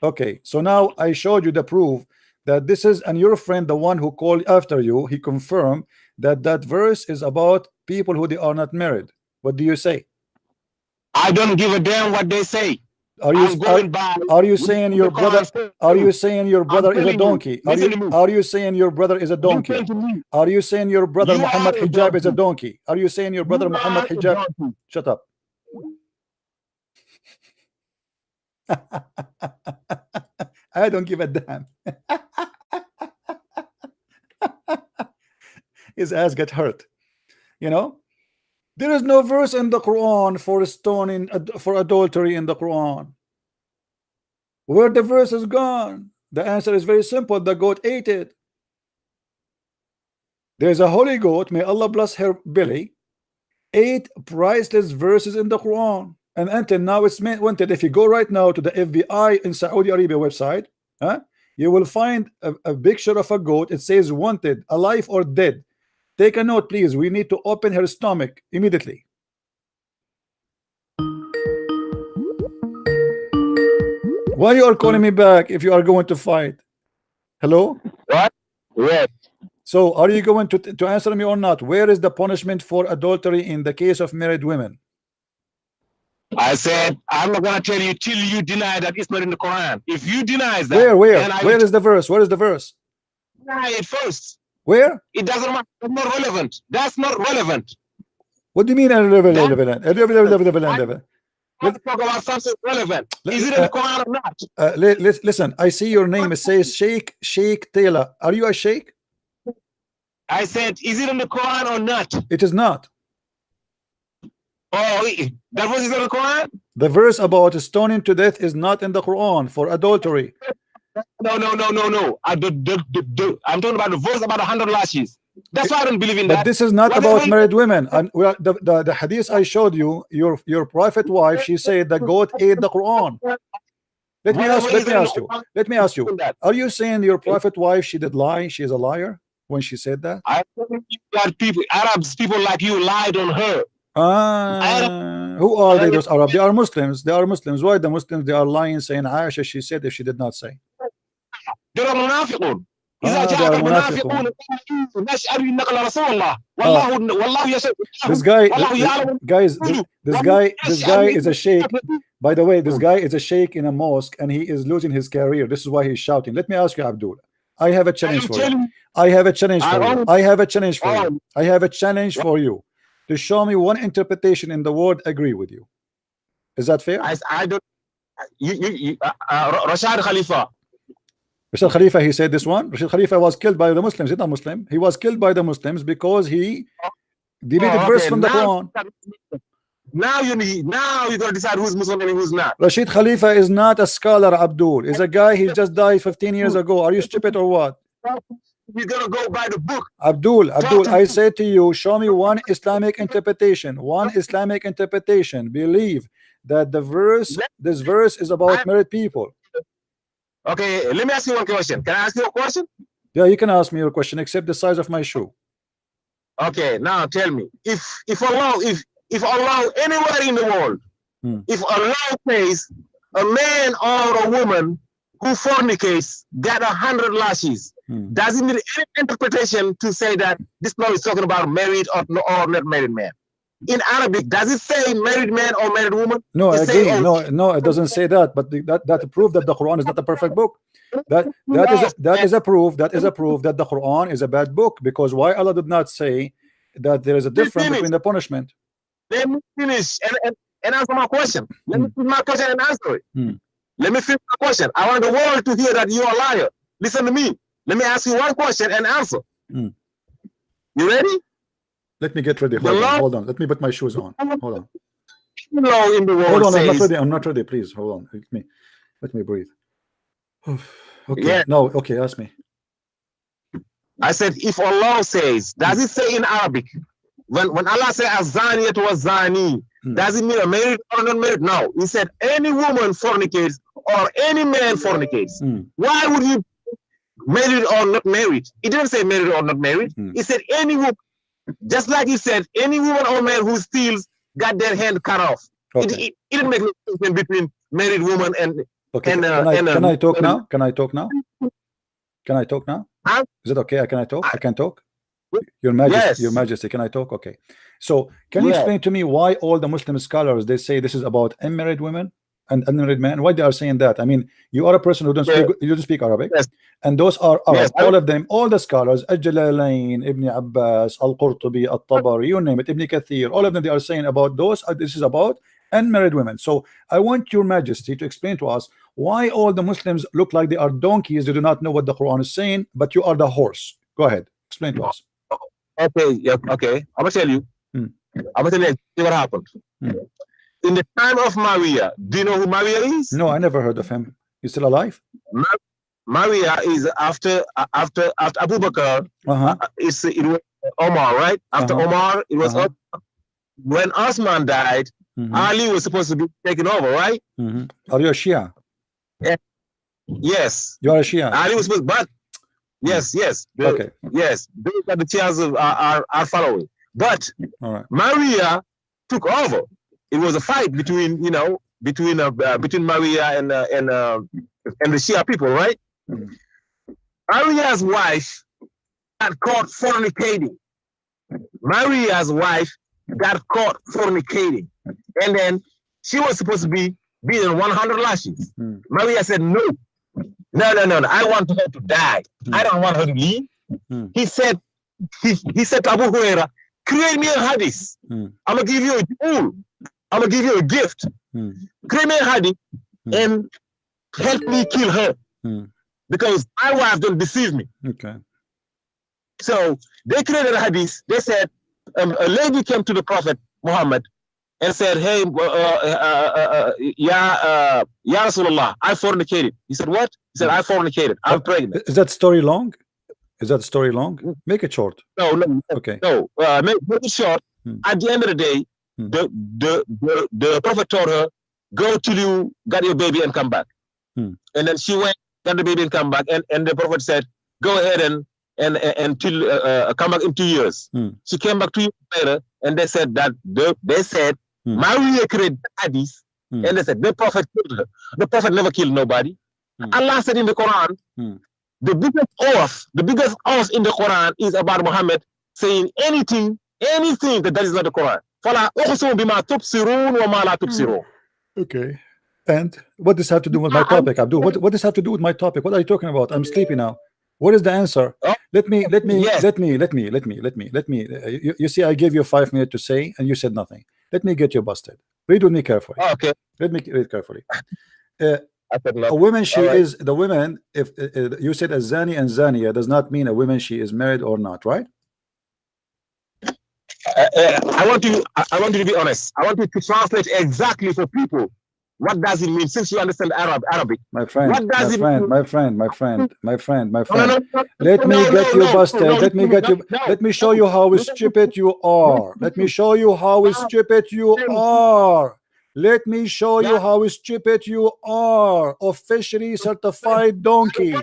Okay, so now I showed you the proof that this is, and your friend, the one who called after you, he confirmed that that verse is about people who they are not married. What do you say? I don't give a damn what they say. Are you saying your brother? Are you saying your brother is a donkey? Are you saying your brother is a donkey? Are you saying your brother Muhammad Hijab is a donkey? Are you saying your brother Muhammad Hijab? Shut up. I don't give a damn. His ass get hurt. You know, there is no verse in the Quran for stoning for adultery in the Quran. Where the verse is gone? The answer is very simple. The goat ate it. There's a holy goat, may Allah bless her belly, 8 priceless verses in the Quran. And until now it's wanted. If you go right now to the FBI in Saudi Arabia website, you will find a picture of a goat. It says wanted, alive or dead. Take a note, please. We need to open her stomach immediately. Why you are calling me back if you are going to fight? Hello? What? What? So are you going to answer me or not? Where is the punishment for adultery in the case of married women? I said, I'm not going to tell you till you deny that it's not in the Quran. If you deny that, where is the verse? Where is the verse? Deny it first. Where? It doesn't matter. It's not relevant. That's not relevant. What do you mean irrelevant? Let's talk about something relevant. Is it in the Quran or not? Listen, I see your name. It says Sheikh Taylor. Are you a sheikh? I said, is it in the Quran or not? It is not. Oh, that verse is in the Quran? The verse about stoning to death is not in the Quran for adultery. No. I'm talking about the verse about 100 lashes. That's why I don't believe in that. But this is not about married women. The hadith I showed you, your prophet wife, she said the goat ate the Quran. Let me ask you. Are you saying your prophet wife, she did lie? She is a liar when she said that? I think people, Arabs, people like you lied on her. Who are they, those Arabs? They are Muslims. They are Muslims. Why the Muslims? They are lying, saying Aisha, she said if she did not say. They are munafiqun. This guy is a sheikh. By the way, this guy is a sheikh in a mosque and he is losing his career. This is why he's shouting. Let me ask you, Abdul. I have a challenge for you. I have a challenge for you to show me one interpretation in the word agree with you. Is that fair? I don't. Rashad Khalifa. Rashid Khalifa, he said this one. Rashid Khalifa was killed by the Muslims. He's not Muslim. He was killed by the Muslims because he deleted verse from the Quran. Now you gotta decide who's Muslim and who's not. Rashid Khalifa is not a scholar, Abdul. He's a guy, he just died 15 years ago. Are you stupid or what? You gotta go by the book. Abdul, I say to you, show me one Islamic interpretation. One Islamic interpretation. Believe that this verse is about married people. Okay, let me ask you one question. Can I ask you a question? Yeah, you can ask me your question, except the size of my shoe. Okay, now tell me, if Allah anywhere in the world, if Allah says a man or a woman who fornicates got 100 lashes, does it need any interpretation to say that this law is talking about married or not married man? In Arabic, does it say married man or married woman? No, I agree. No, it doesn't say that. But that proof that the Quran is not a perfect book. That is a proof that the Quran is a bad book. Because why Allah did not say that there is a difference between the punishment? Let me finish and answer my question. Let me finish my question and answer it. Let me finish my question. I want the world to hear that you are a liar. Listen to me. Let me ask you one question and answer. You ready? Let me get ready. Hold on. Let me put my shoes on. Hold on. Law in the world hold on. says, I'm not ready. Please hold on. Let me breathe. Okay. Yeah. No. Okay. Ask me. I said, if Allah says, does it say in Arabic? When Allah says azaniyat wa zani, does it mean a married or not married? No. He said any woman fornicates or any man fornicates. Why would you married or not married. It didn't say married or not married. It said any woman, just like it said, any woman or man who steals got their hand cut off. Okay. It didn't make no difference between married woman and. Okay. And, can I talk now? Can I talk now? Can I talk now? Huh? Is it okay? Can I talk? I can talk. Your Majesty, Yes. Your Majesty, can I talk? Okay. So can you explain to me why all the Muslim scholars they say this is about unmarried women and unmarried men? Why they are saying that? I mean, you are a person who don't speak Arabic, Yes. and those are Arab. Yes. All of them, all the scholars, Al-Jalalain, Ibn Abbas, Al-Qurtubi, Al-Tabari, you name it, Ibn Kathir, all of them they are saying about those. This is about unmarried women. So I want Your Majesty to explain to us why all the Muslims look like they are donkeys. They do not know what the Quran is saying, but you are the horse. Go ahead, explain to us. Okay, yeah, okay. I'm gonna tell you. I'm gonna tell you what happened. In the time of Maria, do you know who Maria is? No, I never heard of him. He's still alive? Maria is after Abu Bakr. It was Omar, right? After Omar, it was when Osman died. Ali was supposed to be taken over, right? Are you a Shia? Yes. You are a Shia. Ali was supposed, but yes. Okay. Yes, those are the Shias are following. But all right. Maria took over. It was a fight between Maria and the Shia people, right? Maria's wife got caught fornicating. Maria's wife got caught fornicating, and then she was supposed to be beaten 100 lashes. Maria said, no, I want her to die. I don't want her to leave. He said to Abu Huraira, create me a hadith. I'm gonna give you a jewel. I'm gonna give you a gift. Create me a hadith and help me kill her because my wife don't deceive me. Okay. So they created a hadith. They said a lady came to the Prophet Muhammad and said, "Hey, Ya Rasulullah, I fornicated." He said, "What?" He said, "I fornicated. I'm pregnant." Is that story long? Is that story long? Make it short. No. Okay. No. Make it short. At the end of the day, the Prophet told her, "Go till you got your baby and come back." And then she went, got the baby and come back. And the Prophet said, "Go ahead and come back in 2 years." She came back 2 years later, and they said that Maria created hadith, and they said the Prophet killed her. The Prophet never killed nobody. Allah said in the Quran, the biggest oath in the Quran is about Muhammad saying anything that is not the Quran. فَلَا أُقْسِمُ بِمَا تُبْصِرُونَ وَمَا لَا تُبْصِرُونَ. Okay. And what does this have to do with my topic, Abdul? What does this have to do with my topic? What are you talking about? I'm sleepy now. What is the answer? Let me. You see, I gave you 5 minutes to say, and you said nothing. Let me get you busted. Read with me carefully. Okay. Let me read carefully. A woman, she is the woman. If you said a zani and zaniya does not mean a woman she is married or not, right? I want you to be honest. I want you to translate exactly for people. What does it mean? Since you understand Arabic, my friend, what does it mean? My friend. No, Let me get you busted. Let me show you how stupid you are. Let me show you how stupid you are. Let me show you how stupid you are. Officially certified donkey.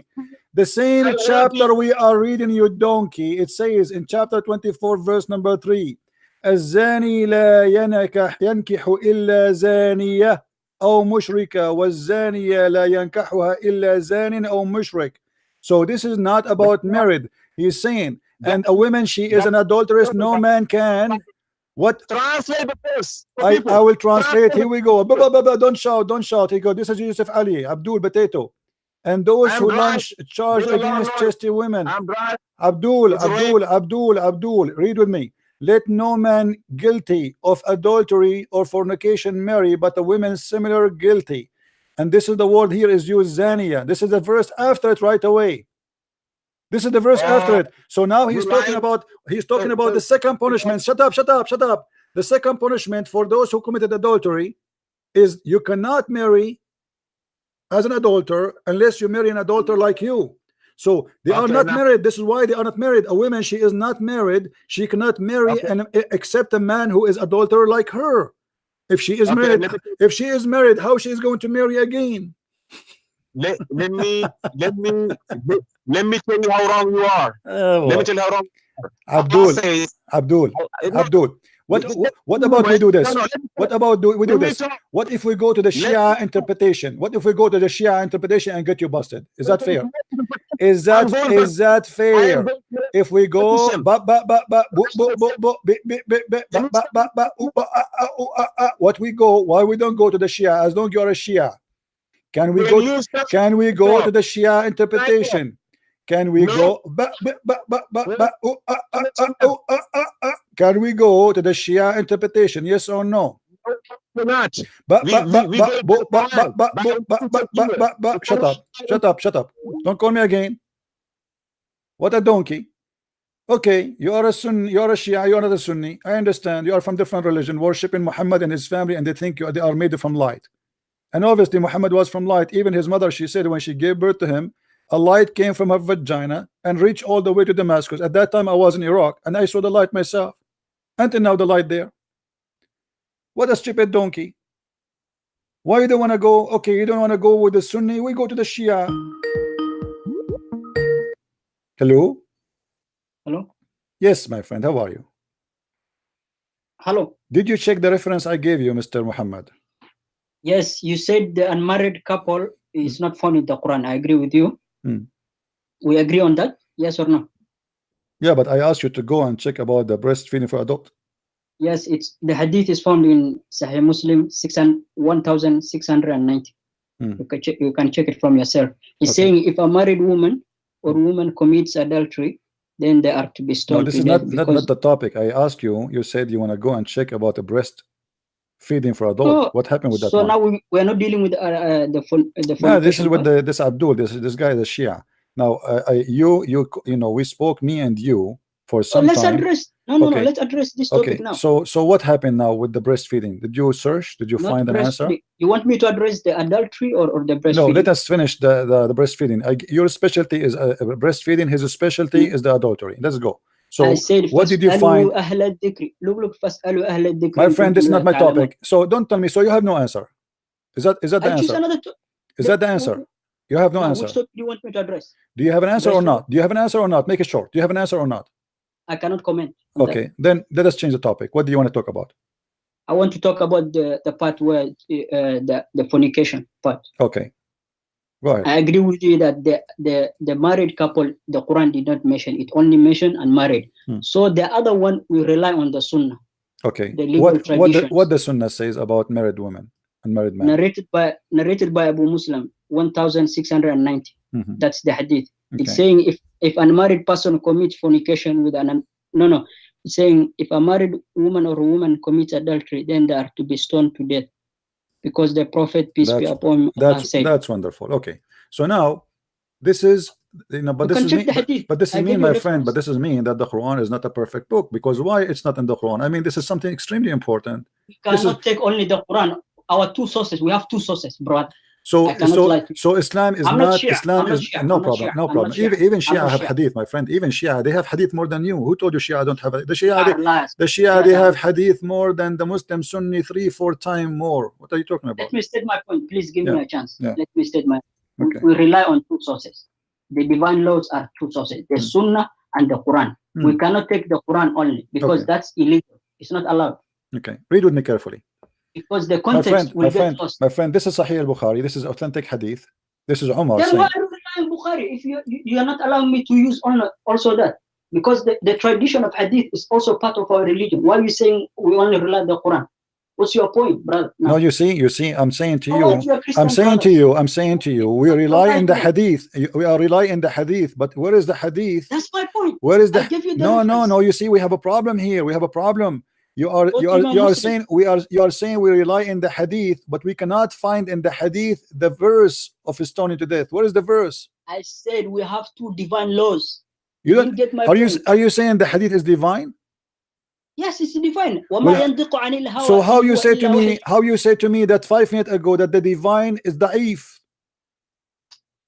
The same chapter we are reading, you donkey. It says in chapter 24, verse number 3, الزاني لا ينكح إلا زانية أو مشركة والزانية لا ينكحها إلا زان أو مشرك. So this is not about married. He's saying, and a woman, she is an adulteress. No man can. What? Translate the verse. I will translate. Here we go. Don't shout. Here we go. This is Yusuf Ali, Abdul Potato. And those who launch charge against chastity women. Abdul, read with me. Let no man guilty of adultery or fornication marry, but a woman similar guilty. And this is the word here is used, zaniya. This is the verse after it right away. This is the verse after it. So now he's talking about the second punishment. Shut up. The second punishment for those who committed adultery is you cannot marry as an adulterer unless you marry an adulterer like you. So they are not married. This is why they are not married. A woman, she is not married. She cannot marry except a man who is adulterer like her. If she is married, how she is going to marry again? Let me Let me tell you how wrong you are. Let me tell you how wrong. Abdul. What about we do this? What about we do this? What if we go to the Shia interpretation? What if we go to the Shia interpretation and get you busted? Is that fair? Is that fair? If we go what we go, why we don't go to the Shia? As long as you're a Shia, can we go to the Shia interpretation? Can we go? Can we go to the Shia interpretation? Yes or no? Shut up. Don't call me again. What a donkey. Okay, you are a Sunni, you are a Shia, you are not a Sunni. I understand. You are from different religion, worshiping Muhammad and his family, and they think they are made from light. And obviously Muhammad was from light. Even his mother, she said when she gave birth to him, a light came from her vagina and reached all the way to Damascus. At that time I was in Iraq and I saw the light myself. Until now the light there. What a stupid donkey. Why you don't want to go? Okay, you don't want to go with the Sunni, we go to the Shia. Hello? Hello? Yes, my friend, how are you? Hello. Did you check the reference I gave you, Mr. Muhammad? Yes, you said the unmarried couple is not found in the Quran. I agree with you. We agree on that? Yes or no? Yeah, but I asked you to go and check about the breastfeeding for adult. Yes, it's the hadith is found in Sahih Muslim 1690. You can check it from yourself. It's saying if a married woman or woman commits adultery, then they are to be stoned. No, this is not the topic. I asked you. You said you want to go and check about the breastfeeding for adult. What happened with that? So now we are not dealing with the no, this is with this Abdul. This guy is a Shia. Now you know, we spoke, me and you, for some time. Let's address this topic now. So what happened now with the breastfeeding? Did you search? Did you find an answer? You want me to address the adultery or the breastfeeding? No, let us finish the breastfeeding. Your specialty is breastfeeding. His specialty is the adultery. Let's go. So I said, what did you find? My friend, this is not my topic. So don't tell me. So you have no answer. Is that the answer? Is that the answer? You have no answer. Which topic do you want me to address? Do you have an answer or not? Do you have an answer or not? Make it short. Do you have an answer or not? I cannot comment. Okay, then let us change the topic. What do you want to talk about? I want to talk about the part where the fornication part. Okay, go ahead. I agree with you that the married couple, the Quran did not mention it, only mentioned unmarried. So the other one we rely on the Sunnah. Okay, the legal traditions. What the Sunnah says about married women and married men? Narrated by Abu Muslim 1690. That's the hadith. Okay. It's saying if an unmarried person commits fornication with it's saying if a married woman or a woman commits adultery, then they are to be stoned to death, because the Prophet, peace be upon him, said. That's wonderful. Okay, so now this is, you know, but this is mean, but this is mean, my friend. But this is mean that the Quran is not a perfect book, because why it's not in the Quran? I mean, this is something extremely important. We cannot take only the Quran. Our two sources. We have two sources, brother. So Islam is not Islam is no problem. Even Shia have hadith, my friend. Even Shia, they have hadith more than you. Who told you Shia don't have it? The Shia they have hadith more than the Muslim Sunni 3-4 times more. What are you talking about? Let me state my point. Please give me a chance. Let me state my point. We rely on two sources. The divine laws are two sources: the Sunnah and the Quran. We cannot take the Quran only, because that's illegal. It's not allowed. Okay, read with me carefully. Because the context will get lost. My friend, this is Sahih al-Bukhari. This is authentic hadith. This is Umar then saying. why rely on Bukhari if you are not allowing me to use also that? Because the tradition of hadith is also part of our religion. Why are you saying we only rely on the Quran? What's your point, brother? No, you see, I'm saying to you, I'm saying to you, we rely in the hadith. We are relying in the hadith, but where is the hadith? That's my point. Where is the? No. You see, we have a problem here. We have a problem. You are saying we rely in the hadith, but we cannot find in the hadith the verse of stoning to death. Where is the verse? I said we have two divine laws. You don't get my point. Are you saying the hadith is divine? Yes, it's divine. So how you say to me that 5 minutes ago that the divine is da'if?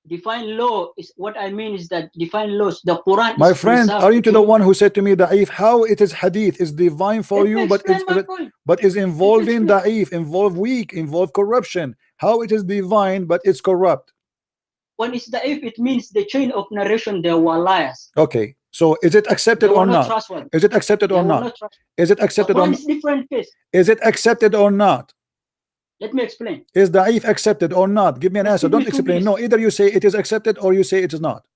Divine law is what I mean is that divine laws, the Quran. My friend, are you the one who said to me da'if? How it is hadith is divine for you, but is involving da'if, involve weak, involve corruption? How it is divine but it's corrupt? when it's da'if, it means the chain of narration, they were liars. Okay, so is it accepted They were or not not? trustworthy. Is it accepted They or were not? not trustworthy. Is it The accepted or Quran not? is different case. Is it accepted or not? Let me explain. Is da'if accepted or not? Give me an Just answer. give me Don't 2 explain. minutes. No, either you say it is accepted or you say it is not.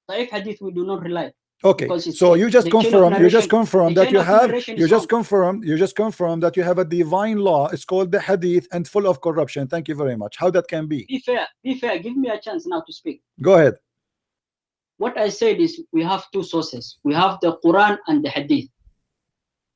Da'if hadith we do not rely. Okay, Because it's so you just the chain of confirm. You just narration- confirm the that chain you of have. narration You is just wrong. confirm. You just confirm that you have a divine law. It's called the hadith and full of corruption. Thank you very much. How that can be? Be fair. Be fair. Give me a chance now to speak. Go ahead. What I said is we have 2 sources. We have the Quran and the hadith.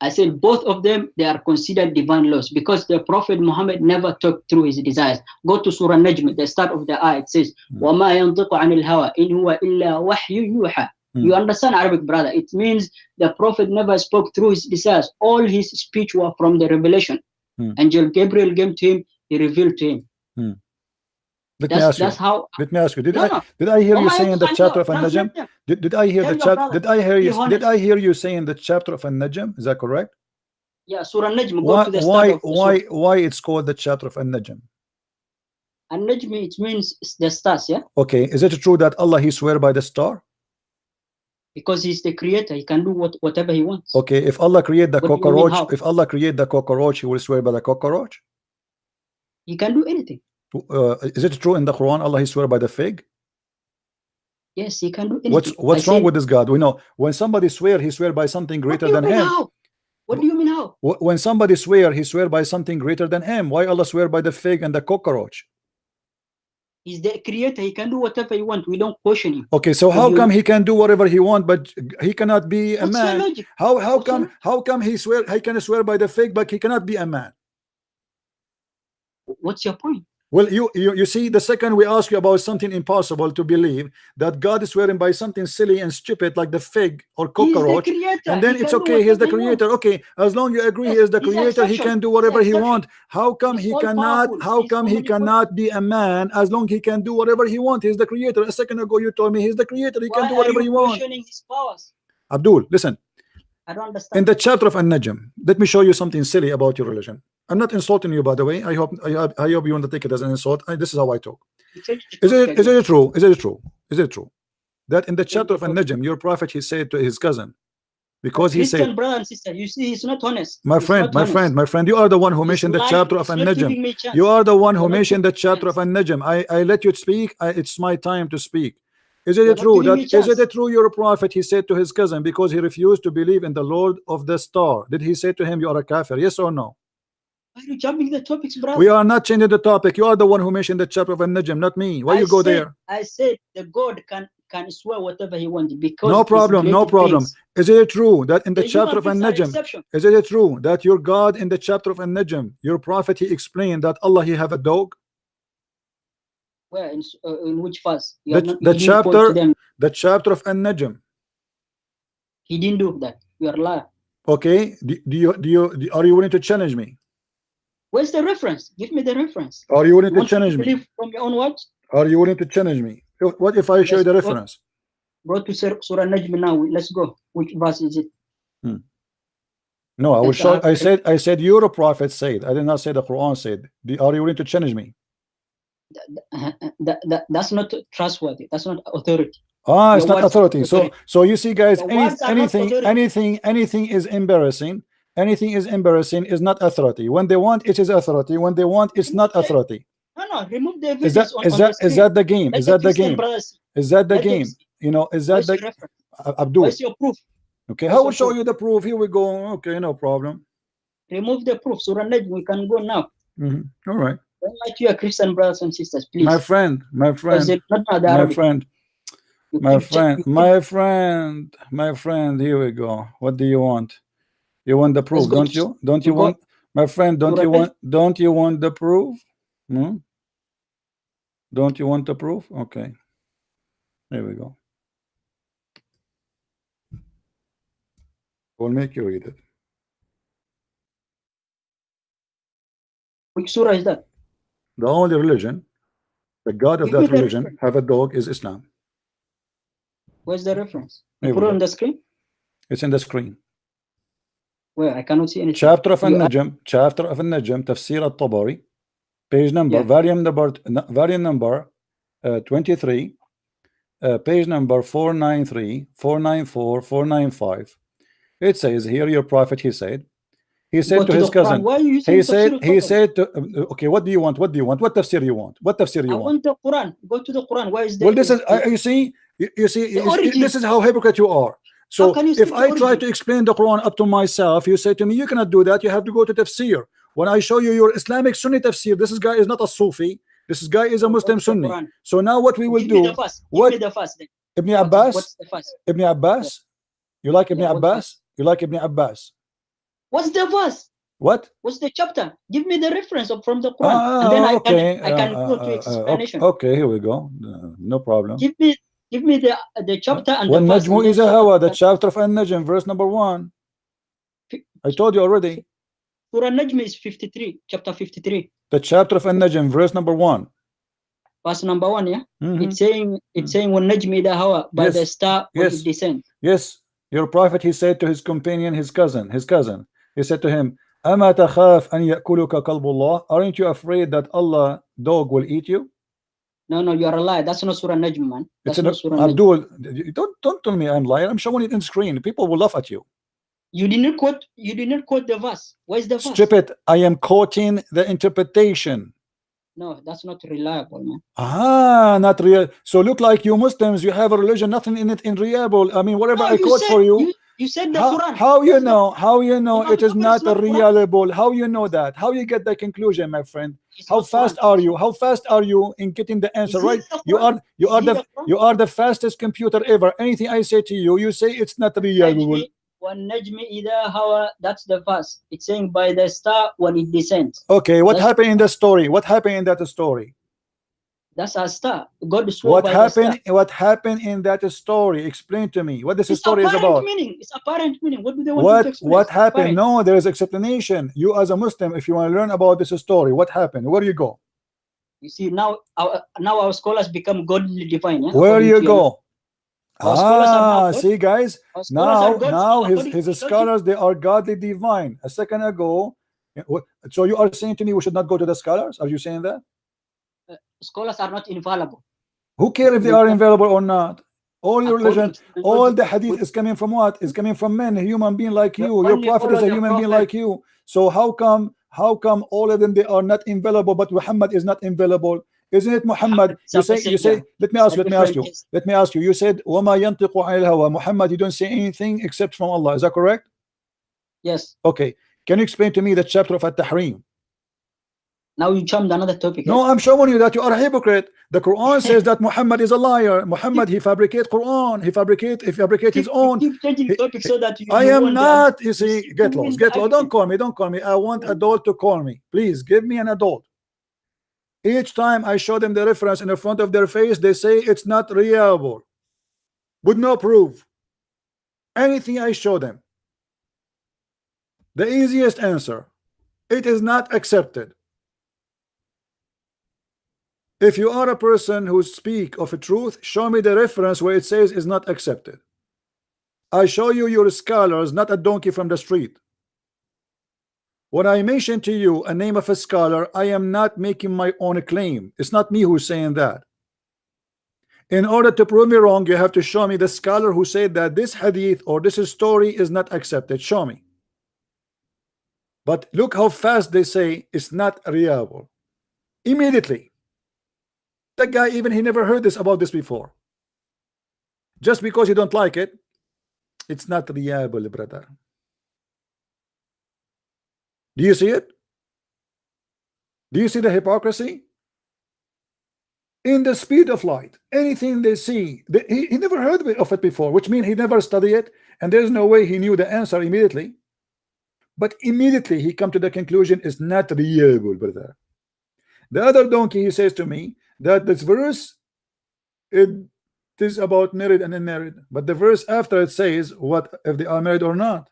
I said both of them, they are considered divine laws because the Prophet Muhammad never talked through his desires. Go to Surah Najm, the start of the ayah. It says, وَمَا يَنطِقُ عَنِ الْهَوَىٰ إِنْ هُوَ إِلَّا وَحْيٌ يُوحَىٰ. You understand Arabic, brother? It means the Prophet never spoke through his desires. All his speech was from the revelation. Angel Gabriel came to him, he revealed to him. Let me ask you. That's how. Let me ask you. Did No. I hear you وَمَا saying the يَنطِقُ عَنِ chapter of الْهَوَىٰ. An-Najm? Let them. Did I hear Tell the your chapter? brother. Did I hear Be you? honest. Did I hear you saying the chapter of An-Najm? Is that correct? Yeah, Surah Najm. Go to the start of the surah. Why it's called the chapter of An-Najm? An-Najm, it means the stars, yeah? Okay, is it true that Allah he swear by the star? Because he's the creator, he can do whatever he wants. Okay, if Allah create the What do you mean cockroach, how? if Allah create the cockroach, he will swear by the cockroach. He can do anything. Is it true in the Quran Allah he swear by the fig? Yes, he can do anything. What's wrong with this God? We know when somebody swear, he swear by something greater than him. How? What do you mean how? When somebody swear, he swear by something greater than him. Why Allah swear by the fig and the cockroach? He's the creator, he can do whatever he wants. We don't question him. Okay, so how come he can do whatever he want, but he cannot be a man? Logic? How come he can swear by the fig, but he cannot be a man? What's your point? Well, you see, the second we ask you about something impossible to believe, that God is swearing by something silly and stupid like the fig or cockroach, and then it's okay, he's the creator. Okay, as long as you agree he is the creator, he can do whatever he wants. How come he cannot? How come he cannot be a man as long he can do whatever he wants? He's the creator. A second ago you told me he's the creator. He can do whatever he wants. Questioning his powers? Abdul, listen. I don't understand. In the chapter of An-Najm, let me show you something silly about your religion. I'm not insulting you, by the way. I hope you want to take it as an insult. This is how I talk. Is it true? Is it true? Is it true that in the chapter of An-Najm, your prophet he said to his cousin, because he said, brother and sister, you see, he's not honest. My friend, you are the one who mentioned the chapter of An-Najm. You are the one who mentioned the chapter of An-Najm. I let you speak. It's my time to speak. Is it true that your prophet he said to his cousin, because he refused to believe in the Lord of the star, did he say to him, you are a kafir? Yes or no? Why are you jumping the topics, brother? We are not changing the topic. You are the one who mentioned the chapter of An-Najm, not me. Why you go there? I said the God can swear whatever he wants because no problem. Is it true that in the chapter of An-Najm, is it true that your God in the chapter of An-Najm, your prophet he explained that Allah he have a dog? Where in which verse? The chapter of An-Najm. He didn't do that. You are a liar. Okay. Are you willing to challenge me? Where's the reference? Give me the reference. Are you willing to challenge me? From your own words? Are you willing to challenge me? What if I show you the reference? Go to Surah Najm now. Let's go. Which verse is it? No, I will show. I said your prophet said. I did not say the Quran said. Are you willing to challenge me? That's not trustworthy. That's not authority. It's not authority. So you see, guys, anything is embarrassing. Anything is embarrassing is not authority. When they want, it is authority. When they want, it's not authority. No, remove the evidence. Is that the game? Is that the game? Is that the game? You know, is that the Abdul? Where's your proof? Okay, I will show you the proof. Here we go. Okay, no problem. Remove the proof. Surah Najm, we can go now. All right. Don't lie to your Christian brothers and sisters, please. My friend. Here we go. What do you want? You want the proof, don't you? Don't you want, my friend? Don't you want the proof? Don't you want the proof? Okay. Here we go. We'll make you read it. Which surah is that? The only religion, the God of that religion have a dog is Islam. Where's the reference? You put it on the screen? It's in the screen. Where? I cannot see anything. Chapter of An-Najm, Tafsir al-Tabari, page number, variant number 23, page number 493, 494, 495. It says here, your prophet, he said Go to his the Quran. cousin, Why are you using he said to, okay, what do you want? What tafsir you want? What tafsir you I want the Quran. Go to the Quran. Why is that? Well, this is, you see, this is how hypocrite you are. So if I try to explain the Quran up to myself, you say to me, you cannot do that, you have to go to tafsir. When I show you your Islamic Sunni tafsir, this guy is not a Sufi, this guy is a Muslim Sunni. So now what we will do, what Give me the first thing. Ibn Abbas, What's the first? Ibn Abbas, you like Ibn Yeah, Abbas? You like Ibn Abbas? What's the verse? What? What's the chapter? Give me the reference from the Quran, and then I can go to explanation. Okay, here we go. No problem. Give me the chapter and the verse. وَالنَّجْمُ إِذَا هَوَى, the chapter of An-Najm, verse number 1. I told you already. Surah Najm is 53, chapter 53. The chapter of An-Najm, verse number 1. Verse number 1, yeah. It's saying when Najm إِذَا هَوَى, by the star when it descends. Yes, your prophet, he said to his companion, his cousin, he said to him, أَمَا تَخَافْ أَنْ يَأْكُلُكَ قَلْبُ اللَّهِ, aren't you afraid that Allah dog will eat you? No, you are a liar. That's not Surah Najm, man. That's not Surah Abdul, don't tell me I'm lying. I'm showing it in screen. People will laugh at you. You did not quote the verse. Where's the verse? Stupid. I am quoting the interpretation. No, that's not reliable, man. Not real. So look like you Muslims, you have a religion, nothing in it in reliable. I mean, whatever I quote for you. You said the Quran. How you know? How you know it is not reliable? How you know that? How you get the conclusion, my friend? How fast are you? How fast are you in getting the answer right? You are the fastest computer ever. Anything I say to you, you say it's not reliable. That's the verse. It's saying by the star when it descends. Okay, what happened in the story? What happened in that story? That's a star. God swore what happened in that story? Explain to me what this story is about. It's apparent meaning. What do they want to explain? What happened? No, there is explanation. You as a Muslim, if you want to learn about this story, what happened? Where do you go? You see, now our scholars become godly divine. Yeah? Where you go? See guys, now his scholars, they are godly divine. A second ago, so you are saying to me we should not go to the scholars? Are you saying that? Scholars are not infallible. Who cares if they are infallible or not? All your religion, all the hadith is coming from what? Is coming from men, a human being like you. Your prophet is a human being like you. So how come all of them, they are not infallible, but Muhammad is not infallible? Isn't it Muhammad? You say. Let me ask you. You said, وَمَا يَنْطِقُ عَنِ الْهَوَى. Muhammad, you don't say anything except from Allah. Is that correct? Yes. Okay. Can you explain to me the chapter of At-Tahrim? Now you jumped another topic. No, I'm showing you that you are a hypocrite. The Quran says that Muhammad is a liar. Muhammad, he fabricates Quran. He fabricate his own. Keep changing topic so that you. I am not. You see, get lost. Don't call me. I want adult to call me. Please give me an adult. Each time I show them the reference in the front of their face, they say it's not reliable. With no proof. Anything I show them. The easiest answer. It is not accepted. If you are a person who speak of a truth, show me the reference where it says is not accepted. I show you your scholars, not a donkey from the street. When I mention to you a name of a scholar, I am not making my own claim. It's not me who's saying that. In order to prove me wrong, you have to show me the scholar who said that this hadith or this story is not accepted. Show me. But look how fast they say it's not reliable. Immediately. That guy, even he never heard about this before. Just because you don't like it, it's not reliable, brother. Do you see it? Do you see the hypocrisy? In the speed of light, anything they see, he never heard of it before, which means he never studied it, and there's no way he knew the answer immediately. But immediately he come to the conclusion it's not reliable, brother. The other donkey, he says to me that this verse, it is about married and unmarried, but the verse after it says what if they are married or not.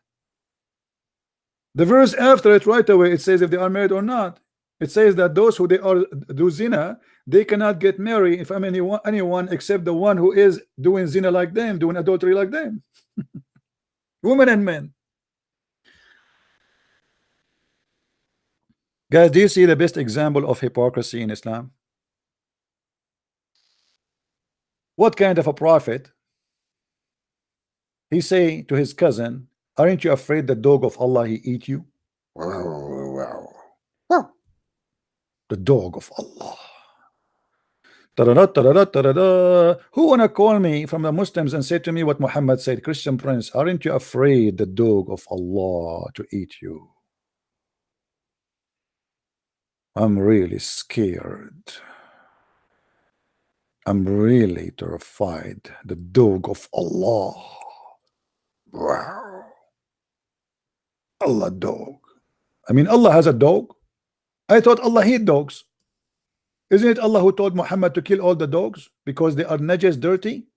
The verse after it right away, it says if they are married or not. It says that those who do zina, they cannot get married from anyone except the one who is doing zina like them, doing adultery like them. Women and men. Guys, do you see the best example of hypocrisy in Islam? What kind of a prophet? He say to his cousin, aren't you afraid the dog of Allah he eat you? The dog of Allah. Ta-da-da, ta-da-da, ta-da-da. Who wanna call me from the Muslims and say to me what Muhammad said? Christian Prince, aren't you afraid the dog of Allah to eat you? I'm really scared. I'm really terrified. The dog of Allah. Wow. Allah dog. I mean, Allah has a dog. I thought Allah hate dogs. Isn't it Allah who told Muhammad to kill all the dogs because they are najas, dirty?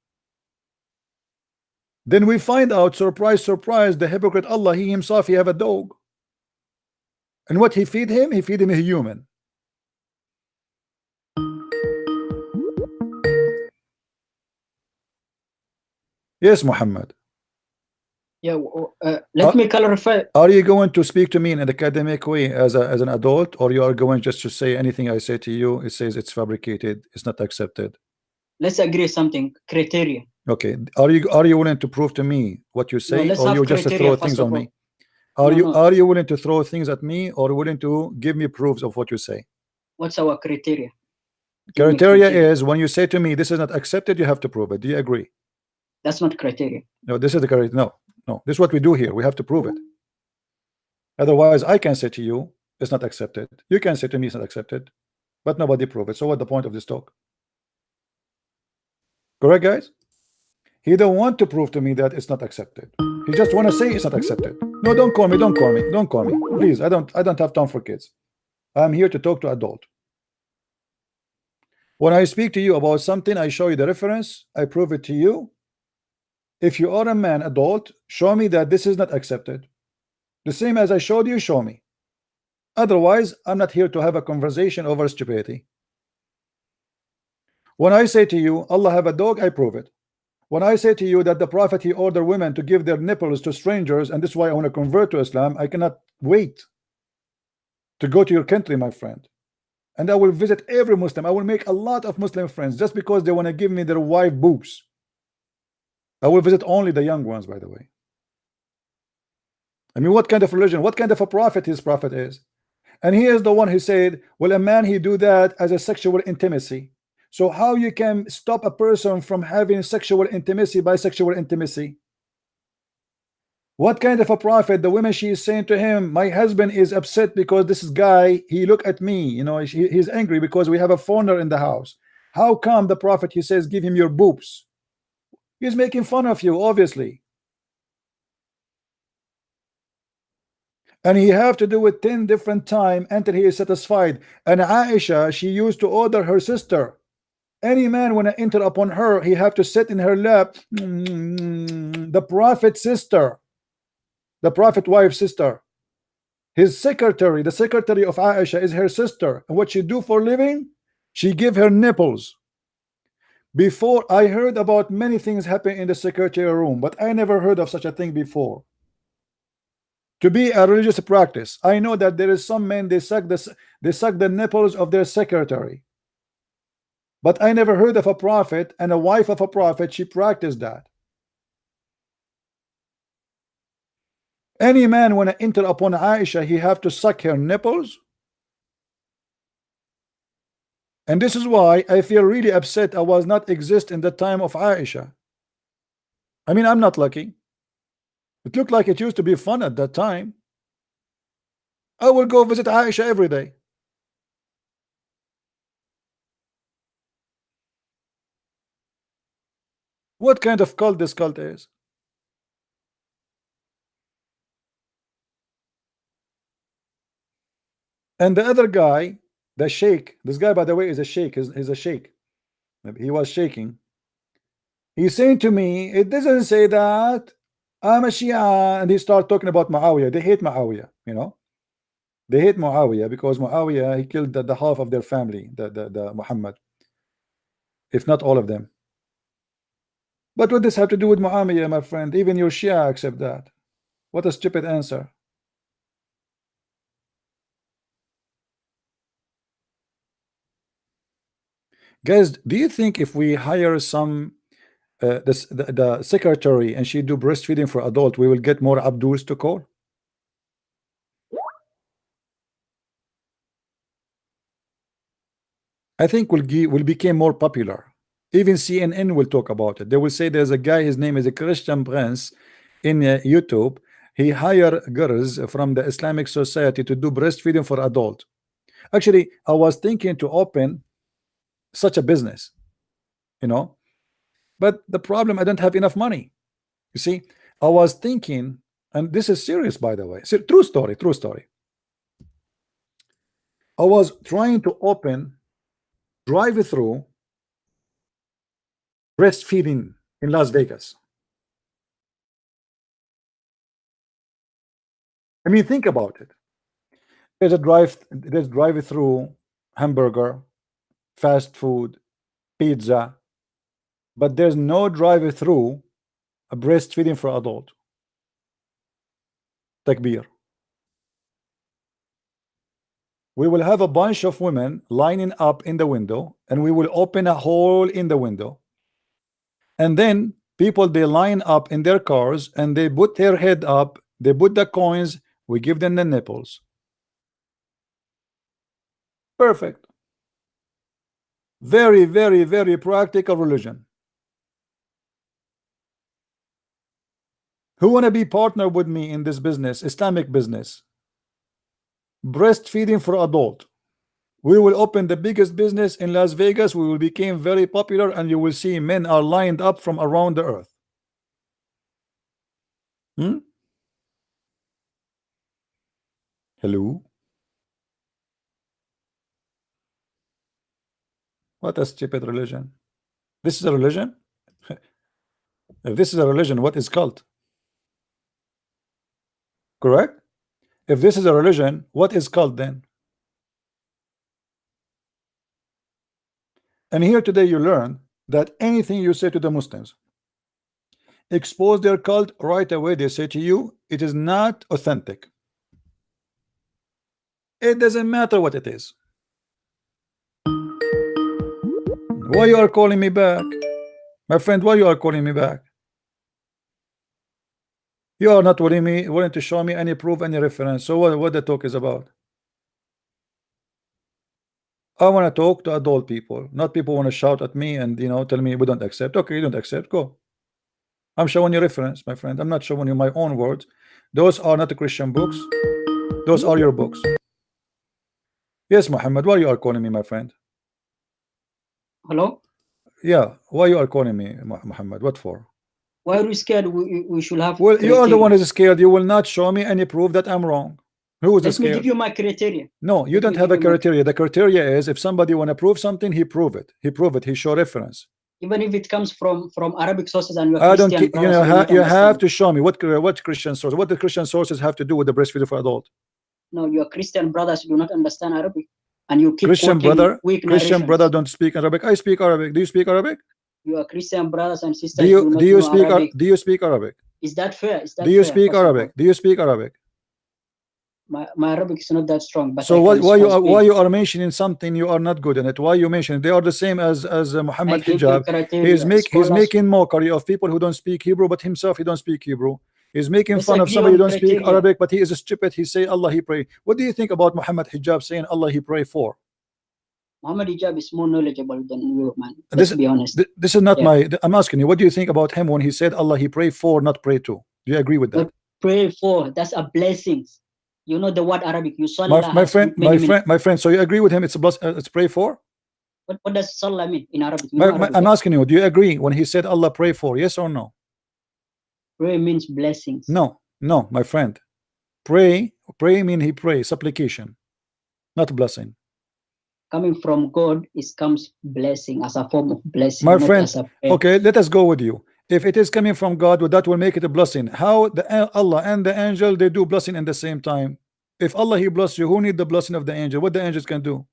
Then we find out, surprise, surprise, the hypocrite Allah, he himself, he have a dog. And what he feed him? He feed him a human. Yes, Muhammad. Yeah, let me clarify. Are you going to speak to me in an academic way as an adult, or you are going just to say anything I say to you? It says it's fabricated, it's not accepted. Let's agree something. Criteria. Okay. Are you willing to prove to me what you say, or you just throw things on me? Are you willing to throw things at me, or willing to give me proofs of what you say? What's our criteria? Criteria is when you say to me this is not accepted, you have to prove it. Do you agree? That's not criteria. No, this is the criteria. No, this is what we do here. We have to prove it. Otherwise, I can say to you it's not accepted. You can say to me it's not accepted, but nobody prove it. So what's the point of this talk? Correct, guys? He don't want to prove to me that it's not accepted. He just want to say it's not accepted. No, don't call me. Don't call me. Don't call me. Please, I don't have time for kids. I'm here to talk to adult. When I speak to you about something, I show you the reference. I prove it to you. If you are a man, adult, show me that this is not accepted. The same as I showed you, show me. Otherwise, I'm not here to have a conversation over stupidity. When I say to you, Allah have a dog, I prove it. When I say to you that the Prophet, he ordered women to give their nipples to strangers, and this is why I want to convert to Islam, I cannot wait to go to your country, my friend. And I will visit every Muslim. I will make a lot of Muslim friends just because they want to give me their wife boobs. I will visit only the young ones, by the way. I mean, what kind of religion, what kind of a prophet his prophet is? And he is the one who said, well, a man, he do that as a sexual intimacy. So how you can stop a person from having sexual intimacy by sexual intimacy? What kind of a prophet? The woman, she is saying to him, my husband is upset because this guy, he look at me, you know, he's angry because we have a foreigner in the house. How come the prophet, he says, give him your boobs? He's making fun of you, obviously. And he have to do it 10 different times until he is satisfied. And Aisha, she used to order her sister. Any man when I enter upon her, he have to sit in her lap. The prophet's sister, the prophet wife's sister, his secretary, the secretary of Aisha is her sister. And what she do for living? She give her nipples. Before, I heard about many things happen in the secretary room, but I never heard of such a thing before. To be a religious practice, I know that there is some men, they suck the nipples of their secretary. But I never heard of a prophet and a wife of a prophet, she practiced that. Any man when I enter upon Aisha, he have to suck her nipples. And this is why I feel really upset I was not exist in the time of Aisha. I mean, I'm not lucky. It looked like it used to be fun at that time. I will go visit Aisha every day. What kind of cult this cult is? And the other guy, the sheikh, this guy, by the way, is a sheikh. He's a sheikh. He was shaking. He's saying to me, it doesn't say that I'm a Shia. And he started talking about Muawiyah. They hate Muawiyah, you know. They hate Muawiyah because Muawiyah, he killed the half of their family, the Muhammad, if not all of them. But what does this have to do with Muawiyah, my friend? Even your Shia accept that. What a stupid answer. Guys, do you think if we hire some the secretary and she do breastfeeding for adult, we will get more Abduls to call? I think will become more popular. Even CNN will talk about it. They will say there's a guy, his name is a Christian Prince in YouTube. He hire girls from the Islamic Society to do breastfeeding for adult. Actually, I was thinking to open such a business, you know, but the problem, I don't have enough money. You see, I was thinking, and this is serious, by the way, true story, true story. I was trying to open drive-through breastfeeding in Las Vegas. I mean, think about it. There's drive-through hamburger, fast food, pizza, but there's no drive-through a breastfeeding for adult. Takbir. We will have a bunch of women lining up in the window, and we will open a hole in the window, and then people, they line up in their cars and they put their head up, they put the coins, we give them the nipples. Perfect. Very, very, very practical religion. Who want to be partner with me in this business, Islamic business? Breastfeeding for adult. We will open the biggest business in Las Vegas. We will become very popular, and you will see men are lined up from around the earth. Hello? What a stupid religion. This is a religion? If this is a religion, what is cult? Correct? If this is a religion, what is cult then? And here today you learn that anything you say to the Muslims, expose their cult, right away they say to you, it is not authentic. It doesn't matter what it is. Why you are calling me back? My friend, why you are calling me back? You are not willing to show me any proof, any reference. So what the talk is about? I want to talk to adult people, not people want to shout at me and tell me we don't accept. Okay, you don't accept, go. I'm showing you reference, my friend. I'm not showing you my own words. Those are not the Christian books. Those are your books. Yes, Muhammad, why you are calling me, my friend? Hello? Yeah, why you are calling me, Muhammad? What for? Why are we scared? We should have. Well, you are the one who is scared. You will not show me any proof that I'm wrong. Who is Let scared? me give you my criteria. No, you don't have a criteria. The criteria is if somebody want to prove something, he prove it. He prove it. He show reference. Even if it comes from Arabic sources and I don't. You have to show me what Christian source. What the Christian sources have to do with the breastfeeding for adult? No, your Christian brothers do not understand Arabic, and you keep Christian brother don't speak Arabic. I speak Arabic. Do you speak Arabic? Your Christian brothers and sisters do you speak Arabic? Is that fair? Do you speak Arabic? Do you speak Arabic? My Arabic is not that strong. But so why you are mentioning something you are not good in it? Why you mention they are the same as Muhammad Hijab? He's making mockery of people who don't speak Hebrew, but himself he don't speak Hebrew. He's making fun of somebody who don't speak Arabic, but he is stupid. He say Allah he pray. What do you think about Muhammad Hijab saying Allah he pray for? Muhammad Hijab is more knowledgeable than you, man. Let's be honest. This is not my. I'm asking you, what do you think about him when he said Allah he pray for, not pray to? Do you agree with that? Not pray for, that's a blessing. You know the word Arabic. You saw my friend. So you agree with him? It's a bless. It's pray for. What does Salah mean in Arabic? I'm asking you. Do you agree when he said Allah pray for? Yes or no? Pray means blessings. No, my friend. Pray mean he pray supplication, not blessing. Coming from God, it comes blessing as a form of blessing. My friend, okay, let us go with you. If it is coming from God, that will make it a blessing. How Allah and the angel they do blessing in the same time? If Allah he bless you, who need the blessing of the angel? What the angels can do?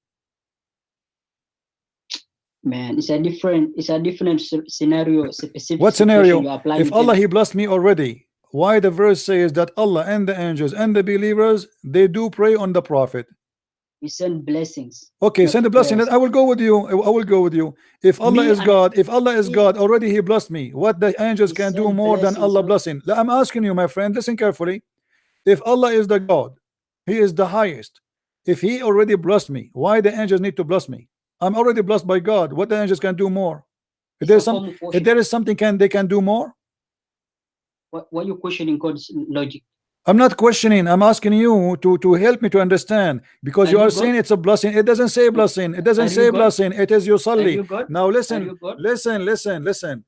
Man, it's a different scenario. Specific what scenario? If Allah he blessed me already, why the verse says that Allah and the angels and the believers they do pray on the prophet? We send blessings. Okay, send a blessing. prayers. I will go with you. I will go with you. If Allah Me is and- God, if Allah is me- God, already He blessed me. What the angels He can do send more than blessings, Allah bro. blessing? I'm asking you, my friend, listen carefully. If Allah is the God, He is the highest. If He already blessed me, why the angels need to bless me? I'm already blessed by God. What the angels can do more? If It's there's a form of if worship. there is something they can do more. Why are you questioning God's logic? I'm not questioning. I'm asking you to help me to understand, because you Are are you saying God? it's a blessing. It doesn't say blessing. It doesn't Are say you God? blessing. It is Are yusalli. you God? Now Are listen, you God? listen.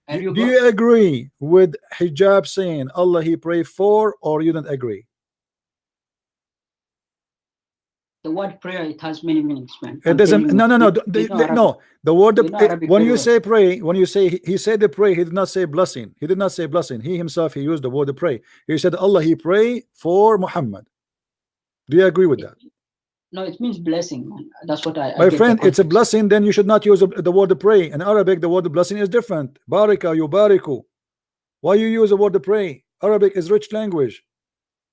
Are you Do God? you agree with Hijab saying Allah He pray for, or you don't agree? The word prayer, it has many meanings, man. It I'm doesn't. telling No, you. no, no. You know Arabic. No. The word You know Arabic when very you well. say pray, when you say he said the pray, he did not say blessing. He did not say blessing. He himself he used the word pray. He said Allah He pray for Muhammad. Do you agree with that? No, it means blessing, man. That's what I My get friend, the it's a context. blessing. Then you should not use the word pray. In Arabic, the word blessing is different. Baraka, yubariku. Why you use the word pray? Arabic is rich language.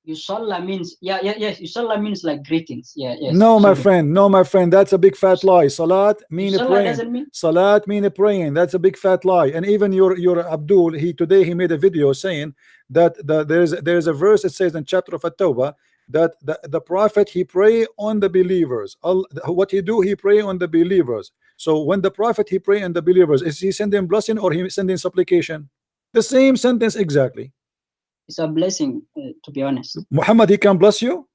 Yusalla means yes. Yusalla means like greetings. Yes. No, my Sorry. friend. No, my friend. That's a big fat lie. Salat mean Yusalla praying. doesn't mean. Salat mean praying. That's a big fat lie. And even your Abdul, today he made a video saying that there's a verse. It says in chapter of At-Tawbah that the prophet he pray on the believers. What he do, he pray on the believers. So when the prophet he pray on the believers, is he sending blessing or he sending supplication? The same sentence exactly. It's a blessing, to be honest. Muhammad, he can bless you.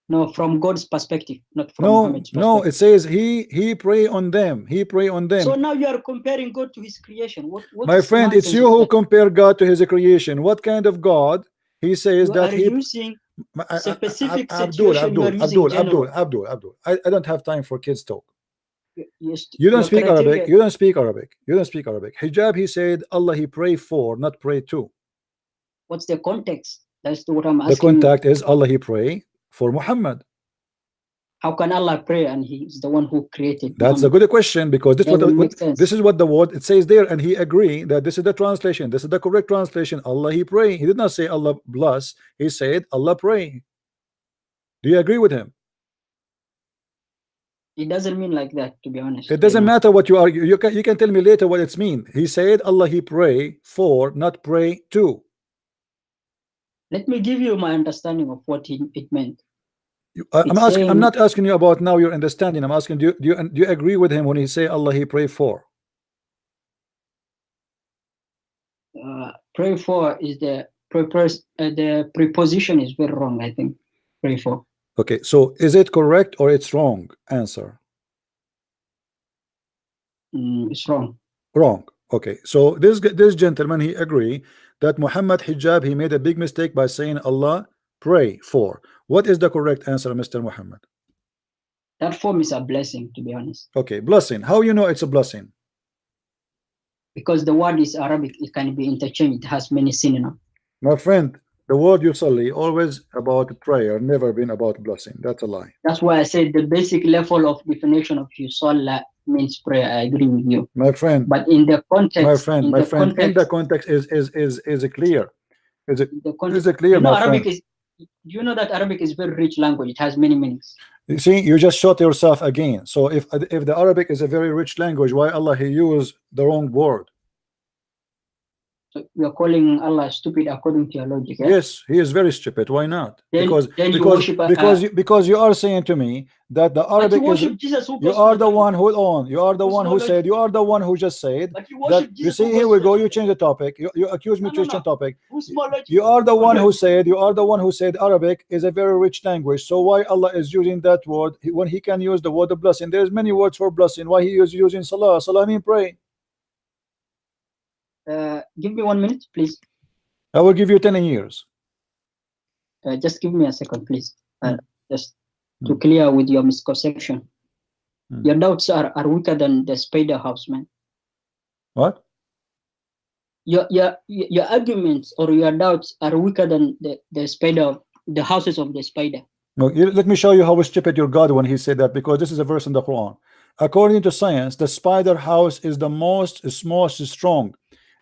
No, from God's perspective, not from No, Muhammad's perspective. no. It says he pray on them. He pray on them. So now you are comparing God to His creation. What My friend, it's you who compare God to His creation. What kind of God? He says you that are he using specific Abdul, situation. You are using general. Abdul. I don't have time for kids talk. Yes, You don't your speak criteria- Arabic. You don't speak Arabic. You don't speak Arabic. Hijab, he said Allah he pray for, not pray to. What's the context? That's what I'm The asking you. contact is Allah he pray for Muhammad. How can Allah pray and He is the one who created? That's a Muhammad? good question, because this is what the word it says there, and he agree that this is the translation. This is the correct translation. Allah he pray. He did not say Allah bless. He said Allah pray. Do you agree with him? It doesn't mean like that, to be honest. It doesn't matter what you argue. You can tell me later what it's mean. He said Allah he pray for, not pray to. Let me give you my understanding of what it meant. I'm not asking you about now your understanding. I'm asking do you agree with him when he say Allah he pray for? Pray for is the preposition is very wrong, I think. Pray for. Okay, so is it correct or it's wrong? Answer. It's wrong. Wrong. Okay, so this gentleman he agree that Muhammad Hijab he made a big mistake by saying Allah pray for. What is the correct answer, Mr. Muhammad? That form is a blessing, to be honest. Okay, blessing. How you know it's a blessing? Because the word is Arabic, it can be interchanged. It has many synonyms. My friend, the word yusalli always about prayer, never been about blessing. That's a lie. That's why I said the basic level of definition of yusalla means prayer. I agree with you. My friend. But in the context, my friend, in the context is clear. Is it clear, my Arabic friend? You know that Arabic is very rich language. It has many meanings. You see, you just shot yourself again. So if the Arabic is a very rich language, why Allah he used the wrong word? So you are calling Allah stupid according to your logic. Eh? Yes, he is very stupid. Why not? Because you are saying to me that the Arabic is you are the one who said you are the one who just said that you see here we go, you change the topic, you accuse me to change topic. You are the one who said Arabic is a very rich language. So why Allah is using that word when he can use the word of blessing? There's many words for blessing. Why he is using salah? Salah mean pray. Give me 1 minute, please. I will give you 10 years. Just give me a second, please. Just to clear with your misconception. Your doubts are weaker than the spider house, man. What? Your arguments or your doubts are weaker than the houses of the spider. No, let me show you how stupid your God when he said that, because this is a verse in the Quran. According to science, the spider house is the most strong,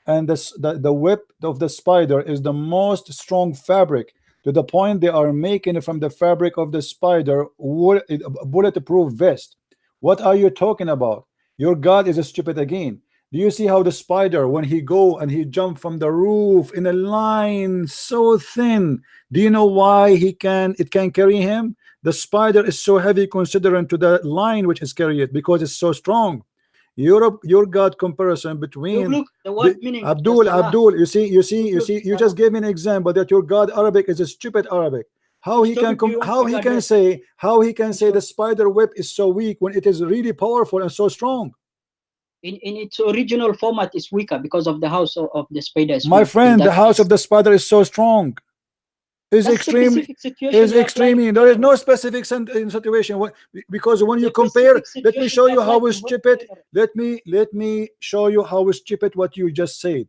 and the web of the spider is the most strong fabric to the point they are making from the fabric of the spider bulletproof vest. What are you talking about? Your God is stupid again. Do you see how the spider, when he go and he jump from the roof in a line so thin, do you know why it can carry him? The spider is so heavy considering to the line which is carried, because it's so strong. Your God comparison between Look, the word meaning Abdul, you just gave me an example that your God Arabic is a stupid Arabic. How he can say the spider web is so weak when it is really powerful and so strong? In its original format is weaker because of the house of the spider. My friend, the house of the spider is so strong. Is extremely. There is no specific situation. Because when you compare, let me show you how stupid. Let me show you how stupid what you just said.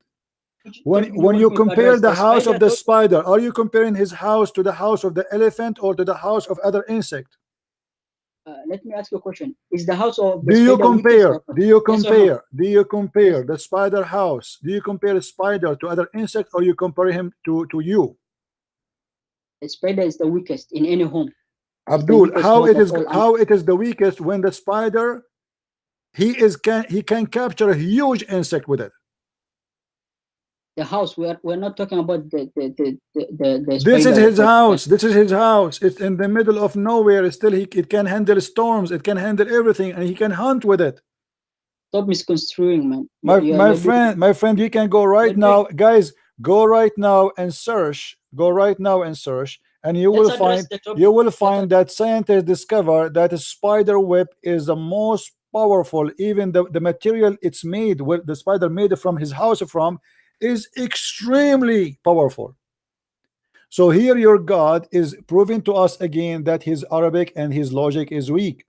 When you compare the house of the spider, are you comparing his house to the house of the elephant or to the house of other insect? Let me ask you a question. Is the house of the do you compare Yes. the spider house? Do you compare the spider to other insect, or you compare him to you? The spider is the weakest in any home. Abdul, how it is the weakest when the spider he can capture a huge insect with it. The house, we're not talking about the this is his house. This is his house. It's in the middle of nowhere. Still, it can handle storms. It can handle everything, and he can hunt with it. Stop misconstruing, man. My friend, you can go right now, guys. Go right now and search. And you will find that scientists discover that a spider web is the most powerful. Even the material it's made, where the spider made from his house from, is extremely powerful. So here your God is proving to us again that his Arabic and his logic is weak.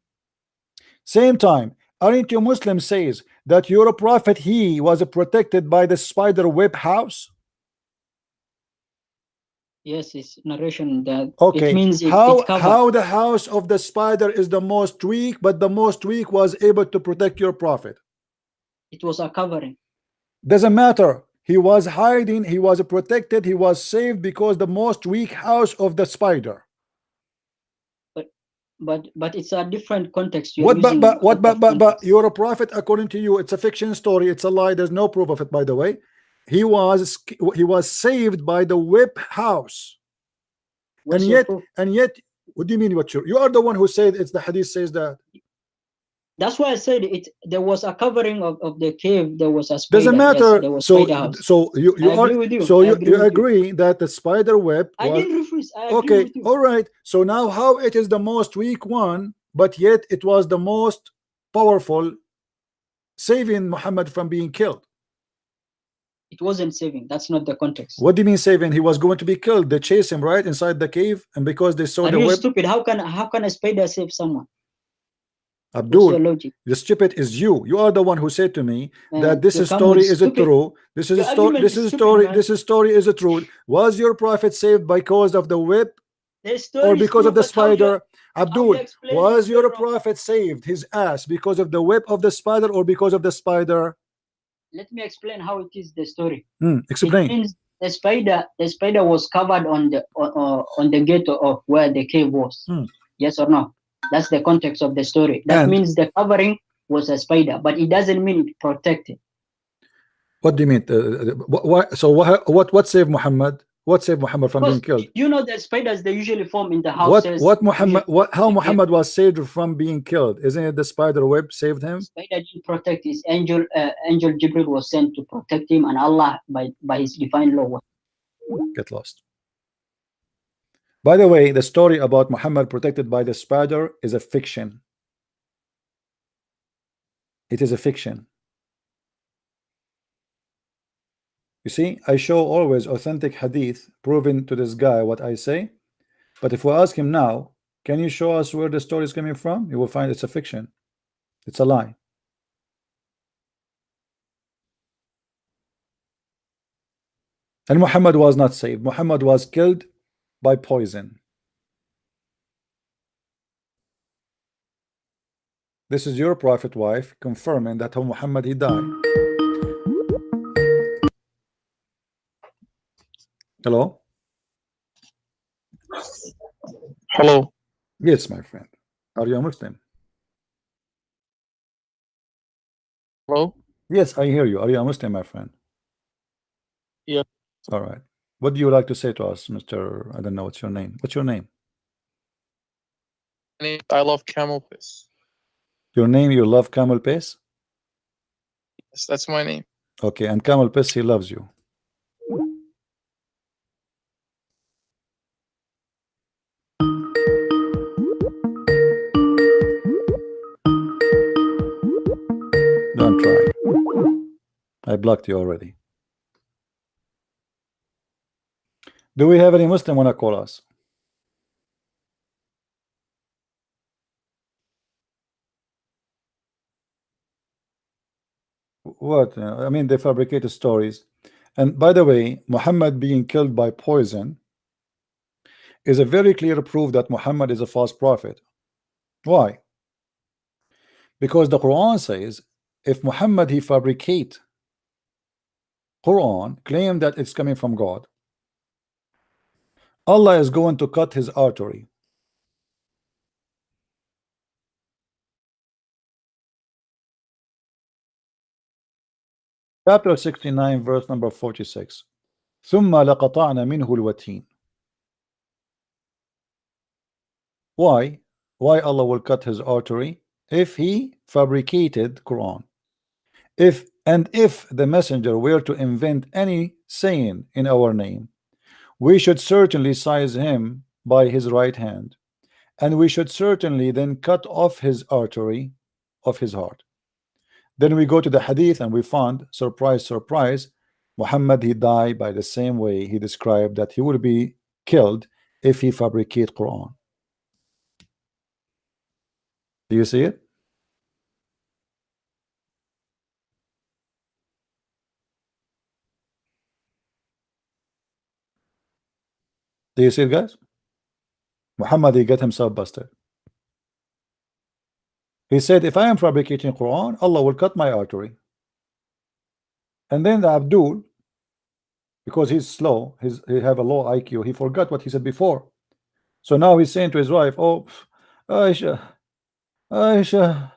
Same time, aren't you Muslim says that your prophet, he was protected by the spider web house? Yes, it's narration that okay. It means how the house of the spider is the most weak, but the most weak was able to protect your prophet? It was a covering. Doesn't matter. He was hiding, he was protected, he was saved because the most weak house of the spider. But it's a different context. But you're a prophet according to you. It's a fiction story. It's a lie. There's no proof of it, by the way. He was saved by the whip house. And yet, what do you mean? You are the one who said it's the hadith says that. That's why I said it. There was a covering of the cave. There was a spider. Doesn't matter. Yes, there was spider house. So you agree that the spider web. I didn't refuse. I agree okay. With you. All right. So now, how it is the most weak one, but yet it was the most powerful, saving Muhammad from being killed? It wasn't saving. That's not the context. What do you mean saving? He was going to be killed. They chased him right inside the cave, and because they saw the web. Stupid? How can a spider save someone? Abdul, the stupid is you. You are the one who said to me that this story is true. This is story is true. Was your prophet saved because of the whip or because of the spider? Abdul, was your prophet saved his ass because of the whip of the spider or because of the spider? Let me explain how it is the story. Explain. It means the spider was covered on the gate of where the cave was. Yes or no? That's the context of the story. That means the covering was a spider, but it doesn't mean it protected. What do you mean? What saved Muhammad? What saved Muhammad from being killed? You know that spiders, they usually form in the houses. How Muhammad was saved from being killed? Isn't it the spider web saved him? Spider didn't protect his angel. Angel Jibril was sent to protect him, and Allah by his divine law. Get lost. By the way, the story about Muhammad protected by the spider is a fiction. It is a fiction. You see, I show always authentic hadith proving to this guy what I say. But if we ask him now, can you show us where the story is coming from? You will find it's a fiction. It's a lie. And Muhammad was not saved. Muhammad was killed by poison. This is your prophet wife confirming that Muhammad he died. Hello? Hello. Yes, my friend. Are you a Muslim? Hello. Yes, I hear you. Are you a Muslim, my friend? Yeah. All right. What do you like to say to us, Mr. I don't know what's your name. What's your name? I love camel piss. Your name, you love camel piss? Yes, that's my name. Okay, and camel piss, he loves you. Don't try. I blocked you already. Do we have any Muslim wanna call us? What? I mean, they fabricated stories. And by the way, Muhammad being killed by poison is a very clear proof that Muhammad is a false prophet. Why? Because the Quran says if Muhammad he fabricate Quran, claim that it's coming from God, Allah is going to cut his artery. Chapter 69, verse number 46. ثم لقطعنا منه الوتين. Why? Why Allah will cut his artery? If he fabricated Quran. If the messenger were to invent any saying in our name, we should certainly seize him by his right hand, and we should certainly then cut off his artery of his heart. Then we go to the hadith and we found, surprise, surprise, Muhammad he died by the same way he described that he would be killed if he fabricate Quran. Do you see it? Do you see it, guys? Muhammad he got himself busted. He said, if I am fabricating Quran, Allah will cut my artery. And then the Abdul, because he's slow, he have a low IQ, he forgot what he said before. So now he's saying to his wife, oh, Aisha, Aisha,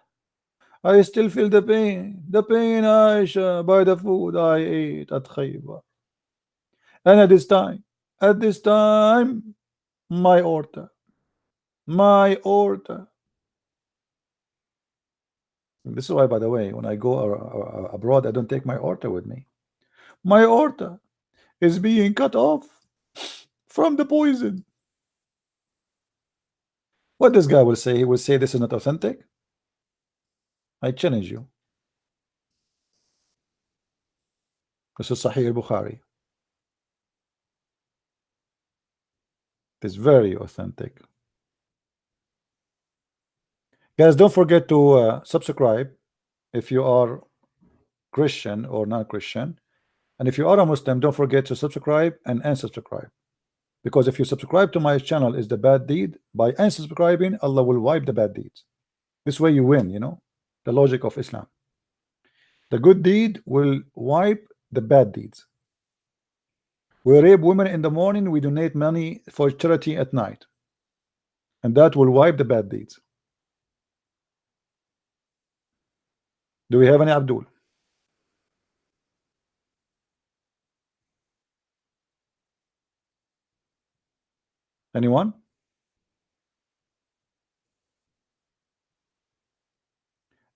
I still feel the pain, Aisha, by the food I ate at Khaybar. And at this time, my order. This is why, by the way, when I go abroad, I don't take my order with me. My order is being cut off from the poison. What this guy will say, he will say this is not authentic. I challenge you. This is Sahih al-Bukhari. It's very authentic. Guys, don't forget to subscribe if you are Christian or not Christian. And if you are a Muslim, don't forget to subscribe and unsubscribe. Because if you subscribe to my channel is the bad deed, by unsubscribing, Allah will wipe the bad deeds. This way you win, you know, the logic of Islam. The good deed will wipe the bad deeds. We rape women in the morning, we donate money for charity at night. And that will wipe the bad deeds. Do we have any Abdul? Anyone?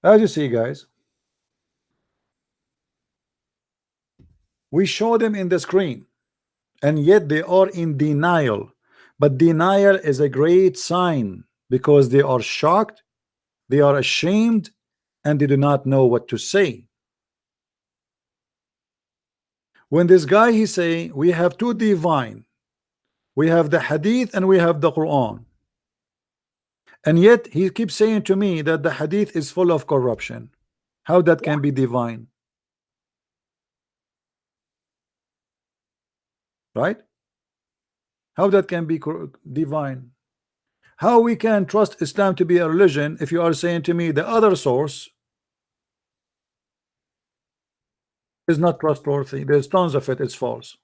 As you see, guys, we show them in the screen, and yet they are in denial. But denial is a great sign because they are shocked, they are ashamed, and they do not know what to say. When this guy he say we have two divine, we have the hadith and we have the Quran, and yet he keeps saying to me that the hadith is full of corruption. How that can be divine? Right? How that can be divine? How we can trust Islam to be a religion if you are saying to me the other source is not trustworthy? There's tons of it, it's false.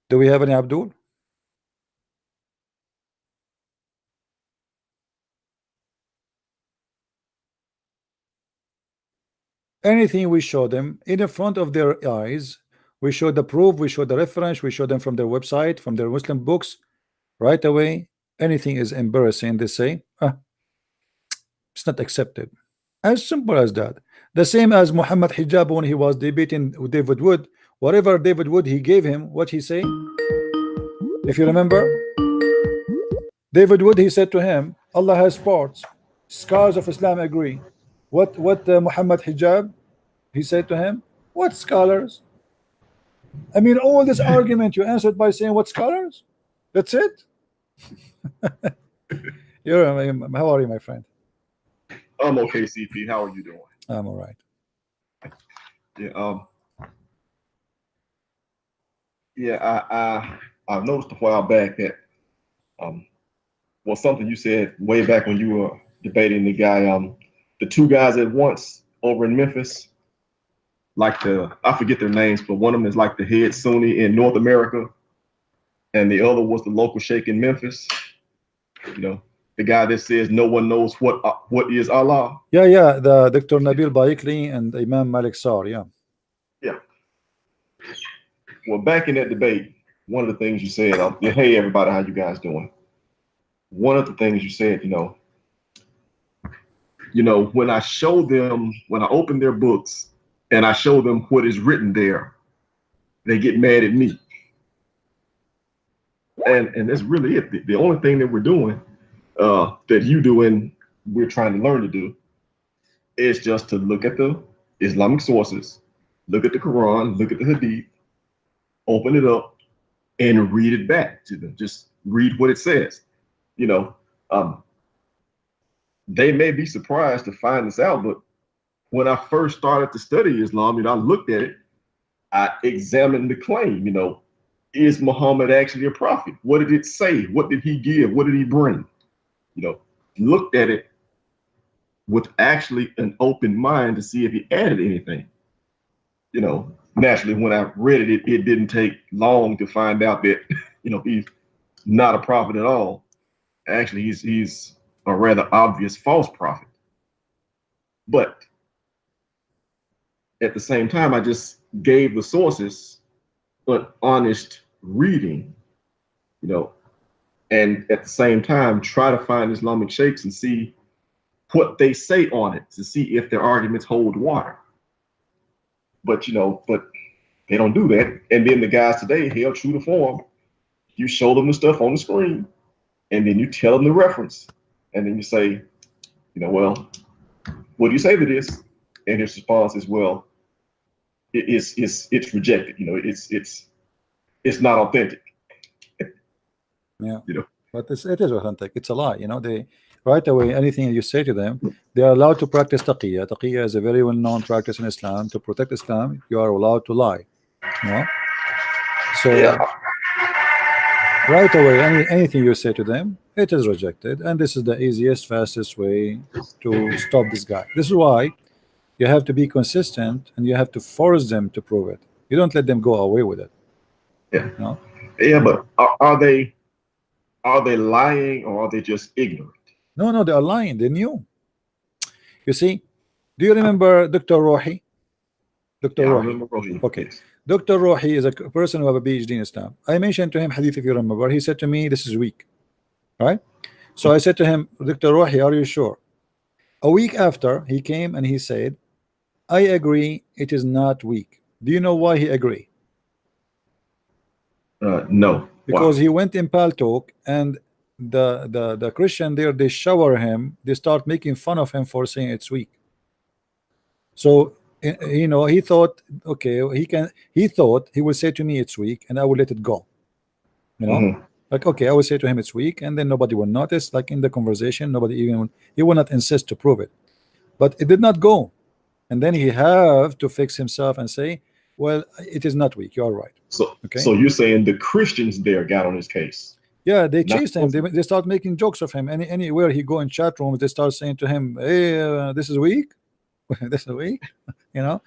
Do we have any Abdul? Anything we show them in front of their eyes, we show the proof, we show the reference, we show them from their website, from their Muslim books, right away. Anything is embarrassing, they say, it's not accepted. As simple as that. The same as Muhammad Hijab when he was debating with David Wood. Whatever David Wood he gave him, what he say? If you remember, David Wood, he said to him, Allah has parts. Scholars of Islam agree. What Muhammad Hijab, he said to him, what scholars? I mean, all this argument you answered by saying what scholars? That's it. How are you, my friend? I'm okay, CP. How are you doing? I'm all right. I've noticed a while back that well, something you said way back when you were debating the guy, the two guys at once over in Memphis, like I forget their names, but one of them is like the head Sunni in North America, and the other was the local sheikh in Memphis. You know, the guy that says no one knows what is Allah. Yeah, the Dr. Nabil Baikli and Imam Malik Sar. Yeah. Well, back in that debate, one of the things you said, hey everybody, how you guys doing? One of the things you said, when I show them, when I open their books and I show them what is written there, they get mad at me. And that's really it. The only thing that we're doing, that you do and we're trying to learn to do, is just to look at the Islamic sources, look at the Quran, look at the Hadith, open it up and read it back to them. Just read what it says. They may be surprised to find this out, but when I first started to study Islam, I looked at it, I examined the claim, is Muhammad actually a prophet? What did it say? What did he give? What did he bring? Looked at it with actually an open mind to see if he added anything. Naturally, when I read it, it didn't take long to find out that, he's not a prophet at all. Actually, he's a rather obvious false prophet. But at the same time, I just gave the sources an honest reading, and at the same time, try to find Islamic sheikhs and see what they say on it to see if their arguments hold water. But they don't do that. And then the guys today, held true to form, you show them the stuff on the screen, and then you tell them the reference, and then you say, well, what do you say to this? And his response is, well, it's rejected. It's not authentic. Yeah. But it is authentic. It's a lie. They right away, anything you say to them, they are allowed to practice taqiyya. Taqiyya is a very well-known practice in Islam. To protect Islam, you are allowed to lie. So right away, anything you say to them, it is rejected, and this is the easiest, fastest way to stop this guy. This is why you have to be consistent, and you have to force them to prove it. You don't let them go away with it. Yeah, but are they lying, or are they just ignorant? No, they are lying. They knew. You see, do you remember Dr. Rohi? Dr. Yeah, Rohi. I remember Rohi. Okay. Yes. Dr. Rohi is a person who have a PhD in Islam. I mentioned to him hadith, if you remember. He said to me, this is weak. Right? So I said to him, Dr. Rohi, are you sure? A week after, he came and he said, I agree, it is not weak. Do you know why he agreed? No. Because he went in Paltalk, and the Christian there, they shower him, they start making fun of him for saying it's weak. So he thought, okay, he thought he would say to me it's weak and I will let it go. Like, okay, I will say to him it's weak, and then nobody will notice, like in the conversation, he will not insist to prove it. But it did not go, and then he have to fix himself and say, well, it is not weak, you are right. So okay, so you're saying the Christians there got on his case? Yeah, they chased him. They start making jokes of him. Anywhere he go in chat rooms, they start saying to him, hey, this is weak. this week, you know.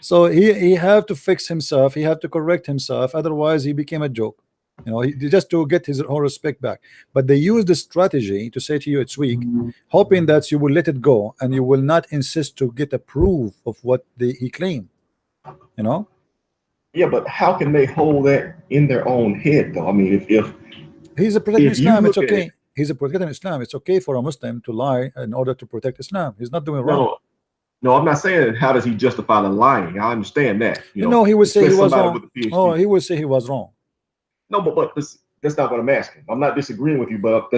So he have to fix himself, he have to correct himself, otherwise he became a joke, you know, just to get his own respect back. But they use the strategy to say to you it's weak, hoping that you will let it go and you will not insist to get a proof of what he claimed, you know. Yeah, but how can they hold that in their own head though? I mean, if he's a protecting if you Islam, it's look at okay. it- He's a protecting Islam. It's okay for a Muslim to lie in order to protect Islam. He's not doing wrong. No, I'm not saying how does he justify the lying. I understand that. You know, No, he would say he especially was somebody wrong. with a PhD. Oh, he would say he was wrong. No, but that's not what I'm asking. I'm not disagreeing with you, but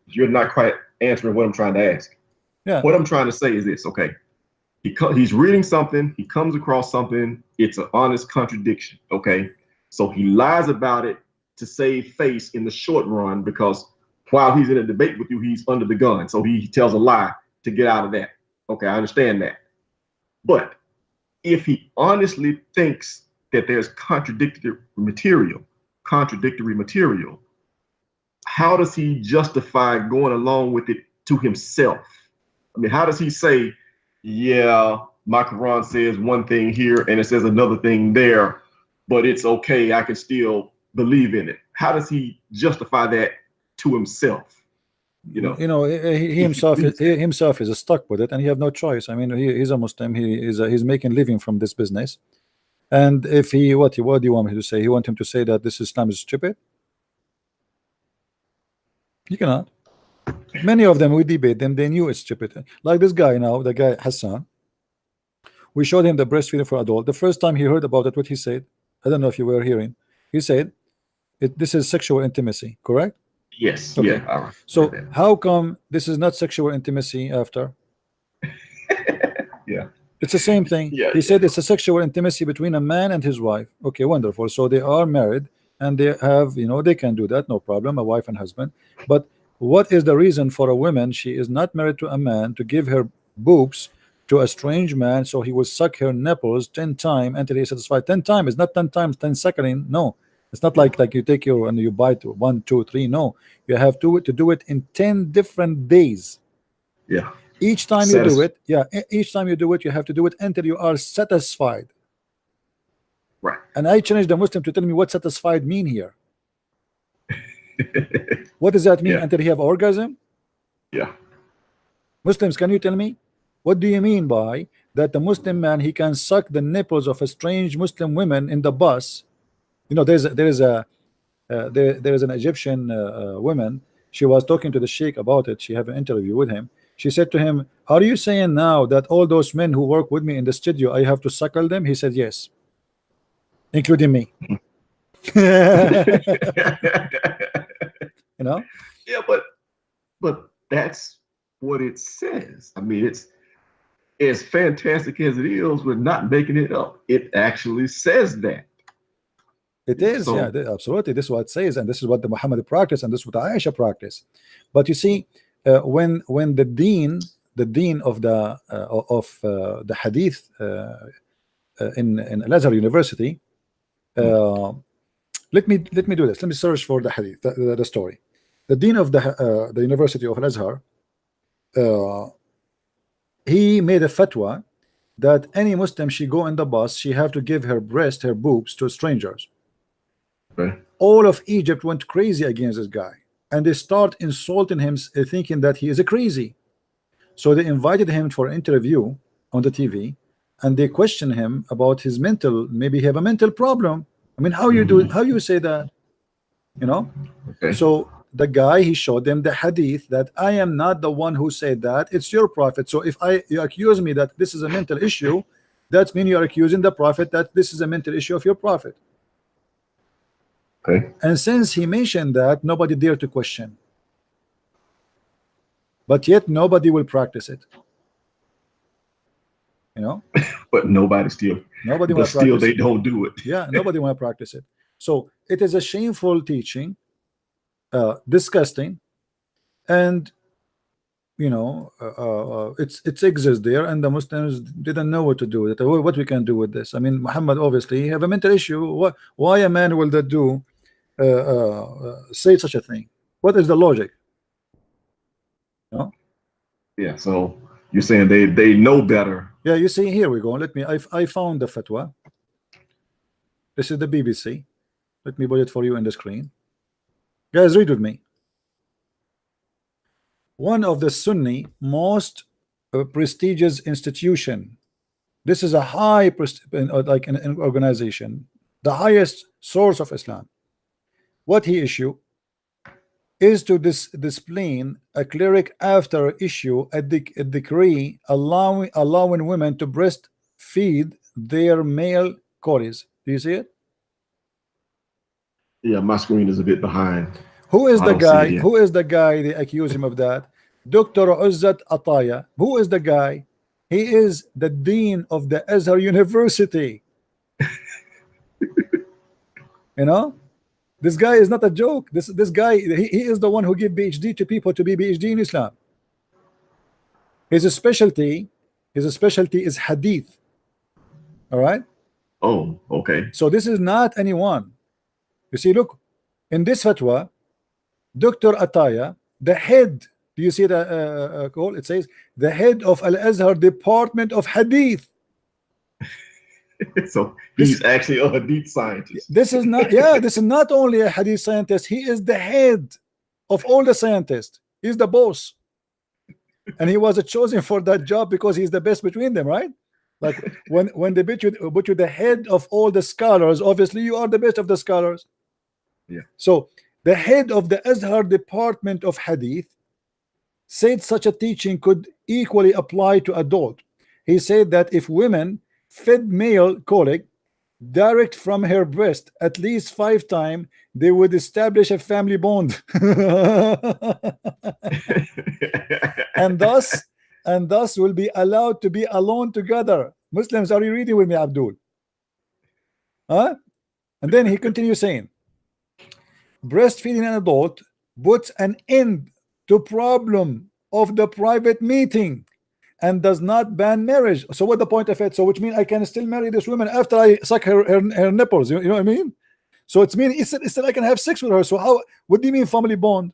you're not quite answering what I'm trying to ask. Yeah. What I'm trying to say is this, okay? He's reading something, he comes across something, it's an honest contradiction, okay? So he lies about it to save face in the short run, because while he's in a debate with you, he's under the gun. So he tells a lie to get out of that. Okay, I understand that. But if he honestly thinks that there's contradictory material, how does he justify going along with it to himself? I mean, how does he say, yeah, my Quran says one thing here and it says another thing there, but it's okay, I can still believe in it? How does he justify that to himself? You know, he himself is stuck with it, and he have no choice. I mean, he's a Muslim. He's making living from this business. And if what do you want me to say? You want him to say that this Islam is stupid? You cannot. Many of them, we debate them, they knew it's stupid. Like this guy now, the guy Hassan. We showed him the breastfeeding for adult. The first time he heard about it, what he said, I don't know if you were hearing. He said, this is sexual intimacy, correct? Yes. Okay. Yeah. So how come this is not sexual intimacy after? Yeah. It's the same thing. Yeah, He said it's a sexual intimacy between a man and his wife. Okay, wonderful. So they are married and they have, they can do that, no problem, a wife and husband. But what is the reason for a woman, she is not married to a man, to give her boobs to a strange man so he will suck her nipples 10 times until he is satisfied? 10 times. It's not 10 times 10 seconds. No, it's not like you take your and you bite 1, 2, 3. No, you have to do it in 10 different days. Yeah. Each time you do it, each time you do it, you have to do it until you are satisfied. Right. And I challenge the Muslim to tell me what satisfied mean here. What does that mean? Yeah. Until he have orgasm? Yeah. Muslims, can you tell me? What do you mean by that the Muslim man, he can suck the nipples of a strange Muslim woman in the bus? There is an Egyptian woman. She was talking to the sheikh about it. She had an interview with him. She said to him, are you saying now that all those men who work with me in the studio, I have to suckle them? He said, yes, including me. Yeah, but that's what it says. I mean, it's as fantastic as it is, we're not making it up. It actually says that. It is, So, absolutely. This is what it says, and this is what the Muhammad practiced, and this is what Aisha practiced. But you see, when the dean of the hadith in Al-Azhar University, let me do this. Let me search for the hadith, the story. The dean of the University of Al-Azhar, he made a fatwa that any Muslim, she go in the bus, she have to give her breast, her boobs to strangers. okay. All of Egypt went crazy against this guy, and they start insulting him, thinking that he is a crazy. So they invited him for an interview on the TV, and they questioned him about his maybe he have a mental problem. I mean, how you do it? How you say that? Okay. So the guy, he showed them the hadith that I am not the one who said that, it's your prophet. So if you accuse me that this is a mental issue, that means you are accusing the prophet that this is a mental issue of your prophet. Okay. And since he mentioned that, nobody dare to question. But yet nobody will practice it. But nobody will still practice they it. don't do it. Yeah, nobody want to practice it. So it is a shameful teaching, disgusting, and it exists there, and the Muslims didn't know what to do with it. What we can do with this? I mean, Muhammad obviously have a mental issue. Why a man will that do say such a thing? What is the logic? Yeah. So You're saying they know better. Yeah, you see, here we go. Let me, I found the fatwa. This is the BBC. Let me put it for you in the screen. Guys, read with me. One of the Sunni most prestigious institution. This is a high like an organization, the highest source of Islam. What he issue is to discipline a cleric after issue a decree allowing women to breastfeed their male colleagues. Do you see it? Yeah, my screen is a bit behind. Who is the guy? Who is the guy they accuse him of that? Dr. Uzzat Ataya. Who is the guy? He is the dean of the Azhar University. You know, this guy is not a joke. This guy, he is the one who give PhD to people to be PhD in Islam. His specialty is hadith. All right. Oh, okay. So this is not anyone. You see, look, in this fatwa, Dr. Ataya, the head, do you see the call? It says the head of Al-Azhar Department of Hadith. So he's actually a hadith scientist. This is not, yeah, this is not only a hadith scientist, he is the head of all the scientists. He's the boss. And he was chosen for that job because he's the best between them, right? Like when they put you the head of all the scholars, obviously you are the best of the scholars. Yeah. So the head of the Azhar Department of Hadith said such a teaching could equally apply to adult. He said that if women fed male colleague direct from her breast at least 5 times, they would establish a family bond. and thus will be allowed to be alone together. Muslims, are you reading with me, Abdul? Huh? And then he continues saying, breastfeeding an adult puts an end to problem of the private meeting and does not ban marriage. So what the point of it? So which means I can still marry this woman after I suck her nipples. You know what I mean? So it's mean it's I can have sex with her. So how? What do you mean family bond?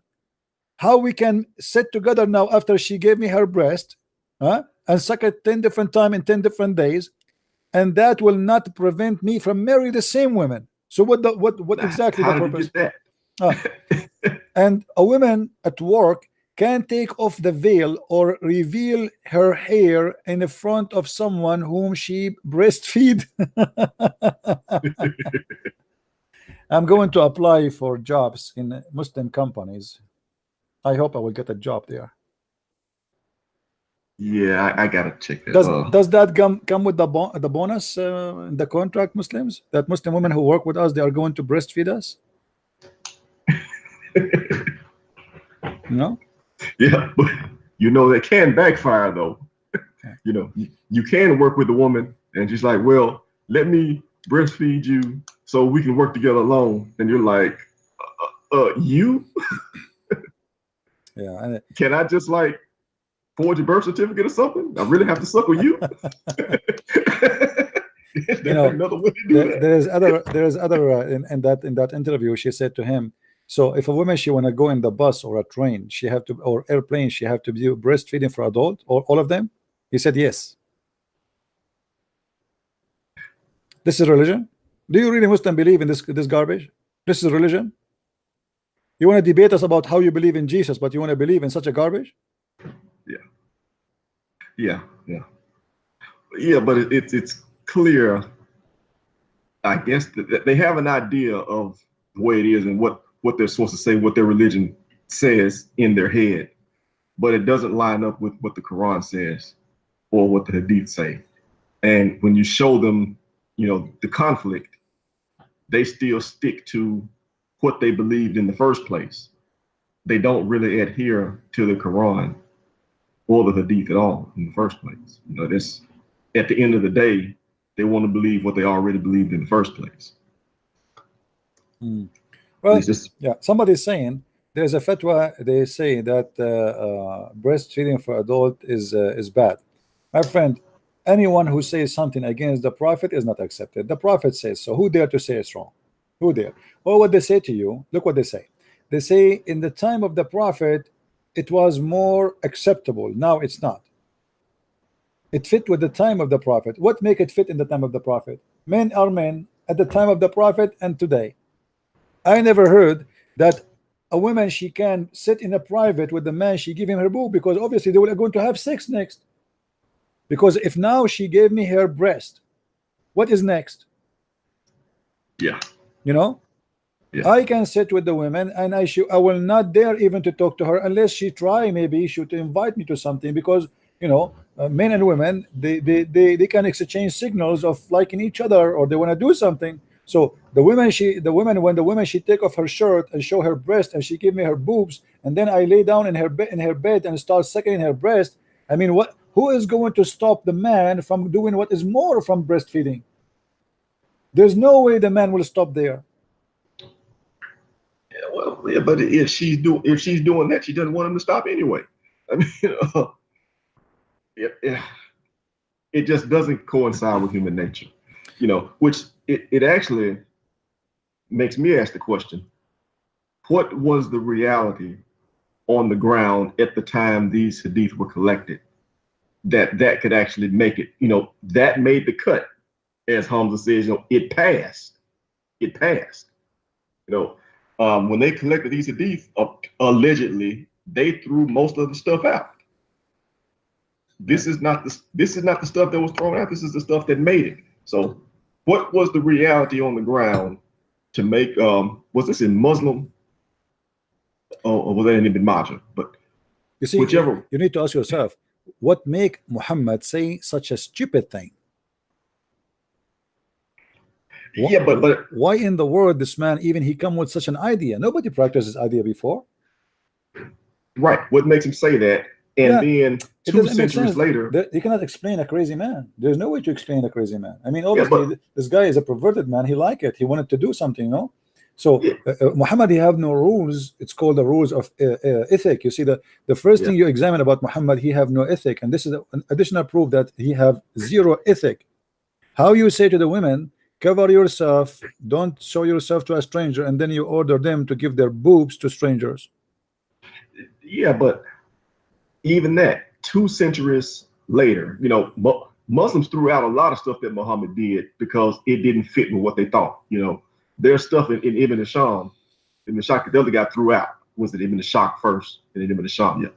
How we can sit together now after she gave me her breast, and suck it 10 different times in 10 different days, and that will not prevent me from marrying the same women. So what exactly the purpose? And a woman at work can take off the veil or reveal her hair in the front of someone whom she breastfeed. I'm going to apply for jobs in Muslim companies. I hope I will get a job there. Yeah, I gotta check that. Does that come with the bonus in the contract, Muslims? That Muslim women who work with us, they are going to breastfeed us? No? Yeah, but you know that can backfire though. You know, you can work with a woman and she's like, well, let me breastfeed you so we can work together alone. And you're like, you? Yeah. Can I just like forge a birth certificate or something? I really have to suck with you? You know, another way to do that. There is other in that interview, she said to him, so if a woman, she want to go in the bus or a train, she have to, or airplane, she have to do breastfeeding for adult or all of them? He said yes. This is religion? Do you really Muslim believe in this garbage? This is religion? You want to debate us about how you believe in Jesus, but you want to believe in such a garbage? Yeah, but it's clear, I guess, that they have an idea of the way it is and what they're supposed to say, what their religion says in their head, but it doesn't line up with what the Quran says or what the Hadith say. And when you show them, you know, the conflict, they still stick to what they believed in the first place. They don't really adhere to the Quran or the Hadith at all in the first place. You know, this, at the end of the day, they want to believe what they already believed in the first place. Well, yeah, somebody's saying there's a fatwa. They say that breastfeeding for adult is bad. My friend, anyone who says something against the Prophet is not accepted. The Prophet says so. Who dare to say it's wrong? Who dare? Well, what they say to you, look what they say. They say in the time of the Prophet, it was more acceptable. Now it's not. It fit with the time of the Prophet. What make it fit in the time of the Prophet? Men are men at the time of the Prophet and today. I never heard that a woman, she can sit in a private with the man, she give him her boob, because obviously they were going to have sex next. Because if now she gave me her breast, what is next? Yeah. You know, Yeah. I can sit with the women and I will not dare even to talk to her unless she try maybe to invite me to something, because you know, men and women, they can exchange signals of liking each other, or they want to do something. So the woman, when the woman, she take off her shirt and show her breast and she give me her boobs, and then I lay down in her bed and start sucking her breast. I mean, who is going to stop the man from doing what is more from breastfeeding? There's no way the man will stop there. Yeah, well, yeah, but if she's doing that, she doesn't want him to stop anyway. I mean, it just doesn't coincide with human nature, you know. Which it actually makes me ask the question: what was the reality on the ground at the time these hadith were collected that could actually make it? You know, that made the cut, as Hamza says. You know, it passed. It passed. You know. When they collected these hadith, allegedly they threw most of the stuff out. This is not the stuff that was thrown out. This is the stuff that made it. So, what was the reality on the ground to make? Was this in Muslim or was that in Ibn Majah? But you see, whichever. You need to ask yourself, what make Muhammad say such a stupid thing? Yeah, but why in the world this man even he come with such an idea? Nobody practiced this idea before. Right. What makes him say that? And then 2 centuries later, you cannot explain a crazy man. There's no way to explain a crazy man. I mean, obviously, this guy is a perverted man. He liked it. He wanted to do something, you know. So Muhammad, he have no rules. It's called the rules of ethic. You see, the first thing you examine about Muhammad, he have no ethic, and this is an additional proof that he have zero ethic. How you say to the women, cover yourself, don't show yourself to a stranger, and then you order them to give their boobs to strangers? Yeah, but even that, 2 centuries later, you know, Muslims threw out a lot of stuff that Muhammad did because it didn't fit with what they thought. You know, there's stuff in Ibn Hisham, the other guy threw out. Was it Ibn Ishaq first, and then Ibn Hisham? Yeah,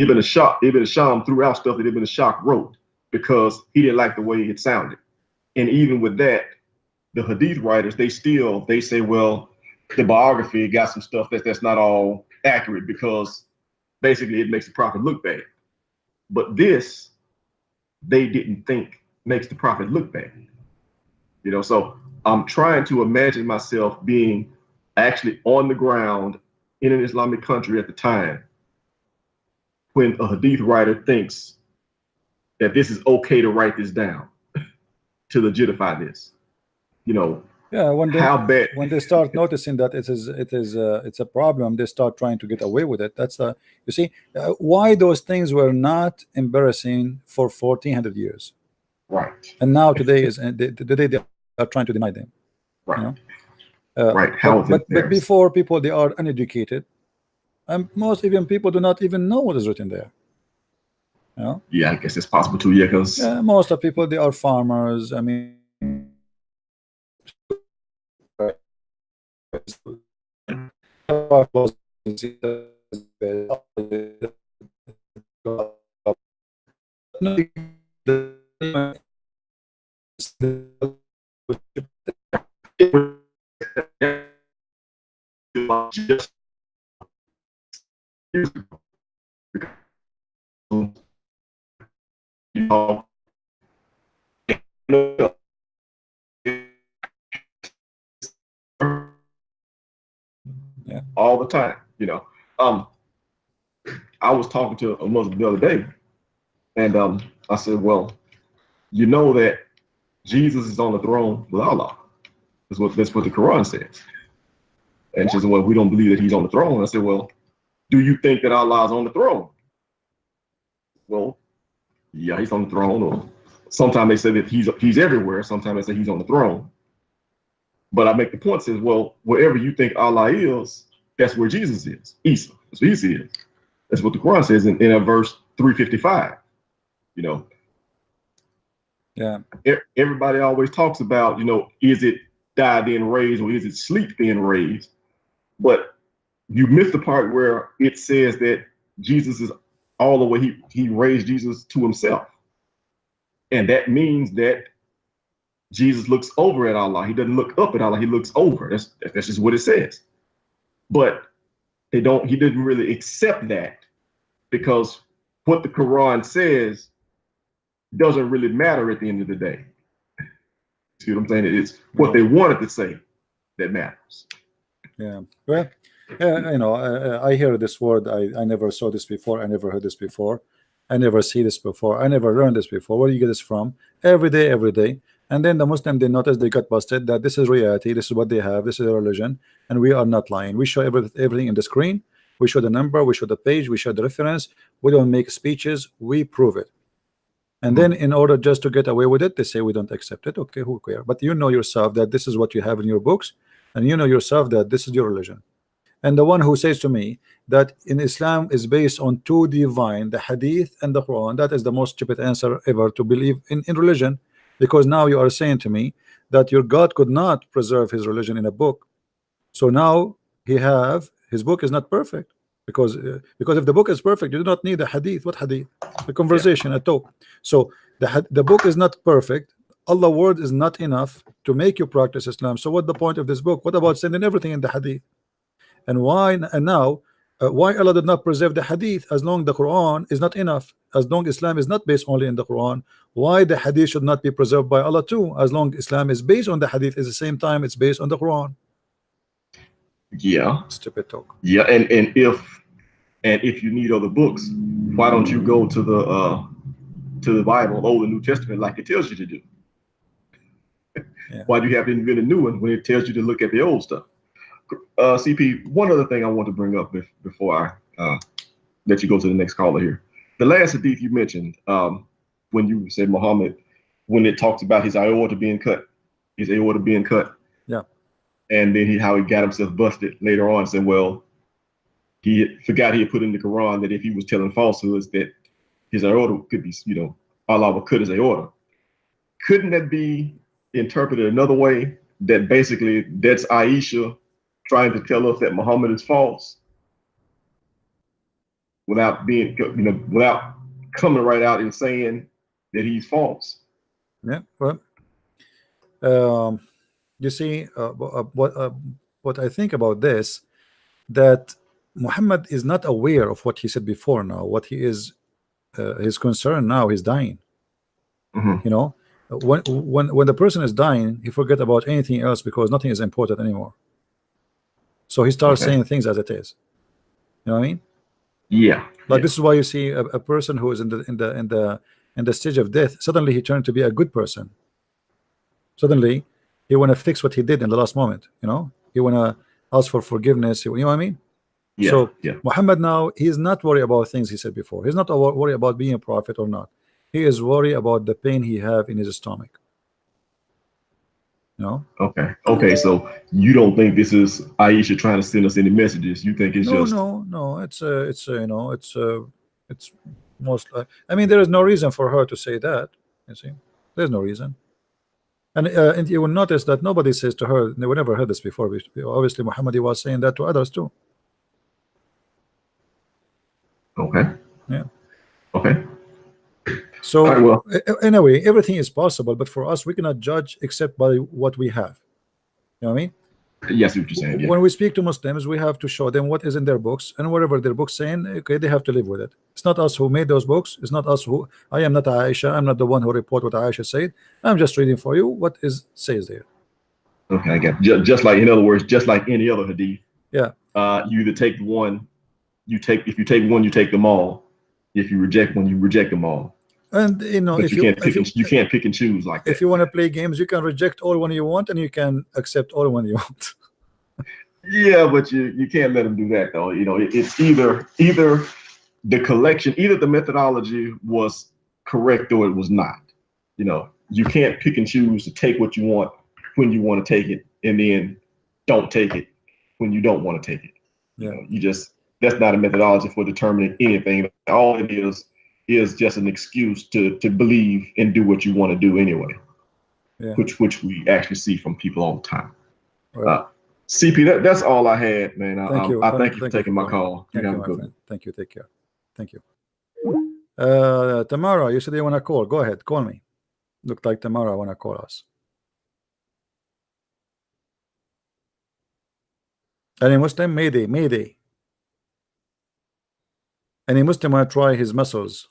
Ibn Hisham threw out stuff that Ibn Ishaq wrote because he didn't like the way it sounded. And even with that, the hadith writers, they say, well, the biography got some stuff that's not all accurate because basically it makes the prophet look bad. But this, they didn't think makes the prophet look bad. You know, so I'm trying to imagine myself being actually on the ground in an Islamic country at the time when a hadith writer thinks that this is okay to write this down to legitify this. You know, yeah, when they start noticing that it's a problem, they start trying to get away with it. That's you see why those things were not embarrassing for 1400 years, right? And now today they are trying to deny them, right? You know? Right? But before, people, they are uneducated, and most even people do not even know what is written there. You know? Yeah, I guess it's possible too. Yeah, because most of people, they are farmers. I mean. Yeah, all the time, you know. I was talking to a Muslim the other day, and I said, well, you know that Jesus is on the throne with Allah. That's what the Quran says. And she said, well, we don't believe that he's on the throne. I said, well, do you think that Allah is on the throne? Well, yeah, he's on the throne. Or sometimes they say that he's everywhere. Sometimes they say he's on the throne. But I make the point, says, well, wherever you think Allah is, that's where Jesus is. Isa, that's where Isa is. That's what the Quran says in verse 355. You know, Yeah. Everybody always talks about, is it die then raised or is it sleep then raised? But you miss the part where it says that Jesus is all the way, he raised Jesus to himself. And that means that Jesus looks over at Allah. He doesn't look up at Allah, he looks over. That's just what it says. But he didn't really accept that, because what the Quran says doesn't really matter at the end of the day. See what I'm saying? It's what they wanted to say that matters. Yeah. Well, I hear this word. I never saw this before. I never heard this before. I never see this before. I never learned this before. Where do you get this from? Every day. And then the Muslim, they notice, they got busted, that this is reality. This is what they have. This is their religion. And we are not lying. We show everything in the screen. We show the number. We show the page. We show the reference. We don't make speeches. We prove it. And then in order just to get away with it, they say we don't accept it. Okay, who cares? But you know yourself that this is what you have in your books, and you know yourself that this is your religion. And the one who says to me that in Islam is based on two divine, the Hadith and the Quran, that is the most stupid answer ever to believe in religion, because now you are saying to me that your God could not preserve his religion in a book. So now his book is not perfect, because if the book is perfect, you do not need a hadith. What hadith? The conversation, a talk. So the book is not perfect. Allah's word is not enough to make you practice Islam. So what the point of this book? What about sending everything in the hadith? And why now? Why Allah did not preserve the hadith as long the Quran is not enough? As long Islam is not based only in the Quran, why the hadith should not be preserved by Allah too? As long Islam is based on the hadith, at the same time it's based on the Quran. Yeah. Stupid talk. Yeah, and if you need other books, why don't you go to the Bible, Old and New Testament, like it tells you to do? Yeah. Why do you have to invent a new one when it tells you to look at the old stuff? CP, one other thing I want to bring up before I let you go to the next caller here. The last hadith you mentioned, when you said Muhammad, when it talks about his aorta being cut. Yeah. And then how he got himself busted later on, said, well, he forgot he had put in the Quran that if he was telling falsehoods that his aorta could be, Allah would cut his aorta. Couldn't that be interpreted another way? That basically that's Aisha trying to tell us that Muhammad is false, without being, without coming right out and saying that he's false. Yeah. Well, you see, what I think about this, that Muhammad is not aware of what he said before. Now what he is, his concern now, he's dying. Mm-hmm. When the person is dying, he forget about anything else, because nothing is important anymore. So he starts saying things as it is. You know what I mean? Yeah. Like this is why you see a person who is in the stage of death, suddenly he turned to be a good person. Suddenly he want to fix what he did in the last moment. He want to ask for forgiveness. You know what I mean? Yeah. So yeah. Muhammad now, he is not worried about things he said before. He's not worried about being a prophet or not. He is worried about the pain he have in his stomach. Okay. So you don't think this is Aisha trying to send us any messages? You think it's no. It's most. I mean, there is no reason for her to say that. You see, there's no reason. And you will notice that nobody says to her. They never heard this before. Obviously, Muhammad was saying that to others too. Okay. Yeah. Okay. So right, well. Anyway, everything is possible, but for us, we cannot judge except by what we have. You know what I mean? Yes, what you're saying. Yeah. When we speak to Muslims, we have to show them what is in their books, and whatever their books saying, okay, they have to live with it. It's not us who made those books. It's not us who. I am not Aisha. I'm not the one who report what Aisha said. I'm just reading for you what says there. Okay, I get it. Just like, in other words, just like any other hadith. Yeah. You either take one, if you take one, you take them all. If you reject one, you reject them all. And but you can't pick and choose like that. If you want to play games, you can reject all one you want, and you can accept all one you want. Yeah, but you can't let them do that though. It's either the collection, either the methodology was correct or it was not. You can't pick and choose to take what you want when you want to take it, and then don't take it when you don't want to take it. Yeah. That's not a methodology for determining anything. All it is is just an excuse to believe and do what you want to do anyway. Yeah. Which we actually see from people all the time. Right. CP, that's all I had, man. Thank you. I thank you for taking my call. Thank you, my friend. Thank you. Take care. Thank you. Tamara, you said you want to call. Go ahead. Call me. Looked like Tamara want to call us. Any Muslim? Mayday. Mayday. Any Muslim want to try his muscles?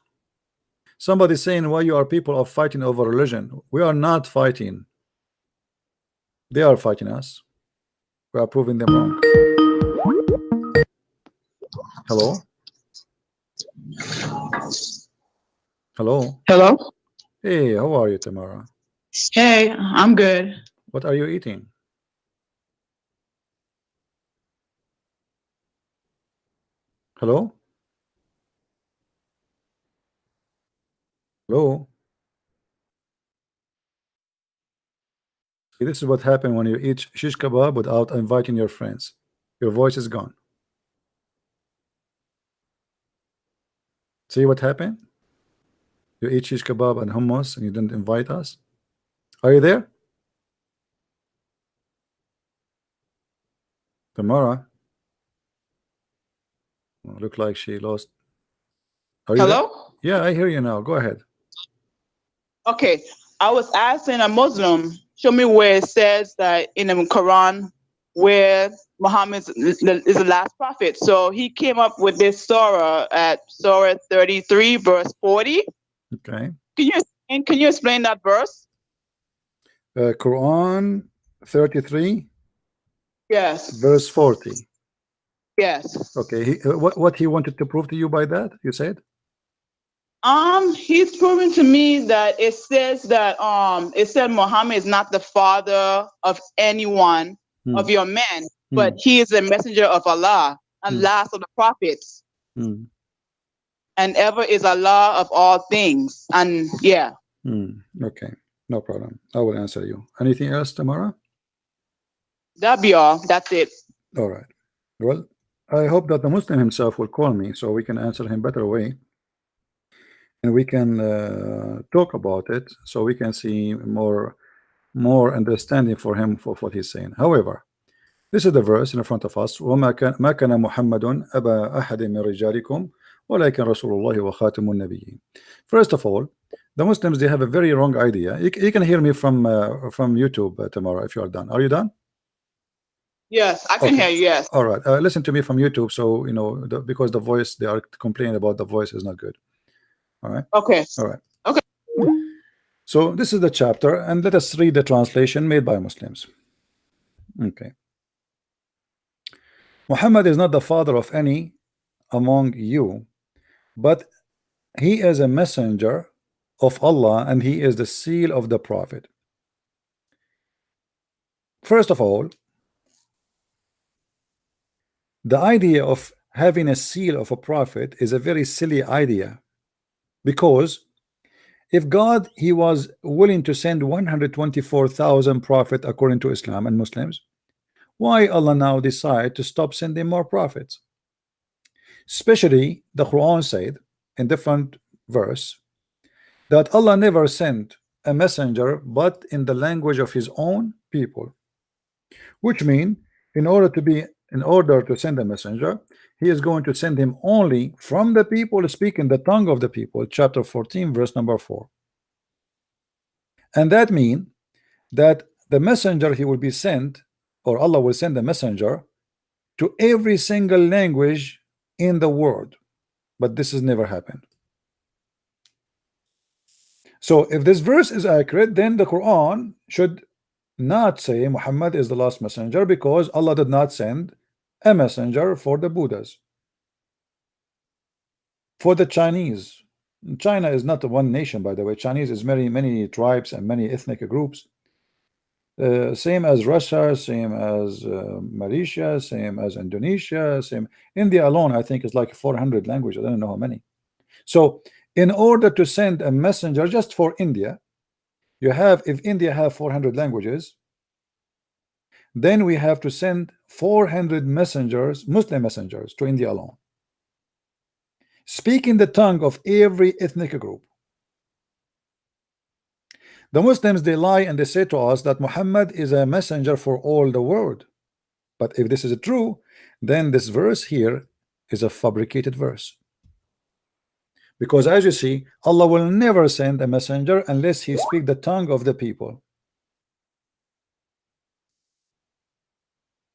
Somebody saying, why you are people are fighting over religion? We are not fighting. They are fighting us. We are proving them wrong. Hello? Hello? Hello? Hey, how are you, Tamara? Hey, I'm good. What are you eating? Hello? Hello? This is what happened when you eat shish kebab without inviting your friends. Your voice is gone. See what happened? You eat shish kebab and hummus and you didn't invite us. Are you there? Tamara? Oh, look like she lost. Are you Hello? there? Yeah, I hear you now. Go ahead. Okay, I was asking a Muslim, show me where it says that in the Quran where Muhammad is the last prophet. So he came up with this surah at Surah 33, verse 40. Okay. Can you explain that verse? Quran 33. Yes. Verse 40. Yes. Okay. What he wanted to prove to you by that? You said? He's proven to me that it says that it said Muhammad is not the father of anyone of your men, but he is a messenger of Allah and last of the prophets. And ever is Allah of all things. And yeah. Okay. No problem. I will answer you. Anything else, Tamara? That'll be all. That's it. All right. Well, I hope that the Muslim himself will call me so we can answer him better way. And we can talk about it so we can see more understanding for him for what he's saying. However, this is the verse in front of us. وَمَا كَانَ مُحَمَّدٌ أَبَا أَحَدٍ مِّن رِجَالِكُمْ وَلَكِنْ رَسُولُ اللَّهِ وَخَاتَمُ النَّبِيِّينَ. First of all, the Muslims, they have a very wrong idea. You can hear me from YouTube, Tamara, if you are done. Are you done? Yes, I can hear you. Yes. All right. Listen to me from YouTube, so you know because the voice, they are complaining about the voice is not good. All right. Okay. All right. Okay. So this is the chapter, and let us read the translation made by Muslims. Okay. Muhammad is not the father of any among you, but he is a messenger of Allah, and he is the seal of the prophet. First of all, the idea of having a seal of a prophet is a very silly idea, because if God, he was willing to send 124,000 prophets according to Islam and Muslims, why Allah now decide to stop sending more prophets? Especially the Quran said in different verse that Allah never sent a messenger but in the language of his own people, which mean in order to send a messenger, he is going to send him only from the people speaking the tongue of the people, chapter 14 verse number 4. And that mean that the messenger, he will be sent, or Allah will send a messenger to every single language in the world, but this has never happened. So if this verse is accurate, then the Quran should not say Muhammad is the last messenger, because Allah did not send a messenger for the Buddhas, for the Chinese. China is not one nation, by the way. Chinese is many tribes and many ethnic groups. Same as Russia, same as Malaysia, same as Indonesia, same. India alone, I think, is like 400 languages. I don't know how many. So in order to send a messenger just for India, you have, if India have 400 languages, then we have to send 400 messengers, Muslim messengers, to India alone. speaking the tongue of every ethnic group. The Muslims, they lie and they say to us that Muhammad is a messenger for all the world. But if this is true, then this verse here is a fabricated verse. Because as you see, Allah will never send a messenger unless he speak the tongue of the people.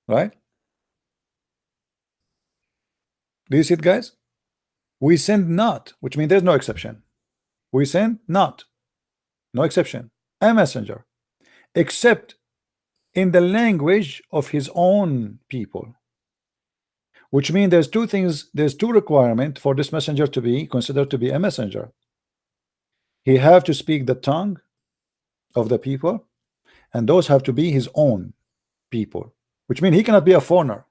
Right? Do you see it, guys? We send not, which means there's no exception. We send not, no exception, a messenger, except in the language of his own people. Which means there's two things, there's two requirements for this messenger to be considered to be a messenger. He have to speak the tongue of the people, and those have to be his own people, which means he cannot be a foreigner.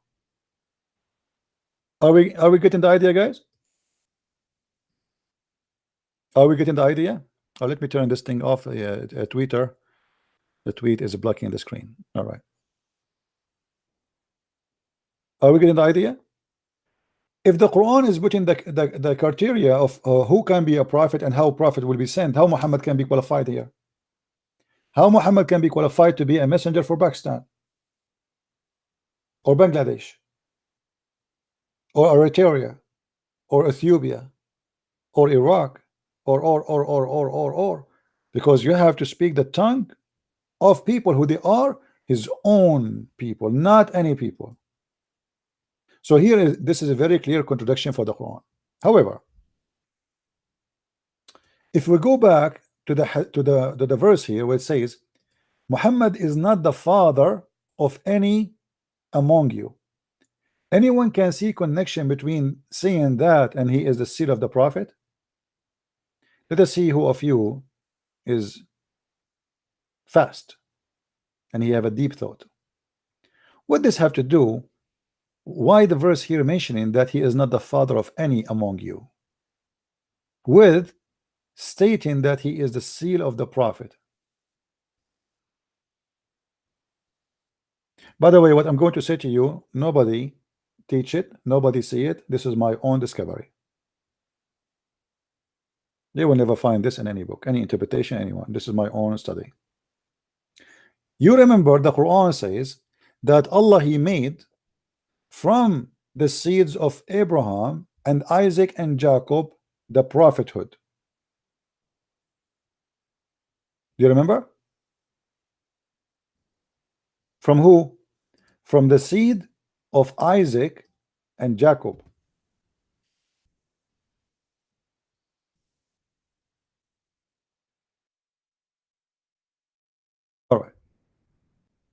Are we getting the idea, guys? Are we getting the idea? Oh, let me turn this thing off. Twitter, the tweet is blocking the screen. All right. Are we getting the idea? If the Quran is putting the criteria of who can be a prophet and how prophet will be sent, how Muhammad can be qualified here? How Muhammad can be qualified to be a messenger for Pakistan or Bangladesh or Eritrea or Ethiopia or Iraq or because you have to speak the tongue of people who they are his own people, not any people. So here this is a very clear contradiction for the Quran. However, if we go back to the verse here where it says Muhammad is not the father of any among you, anyone can see connection between saying that and he is the seed of the prophet? Let us see who of you is fast and he have a deep thought. What does have to do? Why the verse here mentioning that he is not the father of any among you, with stating that he is the seal of the prophet? By the way, what I'm going to say to you, nobody teach it, nobody see it. This is my own discovery. You will never find this in any book, any interpretation, anyone. This is my own study. You remember the Quran says that Allah he made from the seeds of Abraham and Isaac and Jacob the prophethood. Do you remember? From who? From the seed of Isaac and Jacob. All right.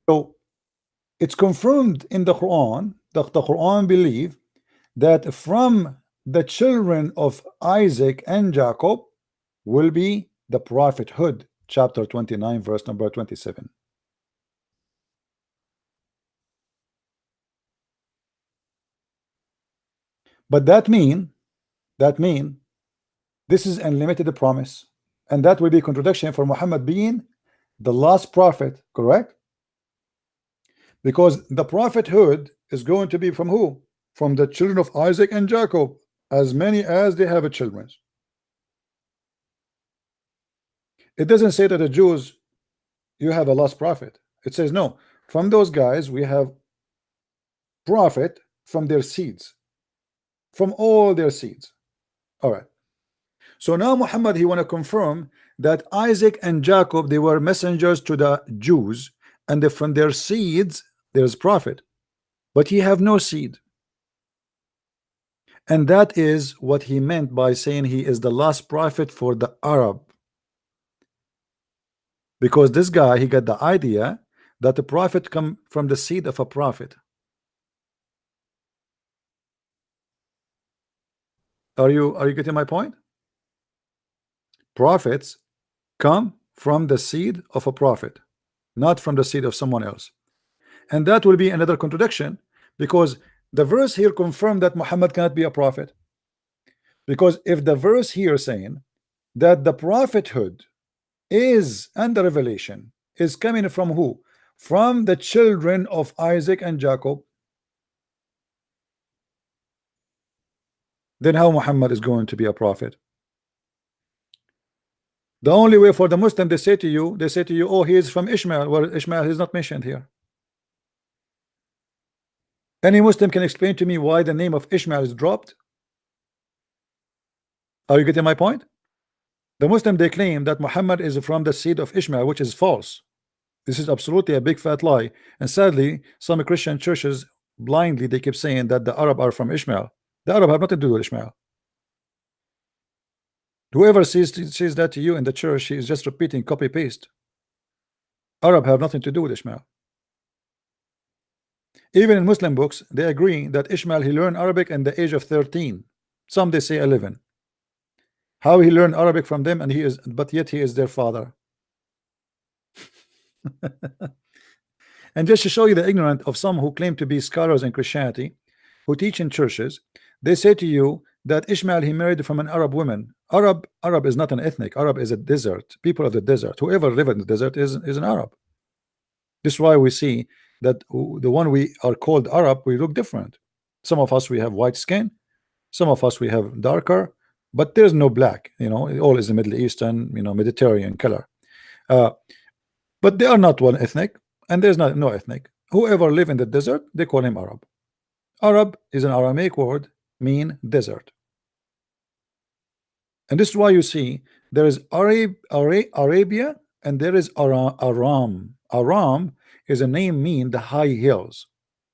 So it's confirmed in the Quran that the Quran believe that from the children of Isaac and Jacob will be the prophethood, chapter 29 verse number 27. But that mean this is unlimited promise, and that will be contradiction for Muhammad being the last prophet, correct? Because the prophethood is going to be from who? From the children of Isaac and Jacob, as many as they have a children. It doesn't say that the Jews, you have a lost prophet. It says no, from those guys we have prophet from their seeds, from all their seeds. All right. So now Muhammad, he want to confirm that Isaac and Jacob, they were messengers to the Jews, and from their seeds there's prophet, but he have no seed. And that is what he meant by saying he is the last prophet for the Arab, because this guy, he got the idea that the prophet come from the seed of a prophet. Are you getting my point? Prophets come from the seed of a prophet, not from the seed of someone else. And that will be another contradiction, because the verse here confirmed that Muhammad cannot be a prophet. Because if the verse here saying that the prophethood is under revelation is coming from who? From the children of Isaac and Jacob. then how Muhammad is going to be a prophet? The only way for the Muslim, they say to you, oh, he is from Ishmael. Well, Ishmael is not mentioned here. Any Muslim can explain to me why the name of Ishmael is dropped? Are you getting my point? The Muslim, they claim that Muhammad is from the seed of Ishmael, which is false. This is absolutely a big fat lie. And sadly, some Christian churches blindly they keep saying that the Arab are from Ishmael. The Arab have nothing to do with Ishmael. Whoever says that to you in the church, he is just repeating copy paste. Arab have nothing to do with Ishmael. Even in Muslim books, they agree that Ishmael, he learned Arabic at the age of 13. Some they say 11. How he learned Arabic from them, and but yet he is their father. And just to show you the ignorance of some who claim to be scholars in Christianity, who teach in churches, they say to you that Ishmael, he married from an Arab woman. Arab is not an ethnic. Arab is a desert, people of the desert. Whoever live in the desert is an Arab. This is why we see that the one we are called Arab, we look different. Some of us, we have white skin. Some of us, we have darker, but there's no black, you know, it all is the Middle Eastern, you know, Mediterranean color. But they are not one ethnic, and there's no ethnic. Whoever live in the desert, they call him Arab. Arab is an Aramaic word, mean desert. And this is why you see there is Arabia and there is Aram. Aram is a name mean the high hills.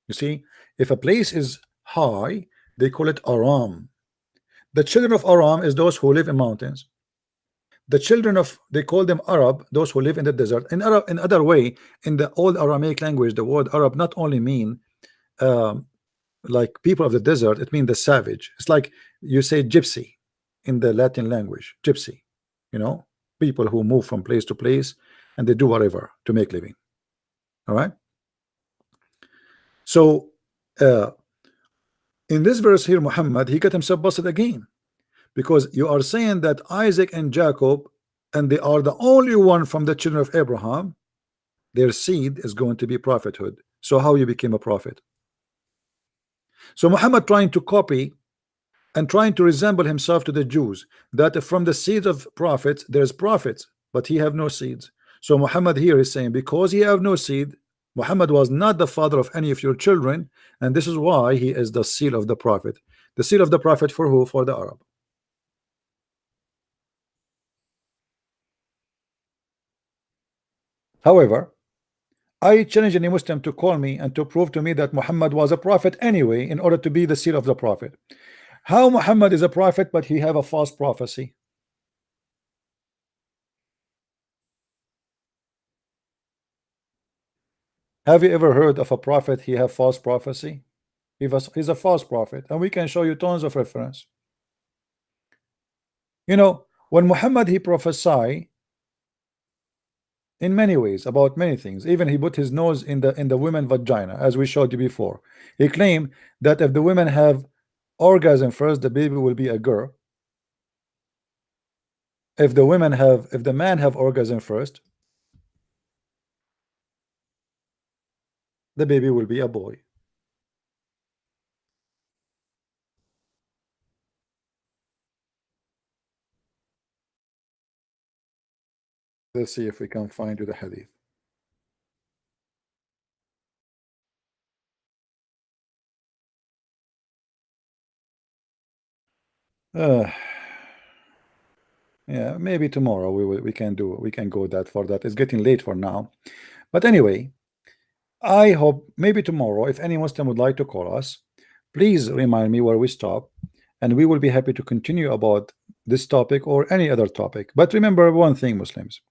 You see, if a place is high, they call it Aram. The children of Aram is those who live in mountains. The children of, they call them Arab, those who live in the desert. In other way, in the old Aramaic language, the word Arab not only mean like people of the desert, it means the savage. It's like you say gypsy in the Latin language, gypsy, you know, people who move from place to place and they do whatever to make living. All right. So in this verse here, Muhammad, he got himself busted again, because you are saying that Isaac and Jacob, and they are the only one from the children of Abraham, their seed is going to be prophethood. So how you became a prophet? So Muhammad trying to copy and trying to resemble himself to the Jews, that from the seeds of prophets there's prophets, but he have no seeds. So Muhammad here is saying, because he have no seed, Muhammad was not the father of any of your children, and this is why he is the seal of the prophet. The seal of the prophet for who? For the Arab. However, I challenge any Muslim to call me and to prove to me that Muhammad was a prophet anyway in order to be the seal of the prophet. How Muhammad is a prophet but he have a false prophecy? Have you ever heard of a prophet he have false prophecy? He's a false prophet, and we can show you tons of reference. You know, when Muhammad he prophesied in many ways about many things, even he put his nose in the women vagina, as we showed you before. He claimed that if the women have orgasm first, the baby will be a girl. If the man have orgasm first, the baby will be a boy. Let's see if we can find you the hadith. Yeah, maybe tomorrow we can go that for that. It's getting late for now. But anyway, I hope maybe tomorrow, if any Muslim would like to call us, please remind me where we stop, and we will be happy to continue about this topic or any other topic. But remember one thing, Muslims,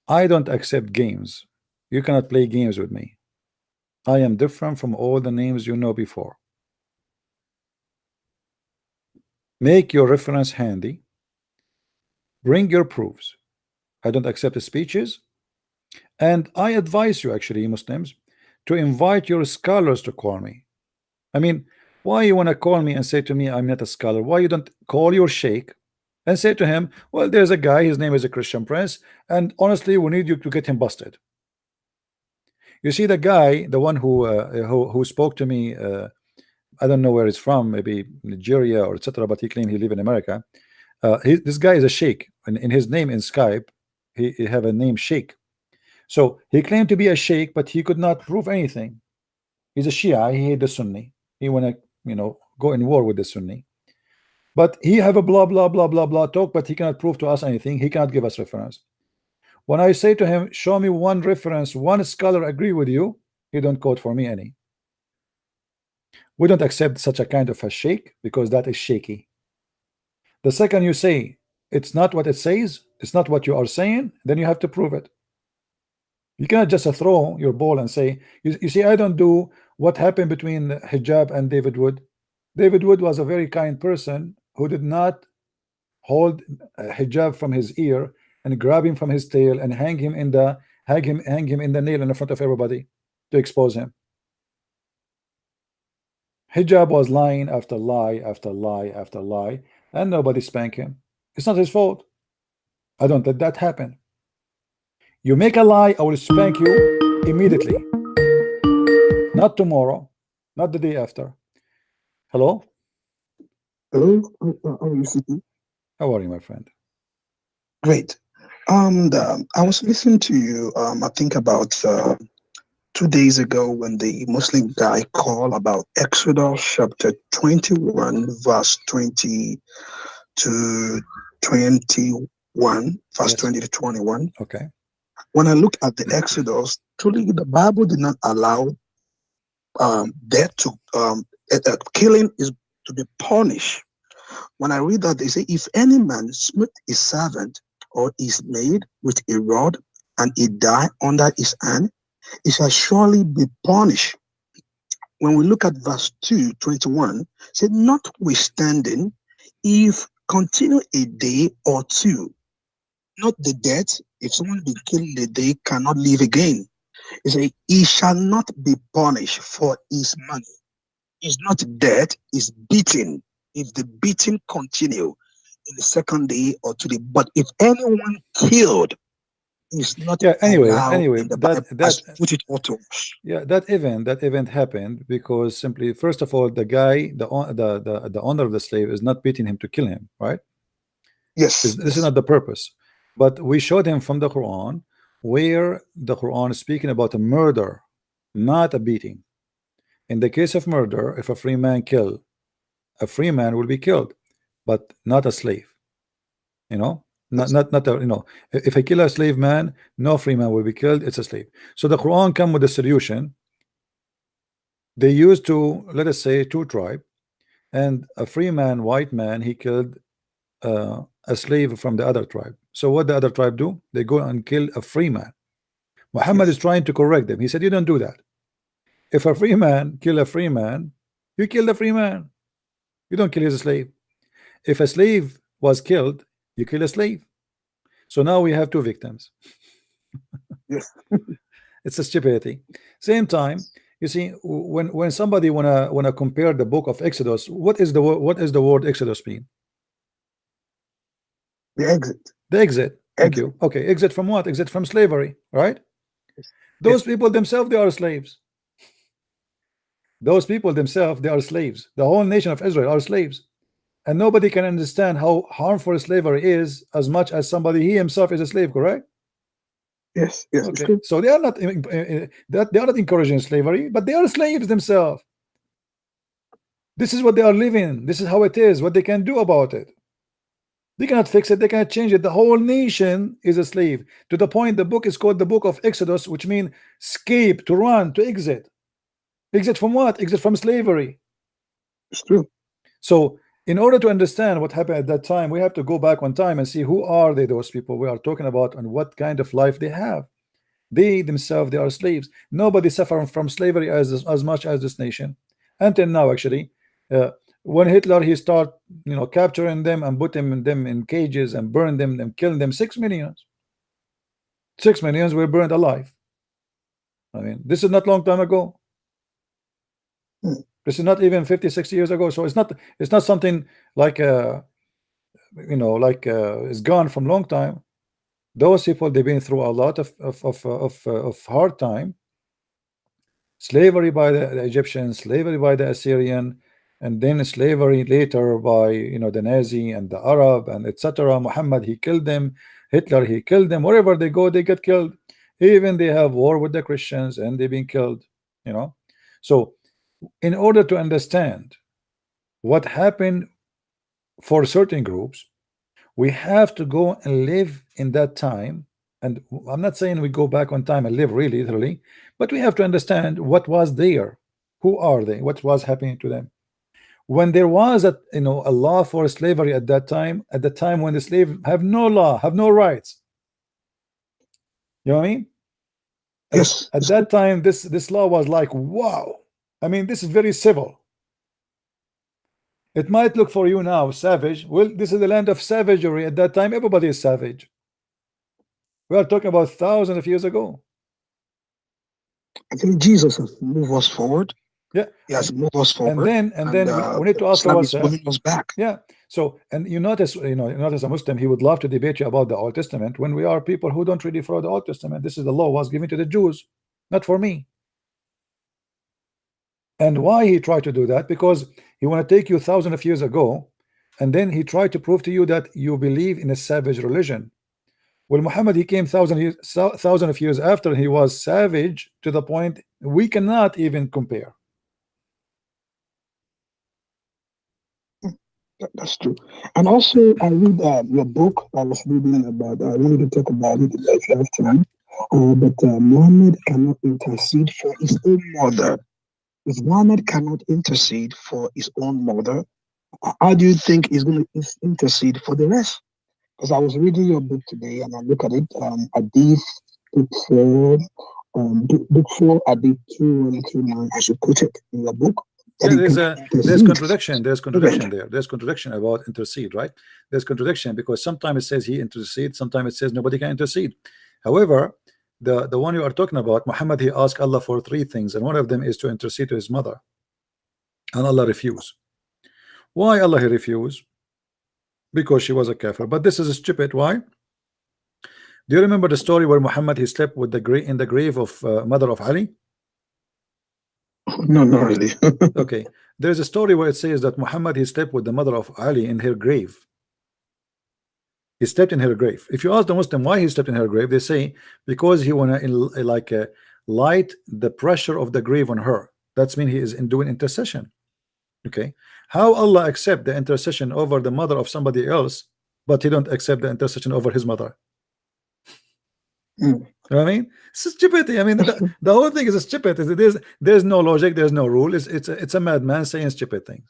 I don't accept games. You cannot play games with me. I am different from all the names you know before. Make your reference handy. Bring your proofs. I don't accept the speeches. And I advise you, actually, Muslims, to invite your scholars to call me. I mean, why you want to call me and say to me I'm not a scholar? Why you don't call your sheikh and say to him, well, there's a guy, his name is a Christian Prince, and honestly we need you to get him busted. You see, the guy, the one who spoke to me I don't know where he's from, maybe Nigeria or etc. But he claimed he live in America. This guy is a sheikh, and in his name in Skype, he have a name Sheikh. So he claimed to be a sheikh, but he could not prove anything. He's a Shia. He hate the Sunni. He wanna, go in war with the Sunni. But he have a blah blah blah blah blah talk, but he cannot prove to us anything. He cannot give us reference. When I say to him, show me one reference, one scholar agree with you, he don't quote for me any. We don't accept such a kind of a sheikh because that is shaky. The second you say it's not what it says, it's not what you are saying, then you have to prove it. You cannot just throw your ball and say, you see, I don't do what happened between Hijab and David Wood. David Wood was a very kind person who did not hold Hijab from his ear and grab him from his tail and hang him in the nail in the front of everybody to expose him. Hijab was lying after lie after lie after lie, and nobody spanked him. It's not his fault. I don't let that happen. You make a lie, I will spank you immediately. Not tomorrow, not the day after. Hello? Hello? How are you, my friend? Great. I was listening to you, I think about 2 days ago when the Muslim guy called about Exodus chapter 21, verse 20 to 21, verse 20 to 21. Okay. When I look at the Exodus, truly the Bible did not allow death to killing is to be punished. When I read that, they say, if any man smite his servant or his maid with a rod, and he die under his hand, he shall surely be punished. When we look at verse 2:21, say, notwithstanding, if continue a day or two, not the death, if someone be killed a day, cannot live again. He say, he shall not be punished for his money. It's not death, it's beating. If the beating continue in the second day or today, but if anyone killed, is not anyway that put it auto. That event happened because simply, first of all, the guy, the owner of the slave is not beating him to kill him, right? Yes. This is not the purpose. But we showed him from the Quran where the Quran is speaking about a murder, not a beating. In the case of murder, if a free man kill, a free man will be killed, but not a slave. If I kill a slave man, no free man will be killed, it's a slave. So the Quran come with a solution. They used to, let us say, 2 tribes, and a free man, white man, he killed a slave from the other tribe. So what the other tribe do? They go and kill a free man. Muhammad is trying to correct them. He said, you don't do that. If a free man kill a free man, you kill the free man. You don't kill his slave. If a slave was killed, you kill a slave. So now we have 2 victims. Yes. It's a stupidity. Same time, you see, when somebody wanna compare the book of Exodus, what is the word Exodus mean? The exit. The exit. Thank you. Okay, exit from what? Exit from slavery, right? Those people themselves, they are slaves. Those people themselves, they are slaves. The whole nation of Israel are slaves. And nobody can understand how harmful slavery is as much as somebody, he himself is a slave, correct? Yes, yes. Okay. So they are not encouraging slavery, but they are slaves themselves. This is what they are living. This is how it is, what they can do about it. They cannot fix it, they cannot change it. The whole nation is a slave, to the point the book is called the book of Exodus, which means escape, to run, to exit. Exit from what? Exit from slavery. It's true. So in order to understand what happened at that time, we have to go back on time and see who are they, those people we are talking about, and what kind of life they have. They themselves, they are slaves. Nobody suffered from slavery as much as this nation until now. Actually, when Hitler, he start capturing them and put them in cages and burn them and killing them, 6 million were burned alive. I mean, this is not long time ago. This is not even 50-60 years ago. So it's not something like it's gone from long time. Those people, they've been through a lot of hard time. Slavery by the Egyptians, slavery by the Assyrian, and then slavery later by the Nazi and the Arab and etc. Muhammad, he killed them. Hitler, he killed them. Wherever they go, they get killed. Even they have war with the Christians and they've been killed. So in order to understand what happened for certain groups, we have to go and live in that time. And I'm not saying we go back on time and live really literally, but we have to understand what was there, who are they, what was happening to them. When there was a law for slavery at that time, when the slave have no law, have no rights. You know what I mean? Yes. At that time, this law was like, wow. I mean, this is very civil. It might look for you now savage. Well, this is the land of savagery. At that time, everybody is savage. We are talking about thousands of years ago. I think Jesus has moved us forward. Yeah, he has moved us forward. And then we need to ask ourselves. Moving us back. Yeah. So, and you notice a Muslim, he would love to debate you about the Old Testament when we are people who don't really follow the Old Testament. This is the law was given to the Jews, not for me. And why he tried to do that? Because he want to take you thousands of years ago, and then he tried to prove to you that you believe in a savage religion. Well, Muhammad, he came thousands of years after. He was savage to the point we cannot even compare. That's true. And also, I read your book. I was reading about. I wanted to talk about it if you have time. But Muhammad cannot intercede for his own mother. If Muhammad cannot intercede for his own mother, how do you think he's going to intercede for the rest? Because I was reading your book today and I look at it, Hadith book 4, Hadith 2129, as you put it in your book. Yeah, there's contradiction. There's contradiction there. There's contradiction about intercede, right? There's contradiction because sometimes it says he intercedes, sometimes it says nobody can intercede. However, the one you are talking about, Muhammad, he asked Allah for 3 things, and one of them is to intercede to his mother, and Allah refused. Why Allah he refused? Because she was a kafir. But this is stupid. Why? Do you remember the story where Muhammad he slept with in the grave of mother of Ali? No, not really. Okay, there's a story where it says that Muhammad he slept with the mother of Ali in her grave. He slept in her grave. If you ask the Muslim why he slept in her grave, they say because he wanna light the pressure of the grave on her. That's mean he is doing intercession. Okay, how Allah accept the intercession over the mother of somebody else, but he don't accept the intercession over his mother? You know what I mean? It's stupidity. I mean, the whole thing is stupid. There's no logic. There's no rule. It's a madman saying stupid things.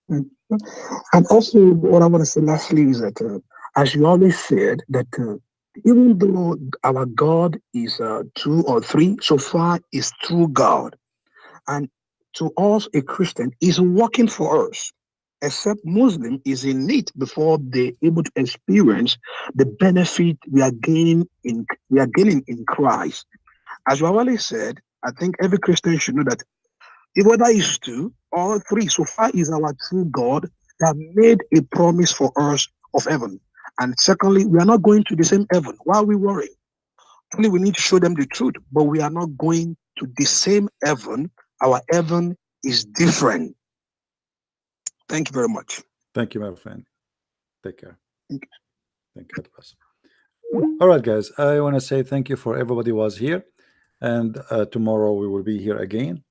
And also, what I want to say lastly is that, as you always said, that even though our God is 2 or 3, so far is true God, and to us a Christian is working for us. Except Muslim is in need before they're able to experience the benefit we are gaining in Christ. As you already said, I think every Christian should know that whether it's 2 or 3, so far is our true God that made a promise for us of heaven. And secondly, we are not going to the same heaven. Why are we worrying? Only we need to show them the truth, but we are not going to the same heaven. Our heaven is different. Thank you very much. Thank you, my friend. Take care. Thank you. All right, guys. I want to say thank you for everybody who was here, and tomorrow we will be here again.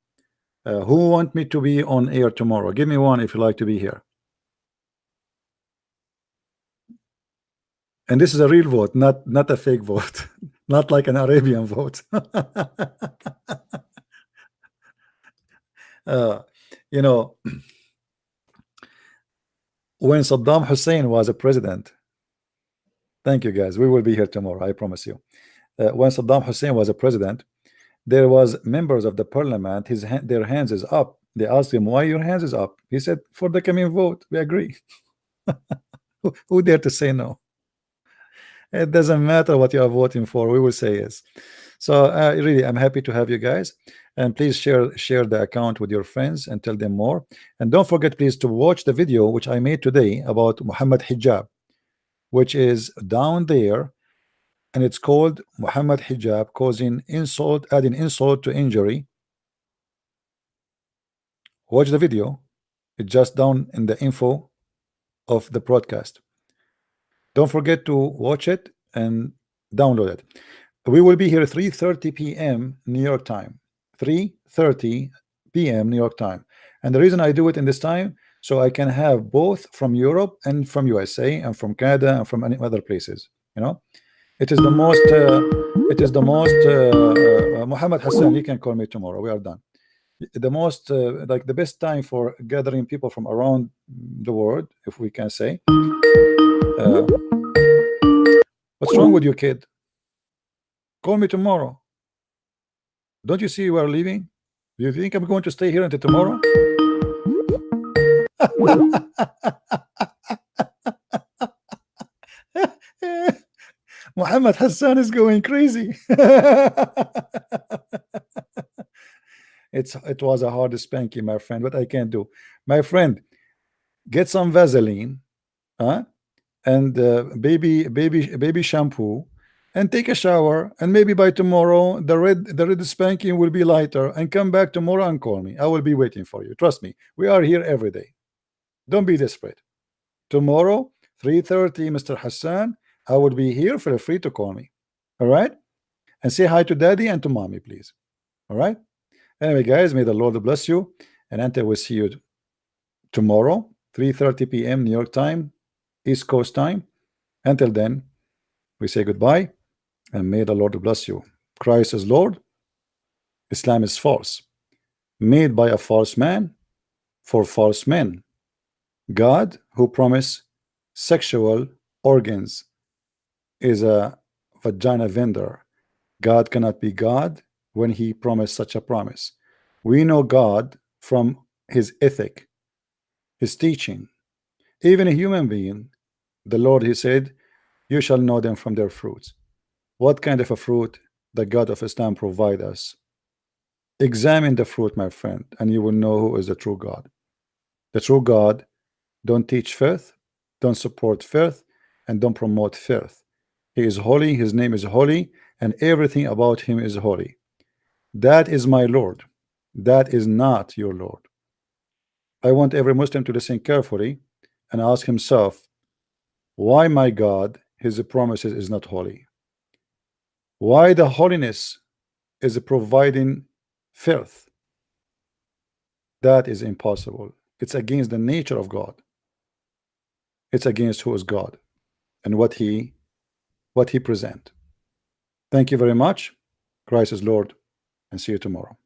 Who want me to be on air tomorrow? Give me one if you like to be here. And this is a real vote, not a fake vote, not like an Arabian vote. You know, when Saddam Hussein was a president, thank you guys, we will be here tomorrow, I promise you. When Saddam Hussein was a president, there was members of the parliament, their hands is up. They asked him, why your hands is up? He said, for the coming vote, we agree. Who dare to say no? It doesn't matter what you are voting for, we will say yes. So really, I'm happy to have you guys, and please share the account with your friends and tell them more. And don't forget, please, to watch the video which I made today about Muhammad Hijab, which is down there, and it's called Muhammad Hijab causing insult, adding insult to injury. Watch the video. It's just down in the info of the broadcast. Don't forget to watch it and download it. We will be here 3:30 p.m. New York time. 3:30 p.m. New York time. And the reason I do it in this time, so I can have both from Europe and from USA and from Canada and from any other places. You know, it is the most. Muhammad Hassan, you can call me tomorrow. We are done. The most, like the best time for gathering people from around the world, if we can say. What's wrong with you, kid? Call me tomorrow. Don't you see you are leaving? Do you think I'm going to stay here until tomorrow? Muhammad Hassan is going crazy. It was a hard spanking, my friend. What I can do, my friend, get some Vaseline, and baby shampoo, and take a shower, and maybe by tomorrow the red spanking will be lighter, and come back tomorrow and call me. I will be waiting for you. Trust me, we are here every day. Don't be desperate. Tomorrow 3:30, Mr. Hassan, I will be here. Feel free to call me. All right, and say hi to daddy and to mommy, please. All right. Anyway, guys, may the Lord bless you, and until we see you tomorrow 3:30 p.m. New York time, East Coast time. Until then, we say goodbye, and may the Lord bless you. Christ is Lord. Islam is false, made by a false man for false men. God, who promised sexual organs, is a vagina vendor. God cannot be God when he promised such a promise. We know God from his ethic, his teaching. Even a human being, the Lord, he said, you shall know them from their fruits. What kind of a fruit the God of Islam provide us? Examine the fruit, my friend, and you will know who is the true God. The true God don't teach filth, don't support filth, and don't promote filth. He is holy, his name is holy, and everything about him is holy. That is my Lord. That is not your Lord. I want every Muslim to listen carefully and ask himself, why my God, his promises is not holy? Why the holiness is providing filth? That is impossible. It's against the nature of God. It's against who is God and what he present. Thank you very much. Christ is Lord, and see you tomorrow.